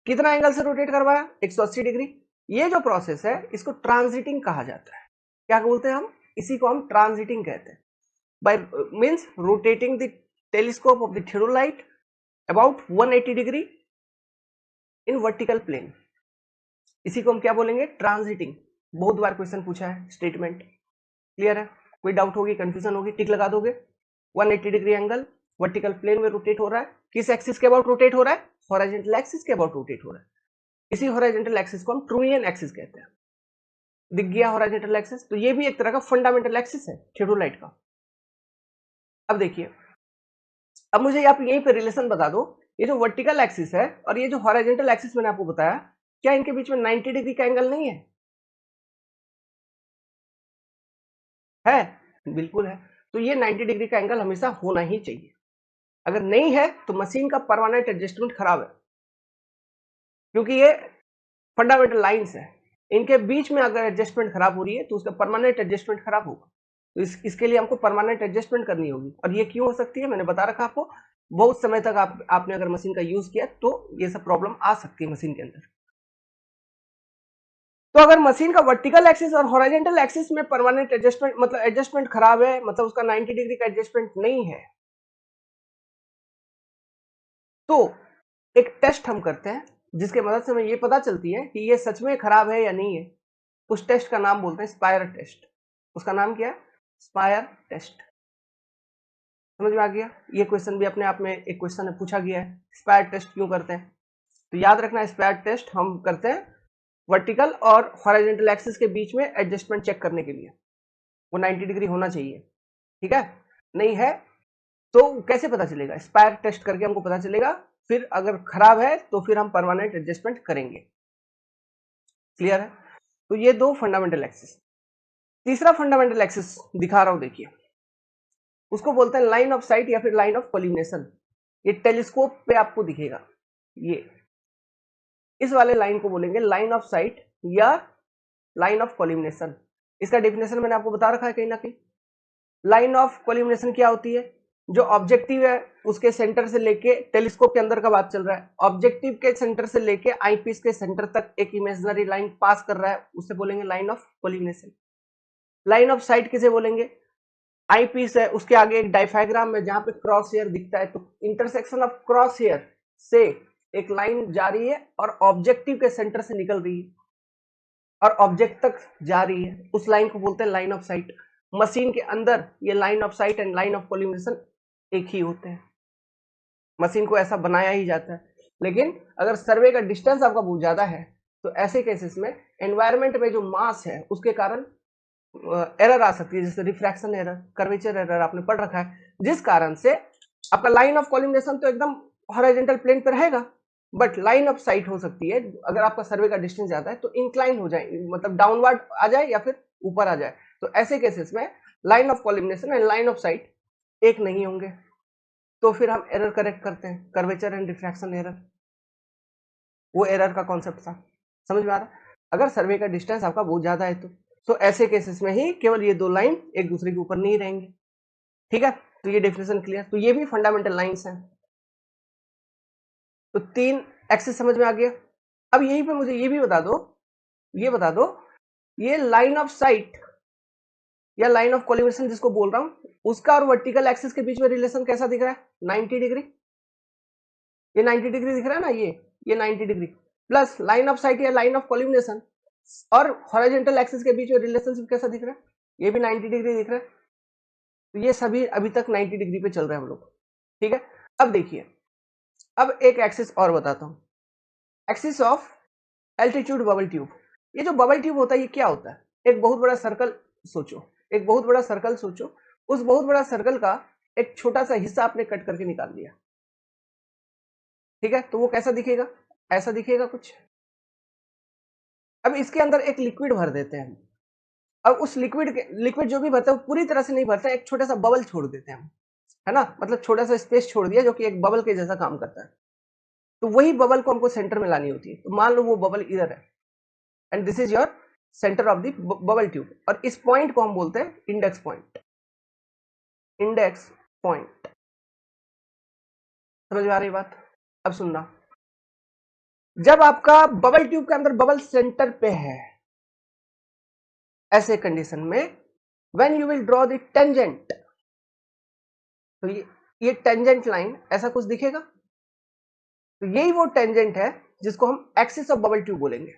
कितना एंगल से रोटेट करवाया? 180 डिग्री। ये जो प्रोसेस है इसको ट्रांजिटिंग कहा जाता है। क्या बोलते हैं हम? इसी को हम ट्रांजिटिंग कहते हैं। By means rotating the telescope of the theodolite about 180 degree in vertical plane, इसी को हम क्या बोलेंगे? ट्रांजिटिंग। बहुत बार क्वेश्चन पूछा है, स्टेटमेंट क्लियर है? कोई डाउट होगी, कंफ्यूजन होगी, टिक लगा दोगे। 180 डिग्री एंगल वर्टिकल प्लेन में रोटेट हो रहा है, किस एक्सिस के अबाउट रोटेट हो रहा है? हॉरिजॉन्टल एक्सिस के अबाउट रोटेट हो रहा है। इसी हॉरिजॉन्टल एक्सिस को हम ट्रूनियन एक्सिस कहते हैं। दिख गया हॉरिजॉन्टल एक्सिस? तो ये भी एक तरह का फंडामेंटल एक्सिस है थियोडोलाइट का। अब देखिए, अब मुझे आप यहीं पे रिलेशन बता दो, ये जो वर्टिकल एक्सिस है और ये जो हॉरिजॉन्टल एक्सिस मैंने आपको बताया, क्या इनके बीच में 90 डिग्री का एंगल नहीं है? है, बिल्कुल है। तो ये 90 डिग्री का एंगल हमेशा होना ही चाहिए। अगर नहीं है तो मशीन का परमानेंट एडजस्टमेंट खराब है, क्योंकि ये फंडामेंटल लाइंस है, इनके बीच में अगर एडजस्टमेंट खराब हो रही है तो उसका परमानेंट एडजस्टमेंट खराब होगा। तो इसके लिए हमको परमानेंट एडजस्टमेंट करनी होगी। और ये क्यों हो सकती है, मैंने बता रखा आपको। बहुत समय तक आपने अगर मशीन का यूज किया तो ये सब प्रॉब्लम आ सकती है मशीन के अंदर। तो अगर मशीन का वर्टिकल एक्सिस और हॉरिजॉन्टल एक्सिस में परमानेंट एडजस्टमेंट, मतलब एडजस्टमेंट खराब है, मतलब उसका 90 डिग्री का एडजस्टमेंट नहीं है, तो एक टेस्ट हम करते हैं जिसके मदद से हमें ये पता चलती है कि ये सच में खराब है या नहीं है। उस टेस्ट का नाम बोलते हैं स्पायर टेस्ट। उसका नाम क्या है? Spire test. समझ में आ गया? ये क्वेश्चन भी अपने आप में एक क्वेश्चन है, पूछा गया है, स्पायर टेस्ट क्यों करते हैं। तो याद रखना, स्पायर टेस्ट हम करते हैं वर्टिकल और हॉरिजॉन्टल एक्सिस के बीच में एडजस्टमेंट चेक करने के लिए। वो 90 डिग्री होना चाहिए, ठीक है। नहीं है तो कैसे पता चलेगा? स्पायर टेस्ट करके हमको पता चलेगा। फिर अगर खराब है तो फिर हम परमानेंट एडजस्टमेंट करेंगे। क्लियर है? तो ये दो फंडामेंटल एक्सिस। तीसरा फंडामेंटल एक्सिस दिखा रहा हूं, देखिए, उसको बोलते हैं लाइन ऑफ साइट या फिर लाइन ऑफ कोलिमिनेशन। ये टेलीस्कोप पे आपको दिखेगा, ये इस वाले लाइन को बोलेंगे लाइन ऑफ साइट या लाइन ऑफ कोलिमिनेशन। इसका डेफिनेशन मैंने आपको बता रखा है कहीं ना कहीं। लाइन ऑफ कोलिमिनेशन क्या होती है? जो ऑब्जेक्टिव है उसके सेंटर से लेके, टेलीस्कोप के अंदर का बात चल रहा है, ऑब्जेक्टिव के सेंटर से लेके आईपीस के सेंटर तक एक इमेजिनरी लाइन पास कर रहा है, उसे बोलेंगे line of collimation. Line of sight किसे बोलेंगे? आईपीस है, उसके आगे एक डायफ्राम में जहां पे क्रॉस हेयर दिखता है, तो इंटरसेक्शन ऑफ क्रॉस हेयर से एक लाइन जा रही है और ऑब्जेक्टिव के सेंटर से निकल रही है और ऑब्जेक्ट तक जा रही है, उस लाइन को बोलते हैं लाइन ऑफ साइट। मशीन के अंदर ये line of sight and line of collimation एक ही होते हैं, मशीन को ऐसा बनाया ही जाता है। लेकिन अगर सर्वे का डिस्टेंस आपका बहुत ज्यादा है तो ऐसे केसेस में एनवायरमेंट में जो मास है उसके कारण एरर आ सकती है, जैसे रिफ्रैक्शन एरर, कर्वेचर एरर आपने पढ़ रखा है, जिस कारण से आपका लाइन ऑफ कोलिमिनेशन तो एकदम हॉरिजॉन्टल प्लेन पर रहेगा, बट लाइन ऑफ साइट हो सकती है अगर आपका सर्वे का डिस्टेंस ज्यादा है तो इंक्लाइन हो जाए, मतलब डाउनवर्ड आ जाए या फिर ऊपर आ जाए। तो ऐसे केसेस में line of collimation and line of sight एक नहीं होंगे, तो फिर हम एरर करेक्ट करते हैं, कर्वेचर एंड रिफ्रैक्शन एरर। वो एरर का कॉन्सेप्ट था, समझ में आ रहा? अगर सर्वे का डिस्टेंस आपका बहुत ज्यादा है तो ऐसे केसेस में ही केवल ये दो लाइन एक दूसरे के ऊपर नहीं रहेंगे। ठीक है, तो ये डेफिनेशन क्लियर। तो ये भी फंडामेंटल लाइंस हैं। तो 3 एक्सिस समझ में आ गया। अब यहीं पे मुझे ये भी बता दो, ये लाइन ऑफ साइट या लाइन ऑफ कोलिमिनेशन जिसको बोल रहा हूं, उसका और वर्टिकल एक्सिस के बीच में रिलेशन कैसा दिख रहा है? 90 डिग्री। ये 90 डिग्री दिख रहा है ना, ये 90 degree plus line of site या लाइन ऑफ कोलिमिनेशन और हॉरिजॉन्टल एक्सिस के बीच में रिलेशनशिप कैसा दिख रहा है? ये भी 90 डिग्री दिख रहा है। तो ये सभी अभी तक 90 डिग्री पे चल रहे हैं हम लोग। ठीक है, अब देखिए, अब एक एक्सिस और बताता हूं, axis of altitude bubble tube. ये जो बबल ट्यूब होता है ये क्या होता है? एक बहुत बड़ा सर्कल सोचो, एक बहुत बड़ा सर्कल सोचो, उस बहुत बड़ा सर्कल का एक छोटा सा हिस्सा आपने कट करके निकाल दिया। ठीक है, तो वो कैसा दिखेगा? ऐसा दिखेगा कुछ। अब इसके अंदर एक लिक्विड भर देते हैं हम। अब उस लिक्विड जो भी भरता है वो पूरी तरह से नहीं भरता है, एक छोटा सा बबल छोड़ देते हैं हम, है ना, मतलब छोटा सा स्पेस छोड़ दिया जो कि एक बबल के जैसा काम करता है। तो वही बबल को हमको सेंटर में लानी होती है। तो मान लो वो बबल इधर है and this is your centre of the bubble tube, और इस पॉइंट को हम बोलते हैं इंडेक्स पॉइंट। इंडेक्स पॉइंट, समझ में आ रही बात? अब सुनना, जब आपका बबल ट्यूब के अंदर बबल सेंटर पे है, ऐसे कंडीशन में when you will draw the tangent, तो ये टेंजेंट लाइन ऐसा कुछ दिखेगा। तो यही वो टेंजेंट है जिसको हम एक्सिस ऑफ बबल ट्यूब बोलेंगे,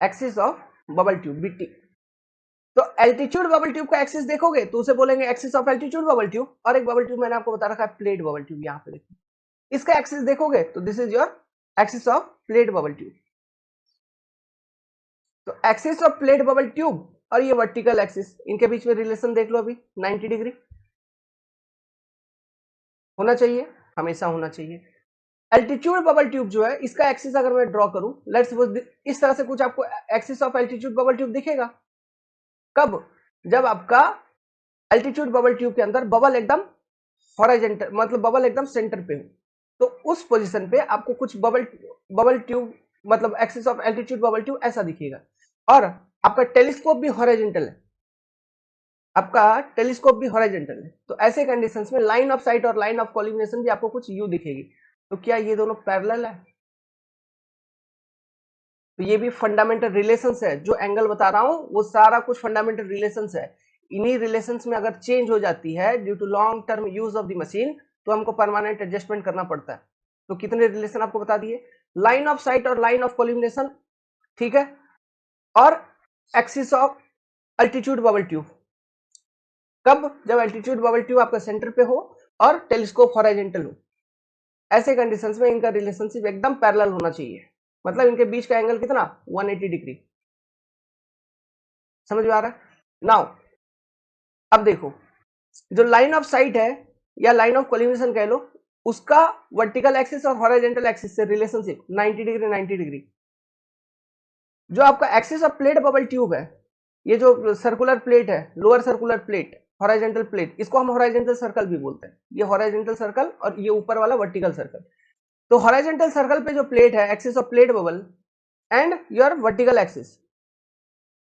axis of bubble tube, BT. तो एल्टीट्यूड बबल ट्यूब का एक्सिस देखोगे तो उसे बोलेंगे axis of altitude bubble tube. और एक बबल ट्यूब मैंने आपको बता रखा है प्लेट बबल ट्यूब, यहां पे देखो, इसका एक्सिस देखोगे तो this is your axis of plate bubble tube. तो axis of plate bubble tube और ये वर्टिकल एक्सिस, इनके बीच में रिलेशन देख लो, अभी 90 डिग्री होना चाहिए, हमेशा होना चाहिए। एल्टीट्यूड बबल ट्यूब जो है, इसका एक्सिस अगर मैं ड्रॉ करूं, लेट्स सपोज इस तरह से कुछ आपको axis of altitude bubble tube दिखेगा। कब? जब आपका एल्टीट्यूड बबल ट्यूब के अंदर बबल एकदम हॉरिजॉन्टल, मतलब बबल एकदम सेंटर पे हो, तो उस पोजीशन पे आपको कुछ बबल ट्यूब, मतलब axis of altitude bubble tube ऐसा दिखेगा। और आपका टेलीस्कोप भी हॉरिजॉन्टल है, आपका टेलीस्कोप भी हॉरिजॉन्टल है, तो ऐसे कंडीशंस में लाइन ऑफ साइट और लाइन ऑफ कोलिमिनेशन भी आपको कुछ यू दिखेगी। तो क्या ये दोनों पैरेलल है? तो ये भी फंडामेंटल रिलेशंस है, जो एंगल बता रहा हूं वो सारा कुछ फंडामेंटल रिलेशंस है। इन्हीं रिलेशंस में अगर चेंज हो जाती है due to long term use of the machine, तो हमको परमानेंट एडजस्टमेंट करना पड़ता है। तो कितने रिलेशन आपको बता दिए? लाइन ऑफ साइट और लाइन ऑफ कोलिमिनेशन, ठीक है, और axis of altitude bubble tube. कब? जब अल्टीट्यूड बबल ट्यूब आपका सेंटर पे हो और टेलीस्कोप हॉरिजॉन्टल हो। ऐसे कंडीशंस में इनका रिलेशनशिप एकदम पैरेलल होना चाहिए, मतलब इनके बीच का एंगल कितना? 180 डिग्री। समझ में आ रहा है? नाउ अब देखो, जो लाइन ऑफ साइट है या लाइन ऑफ कोलिमिनेशन कह लो, उसका वर्टिकल एक्सिस और हॉरिजॉन्टल एक्सिस से रिलेशनशिप 90 डिग्री 90 डिग्री। जो आपका axis of plate bubble tube है, ये जो सर्कुलर प्लेट है, lower circular plate, horizontal plate, इसको हम हॉरिजॉन्टल सर्कल भी बोलते हैं। ये हॉरिजॉन्टल सर्कल और ये ऊपर वाला वर्टिकल सर्कल। तो हॉरिजॉन्टल सर्कल पे जो प्लेट है, axis of plate bubble, and your vertical axis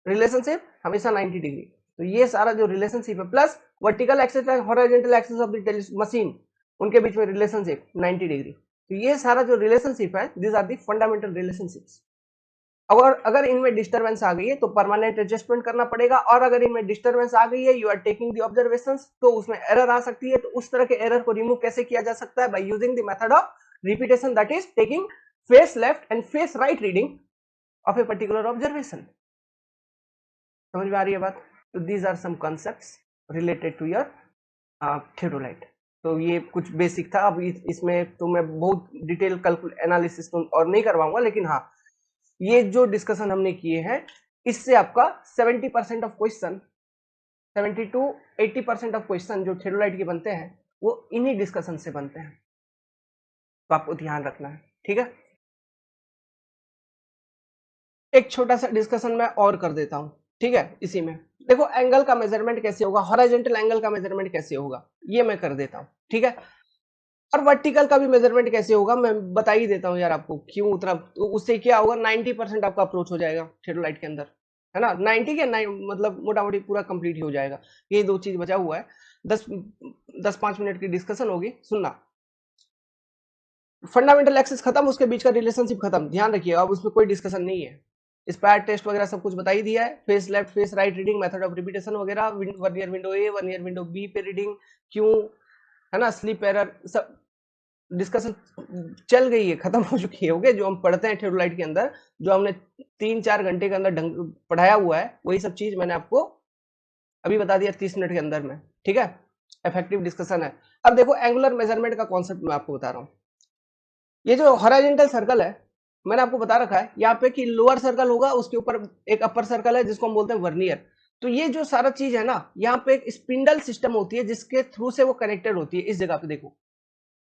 relationship हमेशा 90 डिग्री। तो ये सारा जो रिलेशनशिप है plus vertical axis and horizontal axis of the machine, उनके बीच में रिलेशनशिप 90 डिग्री। तो ये सारा जो रिलेशनशिप है, this are the fundamental relationships. अगर इनमें डिस्टरबेंस आ गई है तो परमानेंट एडजस्टमेंट करना पड़ेगा, और अगर इनमें डिस्टरबेंस आ गई है, you are taking the observations, तो उसमें एरर आ सकती है। तो उस तरह के एरर को रिमूव कैसे किया जा सकता है? By using the method of repetition, that is taking face left and face right reading of a particular observation. समझ में आ रही है बात? तो these are some concepts related to your theodolite. तो ये कुछ बेसिक था। अब इसमें तो मैं बहुत डिटेल एनालिसिस तो और नहीं करवाऊंगा, लेकिन हाँ, ये जो डिस्कशन हमने किए हैं, इससे आपका 70% of question, 70 to 80% of question जो थियोडोलाइट के बनते हैं, वो इन्हीं डिस्कशन से बनते हैं। तो आपको ध्यान रखना है, ठीक है। एक छोटा सा डिस्कशन मैं और कर देता हूं, ठीक है। इसी में देखो, एंगल का मेजरमेंट कैसे होगा, हॉरिजॉन्टल एंगल का मेजरमेंट कैसे होगा, ये मैं कर देता हूं, ठीक है। और वर्टिकल का भी मेजरमेंट कैसे होगा मैं बता ही देता हूं यार आपको, क्यों उतना। तो उससे क्या होगा, 90% आपका अप्रोच हो जाएगा थियोडोलाइट के अंदर, है ना। 90 के 9 मतलब मोटा मोटी पूरा कंप्लीट ही हो जाएगा। ये दो चीज बचा हुआ है। 10-5 मिनट की डिस्कशन होगी, सुनना। फंडामेंटल एक्सिस खत्म, उसके बीच का रिलेशनशिप खत्म, ध्यान रखिए। अब उसमें कोई डिस्कशन नहीं है। स्पैट टेस्ट वगैरह सब कुछ बता ही दिया है। Face left face right reading, method of repetition वगैरह, vernier window A vernier window B पे रीडिंग, क्यों, है ना, स्लीप एरर, सब डिस्कशन चल गई है, खत्म हो चुकी है। ओके, जो हम पढ़ते हैं थियोडोलाइट के अंदर, जो हमने 3-4 घंटे के अंदर ढंग पढ़ाया हुआ है, वही सब चीज मैंने आपको अभी बता दिया 30 मिनट के अंदर में, ठीक है। इफेक्टिव डिस्कशन है। अब देखो, एंगुलर मेजरमेंट का कॉन्सेप्ट मैं आपको बता रहा हूँ। ये जो हॉरिजॉन्टल सर्कल है, मैंने आपको बता रखा है यहाँ पे कि लोअर सर्कल होगा, उसके ऊपर एक अपर सर्कल है जिसको हम बोलते हैं वर्नियर। तो ये जो सारा चीज है ना, यहाँ पे एक स्पिंडल सिस्टम होती है जिसके थ्रू से वो कनेक्टेड होती है। इस जगह पे देखो,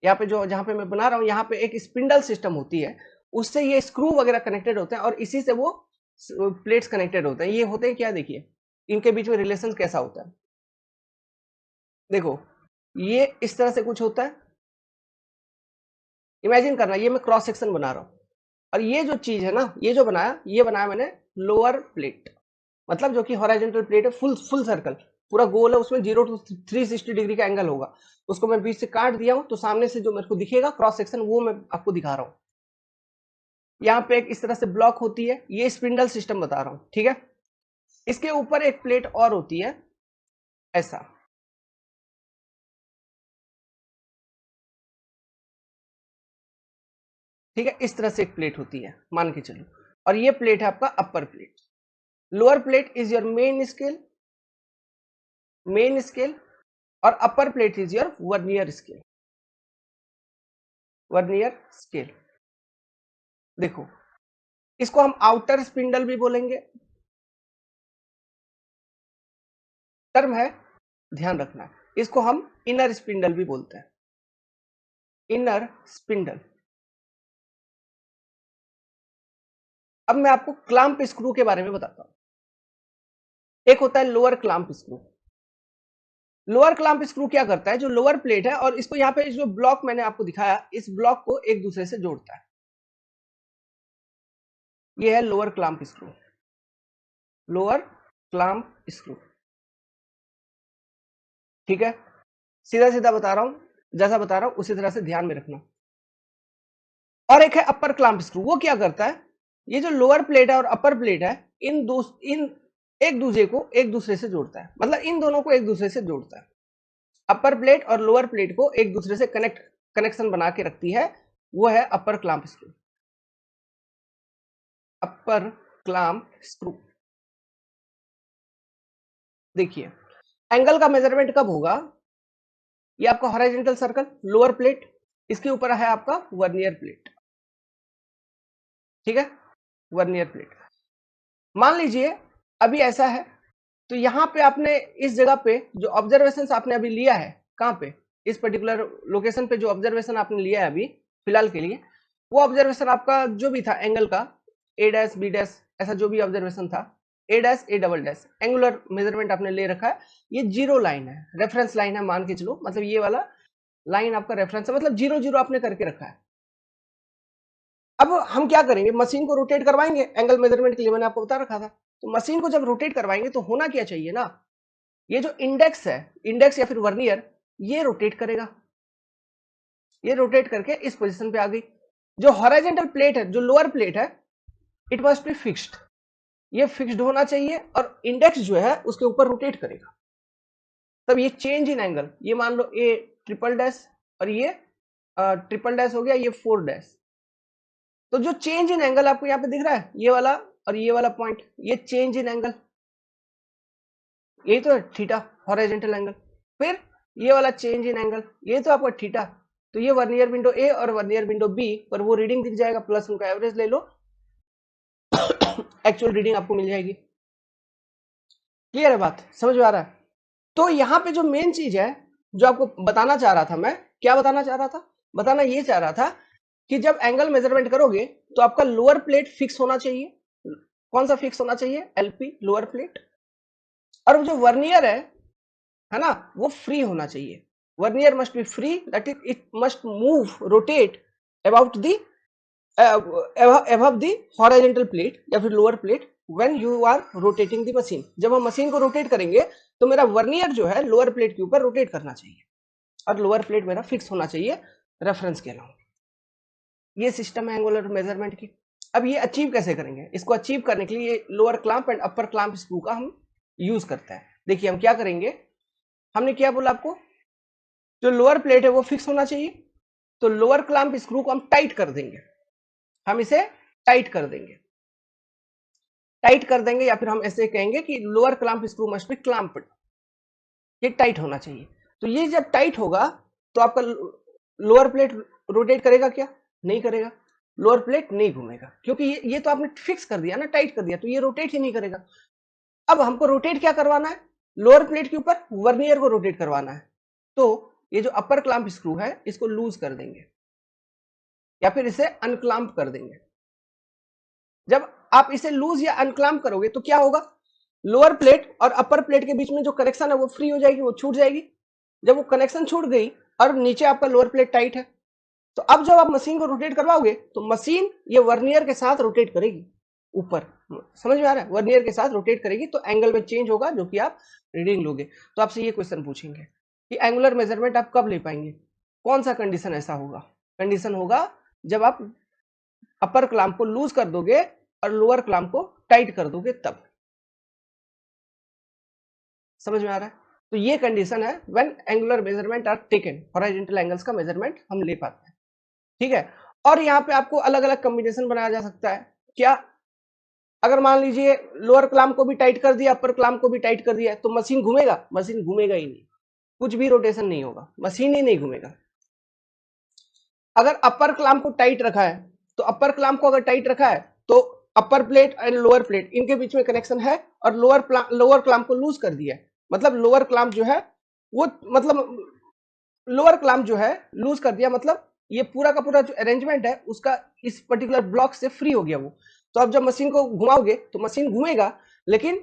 यहाँ पे जो जहां पे मैं बना रहा हूँ, यहाँ पे एक स्पिंडल सिस्टम होती है, उससे ये स्क्रू वगैरह कनेक्टेड होते हैं, और इसी से वो प्लेट्स कनेक्टेड होते हैं। ये होते हैं क्या, देखिए इनके बीच में रिलेशन कैसा होता है। देखो, ये इस तरह से कुछ होता है, इमेजिन करना, ये मैं क्रॉस सेक्शन बना रहा हूँ, और ये जो चीज है ना, ये जो बनाया, ये बनाया मैंने लोअर प्लेट, मतलब जो कि हॉरिजॉन्टल प्लेट है, फुल फुल सर्कल पूरा गोल है, उसमें 0 to 360 डिग्री का एंगल होगा। उसको मैं बीच से काट दिया हूं, तो सामने से जो मेरे को दिखेगा क्रॉस सेक्शन, वो मैं आपको दिखा रहा हूं। यहाँ पे एक इस तरह से ब्लॉक होती है, ये स्पिंडल सिस्टम बता रहा हूं, ठीक है। इसके ऊपर एक प्लेट और होती है, ऐसा, ठीक है। इस तरह से एक प्लेट होती है, मान के चलो, और ये प्लेट है आपका upper plate. Lower plate is your main scale, और upper plate is your vernier scale. देखो, इसको हम आउटर स्पिंडल भी बोलेंगे, टर्म है, ध्यान रखना। इसको हम इनर स्पिंडल भी बोलते हैं, इनर स्पिंडल। अब मैं आपको क्लैंप स्क्रू के बारे में बताता हूं। एक होता है lower clamp screw. Lower clamp screw क्या करता है, जो लोअर प्लेट है, और इसको यहाँ पे जो ब्लॉक मैंने आपको दिखाया, इस ब्लॉक को एक दूसरे से जोड़ता है। ये है lower clamp screw, lower clamp screw, ठीक है। सीधा सीधा बता रहा हूं, जैसा बता रहा हूं उसी तरह से ध्यान में रखना। और एक है अपर क्लैंप स्क्रू, वो क्या करता है, ये जो लोअर प्लेट है और अपर प्लेट है, इन एक दूसरे को एक दूसरे से जोड़ता है, मतलब इन दोनों को एक दूसरे से जोड़ता है। अपर प्लेट और लोअर प्लेट को एक दूसरे से कनेक्शन बना के रखती है, वो है अपर clamp screw. Upper clamp screw. देखिए, एंगल का मेजरमेंट कब होगा, ये आपका हॉरिजॉन्टल सर्कल, लोअर प्लेट, इसके ऊपर है आपका वर्नियर प्लेट, ठीक है, वर्नियर प्लेट। मान लीजिए अभी ऐसा है, तो यहां पे आपने इस जगह पे जो ऑब्जर्वेशन आपने अभी लिया है, कहां पे, इस पर्टिकुलर लोकेशन पे जो ऑब्जर्वेशन आपने लिया है अभी फिलहाल के लिए, वो ऑब्जर्वेशन आपका जो भी था एंगल का, ए डैश बी डैश, ऐसा जो भी ऑब्जर्वेशन था, A dash A double dash, angular measurement आपने ले रखा है। ये जीरो लाइन है, रेफरेंस लाइन है, मान के चलो, मतलब ये वाला लाइन आपका रेफरेंस है, मतलब 0 0 आपने करके रखा है। अब हम क्या करेंगे, मशीन को रोटेट करवाएंगे एंगल मेजरमेंट के लिए, मैंने आपको बता रखा था। तो मशीन को जब रोटेट करवाएंगे तो होना क्या चाहिए ना, ये जो इंडेक्स है, इंडेक्स या फिर वर्नियर, ये रोटेट करेगा, ये रोटेट करके इस पोजीशन पे आ गई। जो हॉरिजॉन्टल प्लेट है, जो लोअर प्लेट है, इट मस्ट बी फिक्स्ड, ये फिक्स्ड होना चाहिए, और इंडेक्स जो है उसके ऊपर रोटेट करेगा। तब ये चेंज इन एंगल, ये मान लो ए ट्रिपल डैश और ये ट्रिपल डैश हो गया, ये 4 डैश। तो जो चेंज इन एंगल आपको यहाँ पे दिख रहा है, ये वाला और ये वाला पॉइंट, ये चेंज इन एंगल, यही तो है थीटा, हॉरिजॉन्टल एंगल। फिर ये वाला चेंज इन एंगल, ये तो आपका थीटा। तो ये वर्नियर विंडो ए और वर्नियर विंडो बी पर वो रीडिंग दिख जाएगा, प्लस उनका एवरेज ले लो, एक्चुअल रीडिंग आपको मिल जाएगी। क्लियर है बात, समझ में आ रहा है? तो यहाँ पे जो मेन चीज है जो आपको बताना चाह रहा था, मैं क्या बताना चाह रहा था, बताना ये चाह रहा था कि जब एंगल मेजरमेंट करोगे तो आपका लोअर प्लेट फिक्स होना चाहिए। कौन सा फिक्स होना चाहिए? LP, lower plate. और जो वर्नियर है ना, वो फ्री होना चाहिए। Vernier must be free, that is it must move, rotate about the above the horizontal plate या फिर lower plate when you are rotating the machine। जब हम मशीन को रोटेट करेंगे तो मेरा वर्नियर जो है लोअर प्लेट के ऊपर रोटेट करना चाहिए और लोअर प्लेट मेरा फिक्स होना चाहिए रेफरेंस के अलावा। ये सिस्टम है एंगुलर मेजरमेंट की। अब ये अचीव कैसे करेंगे? इसको अचीव करने के लिए lower clamp and upper clamp screw का हम यूज करते हैं। देखिए हम क्या करेंगे, हमने क्या बोला आपको, जो लोअर प्लेट है वो फिक्स होना चाहिए, तो लोअर क्लैंप स्क्रू को हम टाइट कर देंगे, हम इसे टाइट कर देंगे, टाइट कर देंगे, या फिर हम ऐसे कहेंगे कि lower clamp screw must be clamped, ये टाइट होना चाहिए। तो ये जब टाइट होगा तो आपका लोअर प्लेट रोटेट करेगा क्या? नहीं करेगा, लोअर प्लेट नहीं घूमेगा, क्योंकि ये तो आपने फिक्स कर दिया ना, टाइट कर दिया, तो ये रोटेट ही नहीं करेगा। अब हमको रोटेट क्या करवाना है? लोअर प्लेट के ऊपर वर्नियर को रोटेट करवाना है। तो ये जो अपर क्लैंप स्क्रू है इसको लूज कर देंगे या फिर इसे अनक्लैंप कर देंगे। जब आप इसे लूज या अनक्लैंप करोगे तो क्या होगा, लोअर प्लेट और अपर प्लेट के बीच में जो कनेक्शन है वो फ्री हो जाएगी, वो छूट जाएगी। जब वो कनेक्शन छूट गई और नीचे आपका लोअर प्लेट टाइट है, तो अब जब आप मशीन को रोटेट करवाओगे तो मशीन ये वर्नियर के साथ रोटेट करेगी ऊपर। समझ में आ रहा है? वर्नियर के साथ रोटेट करेगी तो एंगल में चेंज होगा जो कि आप रीडिंग लोगे। तो आपसे ये क्वेश्चन पूछेंगे कि एंगुलर मेजरमेंट आप कब ले पाएंगे? कौन सा कंडीशन ऐसा होगा? कंडीशन होगा जब आप अपर क्लैंप को लूज कर दोगे और लोअर क्लैंप को टाइट कर दोगे, तब। समझ में आ रहा है? तो ये कंडीशन है when angular measurement are taken, horizontal angles का मेजरमेंट हम ले पाते हैं। ठीक है, और यहाँ पे आपको अलग अलग कॉम्बिनेशन बनाया जा सकता है। क्या? अगर मान लीजिए लोअर क्लैंप को भी टाइट कर दिया, अपर क्लैंप को भी टाइट कर दिया, तो मशीन घूमेगा? मशीन घूमेगा ही नहीं, कुछ भी रोटेशन नहीं होगा, मशीन ही नहीं घूमेगा। अगर अपर क्लैंप को टाइट रखा है, तो अपर क्लैंप को अगर टाइट रखा है तो अपर प्लेट एंड लोअर प्लेट इनके बीच में कनेक्शन है, और लोअर क्लैंप को लूज कर दिया है, मतलब लोअर क्लैंप जो है वो, मतलब लोअर क्लैंप जो है लूज कर दिया, मतलब ये पूरा का पूरा जो अरेंजमेंट है उसका इस पर्टिकुलर ब्लॉक से फ्री हो गया वो। तो अब जब मशीन को घुमाओगे तो मशीन घूमेगा, लेकिन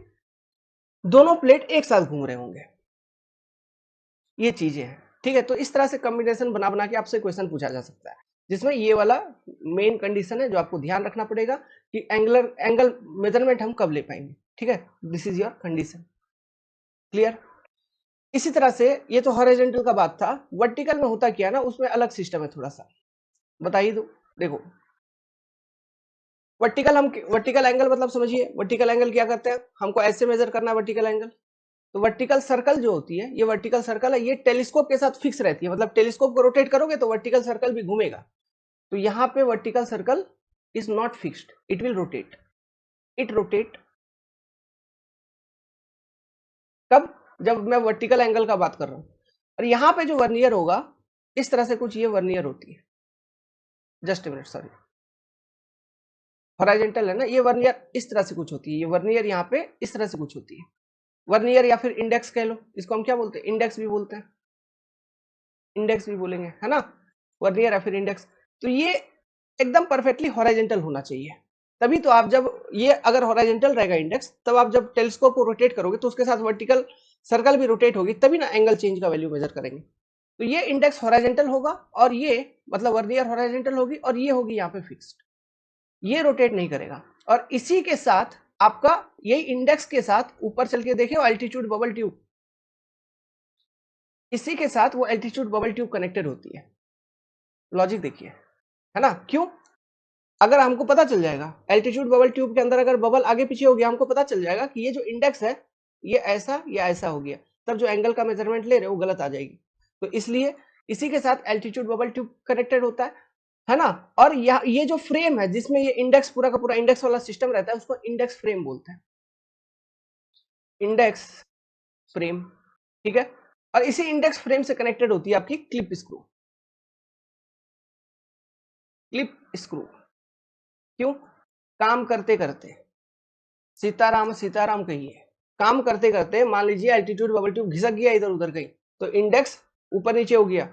दोनों प्लेट एक साथ घूम रहे होंगे। ये चीजें हैं। ठीक है, तो इस तरह से कॉम्बिनेशन बना बना के आपसे क्वेश्चन पूछा जा सकता है, जिसमें ये वाला मेन कंडीशन है जो आपको ध्यान रखना पड़ेगा कि एंगल मेजरमेंट हम कब ले पाएंगे। ठीक है, this is your condition. Clear? इसी तरह से ये तो हॉरिजॉन्टल का बात था। वर्टिकल में होता क्या ना, उसमें अलग सिस्टम है थोड़ा सा, बताइए। दो देखो, वर्टिकल एंगल मतलब समझिए, वर्टिकल एंगल क्या करते हैं, हमको ऐसे मेजर करना है वर्टिकल एंगल। तो वर्टिकल सर्कल जो होती है, ये वर्टिकल सर्कल है, ये टेलीस्कोप के साथ फिक्स रहती है, मतलब टेलीस्कोप को रोटेट करोगे तो वर्टिकल सर्कल भी घूमेगा। तो यहाँ पे vertical circle is not fixed, it will rotate, it rotate. कब? जब मैं वर्टिकल एंगल का बात कर रहा हूं। और यहाँ पे जो वर्नियर होगा, इस तरह से कुछ ये वर्नियर होती है, जस्ट मिनट, सॉरी, हॉरिजॉन्टल है ना, ये वर्नियर इस तरह से कुछ होती है, ये वर्नियर यहाँ पे इस तरह से कुछ होती है, वर्नियर या फिर इंडेक्स कह लो, इसको हम क्या बोलते हैं? इंडेक्स भी बोलते हैं, इंडेक्स भी बोलेंगे, है ना, वर्नियर या फिर इंडेक्स। तो ये एकदम परफेक्टली हॉरिजॉन्टल होना चाहिए, तभी तो आप जब ये अगर हॉरिजॉन्टल रहेगा इंडेक्स, तब आप जब टेलीस्कोप को रोटेट करोगे तो उसके साथ वर्टिकल सर्कल भी रोटेट होगी, तभी ना एंगल चेंज का वैल्यू मेजर करेंगे। तो ये इंडेक्स हॉरिजॉन्टल होगा और ये मतलब वर्नियर हॉरिजॉन्टल होगी और ये होगी यहाँ पे फिक्स्ड। ये रोटेट नहीं करेगा। और इसी के साथ आपका यही इंडेक्स के साथ ऊपर चल के देखिए एल्टीट्यूड बबल ट्यूब, इसी के साथ वो एल्टीट्यूड बबल ट्यूब कनेक्टेड होती है। लॉजिक देखिए, है ना? क्यों? अगर हमको पता चल जाएगा एल्टीट्यूड बबल ट्यूब के अंदर अगर बबल आगे पीछे हो गया, हमको पता चल जाएगा कि ये जो इंडेक्स है ये ऐसा या ऐसा हो गया, तब जो एंगल का मेजरमेंट ले रहे हो वो गलत आ जाएगी। तो इसलिए इसी के साथ एल्टीट्यूड बबल ट्यूब कनेक्टेड होता है ना? और ये जो फ्रेम है जिसमें ये इंडेक्स पूरा का पूरा इंडेक्स वाला सिस्टम रहता है, उसको इंडेक्स फ्रेम बोलते हैं, इंडेक्स फ्रेम। ठीक है? और इसी इंडेक्स फ्रेम से कनेक्टेड होती है आपकी क्लिप स्क्रू। क्लिप स्क्रू क्यों? काम करते करते, सीताराम सीताराम कहिए, काम करते करते मान लीजिए एल्टीट्यूड बबल ट्यूब घिसक गया इधर उधर कहीं, तो इंडेक्स ऊपर नीचे हो गया,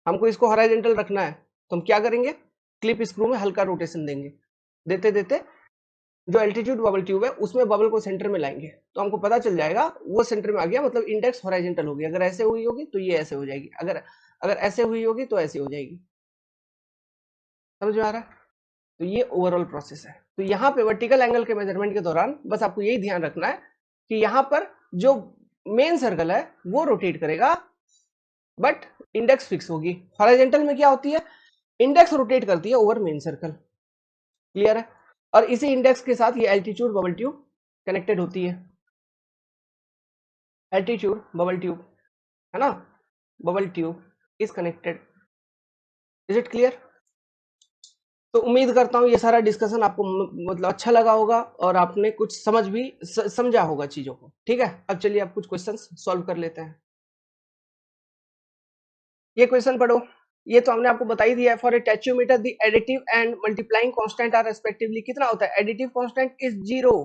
हमको इसको हॉरिजॉन्टल रखना है, तो हम क्या करेंगे? क्लिप स्क्रू में हल्का रोटेशन देंगे, देते देते जो एल्टीट्यूड बबल ट्यूब है उसमें बबल को सेंटर में लाएंगे, तो हमको पता चल जाएगा वो सेंटर में आ गया, मतलब इंडेक्स हॉरिजॉन्टल हो गया। अगर ऐसे हुई होगी तो ये ऐसे हो जाएगी, अगर अगर ऐसे हुई होगी तो ऐसे हो जाएगी। समझ में आ रहा है? तो ये ओवरऑल प्रोसेस है। तो यहाँ पे वर्टिकल एंगल के मेजरमेंट के दौरान बस आपको यही ध्यान रखना है कि यहाँ पर जो मेन सर्कल है वो रोटेट करेगा, बट इंडेक्स फिक्स होगी। हॉरिजॉन्टल में क्या होती है? इंडेक्स रोटेट करती है ओवर मेन सर्कल। क्लियर है? और इसी इंडेक्स के साथ ये एल्टीट्यूड बबल ट्यूब कनेक्टेड होती है, एल्टीट्यूड बबल ट्यूब, है ना? Bubble tube is connected. Is it clear? तो उम्मीद करता हूँ ये सारा डिस्कशन आपको मतलब अच्छा लगा होगा और आपने कुछ समझ भी समझा होगा चीजों को। ठीक है, अब चलिए आप कुछ क्वेश्चंस सॉल्व कर लेते हैं। ये क्वेश्चन पढ़ो। ये तो हमने आपको बता ही दिया है। For a tacheometer the additive and multiplying constant are respectively, कितना होता है? Additive constant is 0,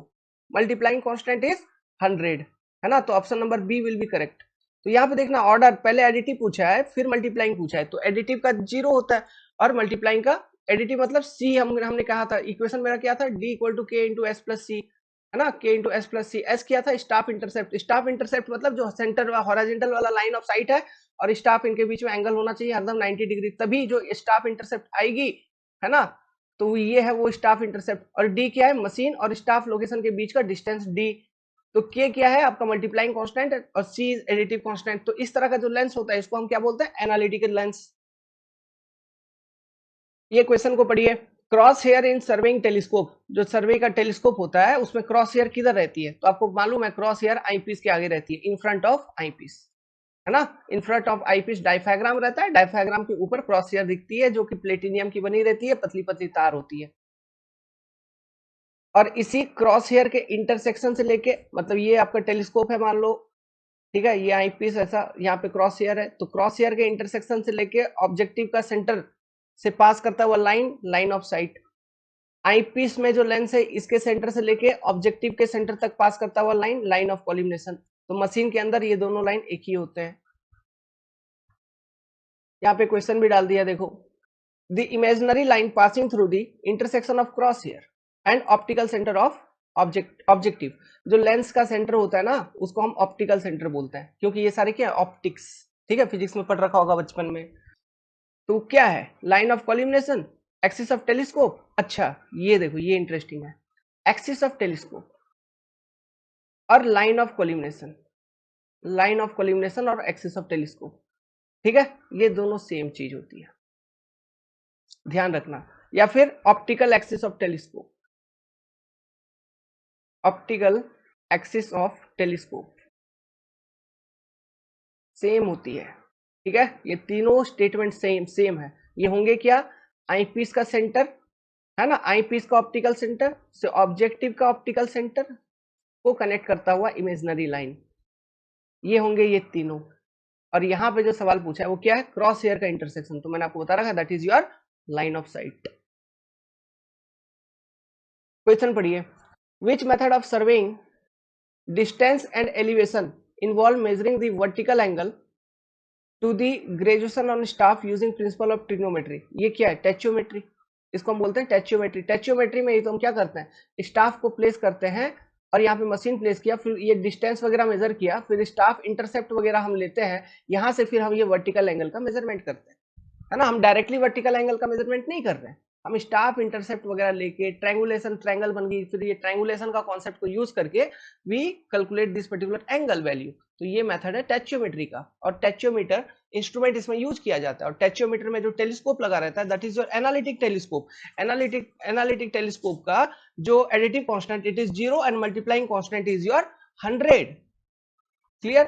multiplying constant is 100, है ना? तो option number B will be correct. तो यहाँ पे देखना ऑर्डर, पहले एडिटिव पूछा है फिर मल्टीप्लाइंग पूछा है, तो एडिटिव का 0 होता है और मल्टीप्लाइंग का, एडिटिव मतलब सी, हमने कहा था इक्वेशन मेरा क्या था? डी इक्वल टू के इंटू एस प्लस सी, है ना? के इंटू एस प्लस सी। एस क्या था? Staff intercept. स्टाफ इंटरसेप्ट मतलब जो सेंटर हॉरिजॉन्टल वाला लाइन ऑफ साइट है और स्टाफ इनके बीच में एंगल होना चाहिए हरदम 90 डिग्री, तभी जो स्टाफ इंटरसेप्ट आएगी, है ना? तो ये है वो स्टाफ इंटरसेप्ट। और डी क्या है? मशीन और स्टाफ लोकेशन के बीच का डिस्टेंस डी। तो के क्या है? आपका मल्टीप्लाइंग कांस्टेंट और सी इज एडिटिव कांस्टेंट। तो इस तरह का जो लेंस होता है इसको हम क्या बोलते हैं? Analytical lens. ये क्वेश्चन को पढ़िए। Cross here in surveying telescope, जो सर्वे का टेलीस्कोप होता है उसमें क्रॉस हेयर किधर रहती है? तो आपको मालूम है क्रॉस हेयर आईपीस के आगे रहती है, इन फ्रंट ऑफ आईपीस, है ना? In front of eyepiece diaphragm रहता है, डायफ्राग्राम के ऊपर क्रॉस हेयर दिखती है जो कि प्लेटिनियम की बनी रहती है, पतली पतली तार होती है। और इसी क्रॉस हेयर के इंटरसेक्शन से लेके, मतलब ये आपका टेलीस्कोप है मान लो, ठीक है, ये आईपीस ऐसा, यहाँ पे क्रॉस हेयर है, तो क्रॉस हेयर के इंटरसेक्शन से लेके ऑब्जेक्टिव का सेंटर से पास करता हुआ line, line of site. Eyepiece में जो लेंस है इसके सेंटर से लेके ऑब्जेक्टिव के सेंटर तक पास करता हुआ लाइन, लाइन ऑफ कॉलिमिनेशन। तो मशीन के अंदर ये दोनों लाइन एक ही होते हैं। यहाँ पे क्वेश्चन भी डाल दिया देखो। The imaginary line passing through the intersection of cross hair and optical centre of objective, जो लेंस का सेंटर होता है ना उसको हम ऑप्टिकल सेंटर बोलते हैं, क्योंकि ये सारे क्या है? ऑप्टिक्स। ठीक है, फिजिक्स में पढ़ रखा होगा बचपन में। तो क्या है? Line of collimation, axis of telescope. अच्छा ये देखो, ये इंटरेस्टिंग है, एक्सिस ऑफ टेलीस्कोप और line of collimation, line of collimation और एक्सिस ऑफ टेलीस्कोप, ठीक है, ये दोनों सेम चीज होती है, ध्यान रखना। या फिर optical axis of telescope, optical axis of telescope same होती है। ठीक है, ये तीनों स्टेटमेंट सेम सेम है। ये होंगे क्या? आईपीस का सेंटर, है ना, आईपीस का ऑप्टिकल सेंटर से ऑब्जेक्टिव का ऑप्टिकल सेंटर को कनेक्ट करता हुआ इमेजिनरी लाइन, ये होंगे ये तीनों। और यहाँ पे जो सवाल पूछा है वो क्या है? क्रॉस हेयर का इंटरसेक्शन। तो मैंने आपको बता रखा है that is your line of sight. Question पढ़िए। Which method of surveying distance and elevation involve measuring the vertical angle to the graduation on staff using principle of trigonometry? ये क्या है? टेच्योमेट्री, इसको हम बोलते हैं टेच्योमेट्री। टेच्योमेट्री में ये तो हम क्या करते हैं? स्टाफ को प्लेस करते हैं और यहाँ पे मशीन प्लेस किया, फिर ये डिस्टेंस वगैरह मेजर किया, फिर स्टाफ इंटरसेप्ट वगैरह हम लेते हैं, यहाँ से फिर हम ये वर्टिकल एंगल का मेजरमेंट करते हैं, है ना? हम डायरेक्टली वर्टिकल एंगल का मेजरमेंट नहीं कर रहे हैं, हम स्टाफ इंटरसेप्ट वगैरह लेके ट्रायंगुलेशन, ट्रायंगल बन गई, फिर ये ट्रायंगुलेशन का कॉन्सेप्ट को यूज करके we calculate this particular angle value. तो ये मेथड है टेच्योमेट्री का, और टेच्योमीटर इंस्ट्रूमेंट इसमें यूज किया जाता है। और टेच्योमीटर में जो टेलीस्कोप लगा रहता है that is your analytic telescope. Analytic telescope का जो additive constant it is 0 and multiplying constant is your 100। Clear?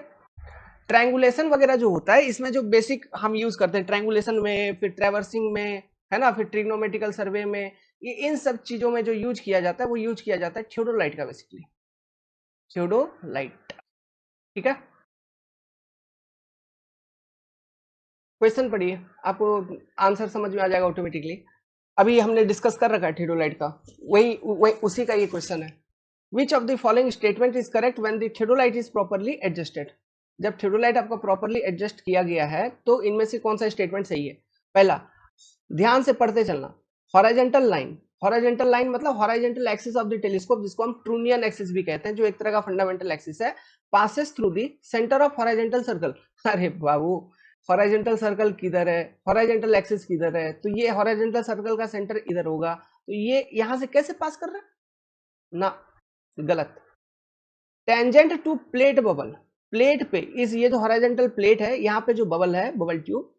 Triangulation वगैरह जो होता है इसमें जो बेसिक हम यूज करते हैं ट्रायंगुलेशन में, फिर ट्रेवर्सिंग में, है ना, फिर ट्रिग्नोमेट्रिकल सर्वे में, ये इन सब चीजों में जो यूज किया जाता है वो यूज किया जाता है थियोडोलाइट का, बेसिकली थियोडोलाइट। ठीक है, क्वेश्चन पढ़िए, आपको आंसर समझ में आ जाएगा ऑटोमेटिकली। अभी हमने डिस्कस कर रखा है थियोडोलाइट का, वही उसी का ये क्वेश्चन है। Which of the following statement is correct when the theodolite is properly adjusted? जब थियोडोलाइट आपका प्रॉपर्ली एडजस्ट किया गया है तो इनमें से कौन सा स्टेटमेंट सही है? पहला, ध्यान से पढ़ते चलना, हॉरिजॉन्टल लाइन। हॉरिजॉन्टल लाइन मतलब horizontal axis of the telescope, जिसको हम ट्रूनियन एक्सिस भी कहते हैं, जो एक तरह का फंडामेंटल एक्सिस है, passes through the centre of horizontal circle. अरे बाबू, हॉरिजॉन्टल सर्कल किधर है, हॉरिजॉन्टल एक्सिस किधर है? तो ये हॉरिजॉन्टल सर्कल का सेंटर इधर होगा, तो ये यहां से कैसे पास कर रहा है ना? गलत। Tangent to plate bubble, plate पे इस, ये जो हॉरिजॉन्टल प्लेट है यहाँ पे जो बबल है, बबल ट्यूब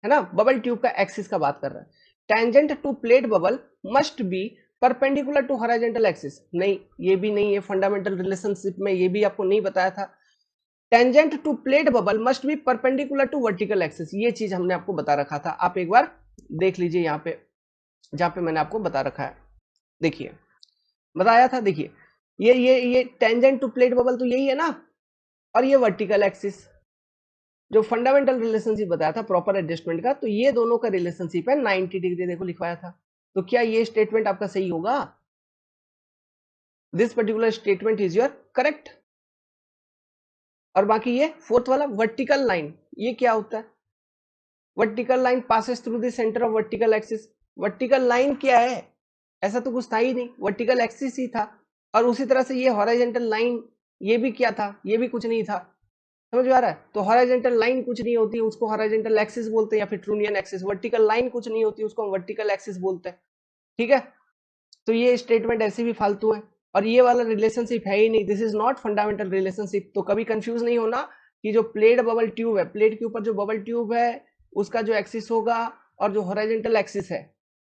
है ना, बबल ट्यूब का एक्सिस का बात कर रहा है। Tangent to plate bubble must be perpendicular to horizontal axis, नहीं ये भी नहीं है, फंडामेंटल रिलेशनशिप में ये भी आपको नहीं बताया था। Tangent to plate bubble must be perpendicular to vertical axis, ये चीज हमने आपको बता रखा था, आप एक बार देख लीजिए यहाँ पे, जहां पे मैंने आपको बता रखा है, देखिए बताया था, देखिए ये टेंजेंट टू प्लेट बबल तो यही है ना, और ये वर्टिकल एक्सिस जो फंडामेंटल रिलेशनशिप बताया था प्रॉपर एडजस्टमेंट का, तो ये दोनों का रिलेशनशिप है 90 डिग्री, देखो लिखवाया था। तो क्या ये स्टेटमेंट आपका सही होगा? This particular statement is your correct. और बाकी ये फोर्थ वाला वर्टिकल लाइन, ये क्या होता है? Vertical line passes through the centre of vertical axis. Vertical line क्या है? ऐसा तो कुछ था ही नहीं, वर्टिकल एक्सिस ही था। और उसी तरह से ये हॉरिजॉन्टल लाइन, ये भी क्या था? ये भी कुछ नहीं था। समझ में आ रहा है? तो हॉरिजॉन्टल लाइन कुछ नहीं होती, उसको हॉरिजॉन्टल एक्सिस बोलते हैं, या फिर ट्रूनियन एक्सिस। वर्टिकल लाइन कुछ नहीं होती, उसको हम वर्टिकल एक्सिस बोलते हैं। ठीक है, तो ये स्टेटमेंट ऐसे भी फालतू है, और ये वाला रिलेशनशिप है ही नहीं, this is not fundamental relationship. तो कभी कंफ्यूज नहीं होना कि जो प्लेट बबल ट्यूब है, प्लेट के ऊपर जो बबल ट्यूब है उसका जो एक्सिस होगा और जो हॉरिजॉन्टल एक्सिस है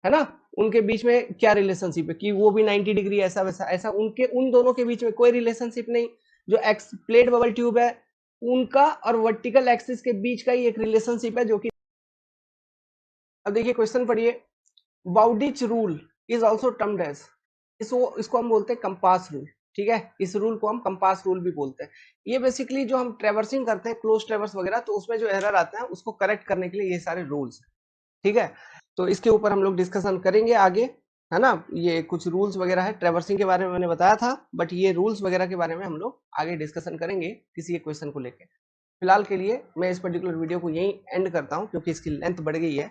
ना, उनके बीच में क्या रिलेशनशिप है, कि वो भी 90 डिग्री ऐसा वैसा, ऐसा उनके उन दोनों के बीच में कोई रिलेशनशिप नहीं। जो एक्स प्लेट बबल ट्यूब है उनका और वर्टिकल एक्सिस के बीच का ही एक रिलेशनशिप है, जो कि, अब देखिए क्वेश्चन पढ़िए, Bowditch rule is also termed as, इसको हम बोलते हैं कंपास रूल। ठीक है, इस रूल को हम कंपास रूल भी बोलते हैं। ये बेसिकली जो हम ट्रेवर्सिंग करते हैं, क्लोज ट्रेवर्स वगैरह, तो उसमें जो एरर आता है उसको करेक्ट करने के लिए ये सारे रूल्स। ठीक है, तो इसके ऊपर हम लोग डिस्कशन करेंगे आगे, है ना। ये कुछ रूल्स वगैरह है, ट्रेवर्सिंग के बारे में मैंने बताया था, बट ये रूल्स वगैरह के बारे में हम लोग आगे डिस्कशन करेंगे किसी एक क्वेश्चन को लेके। फिलहाल के लिए मैं इस पर्टिकुलर वीडियो को यहीं एंड करता हूँ, क्योंकि इसकी लेंथ बढ़ गई है।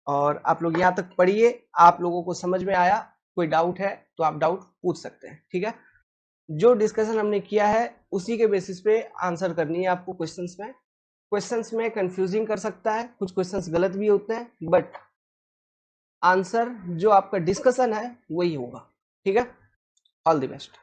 और आप लोग यहाँ तक पढ़िए, आप लोगों को समझ में आया, कोई डाउट है तो आप डाउट पूछ सकते हैं। ठीक है, जो डिस्कशन हमने किया है उसी के बेसिस पे आंसर करनी है आपको क्वेश्चंस में। क्वेश्चंस में कंफ्यूजिंग कर सकता है, कुछ क्वेश्चंस गलत भी होते हैं, बट आंसर जो आपका डिस्कशन है वही होगा। ठीक है, ऑल द बेस्ट।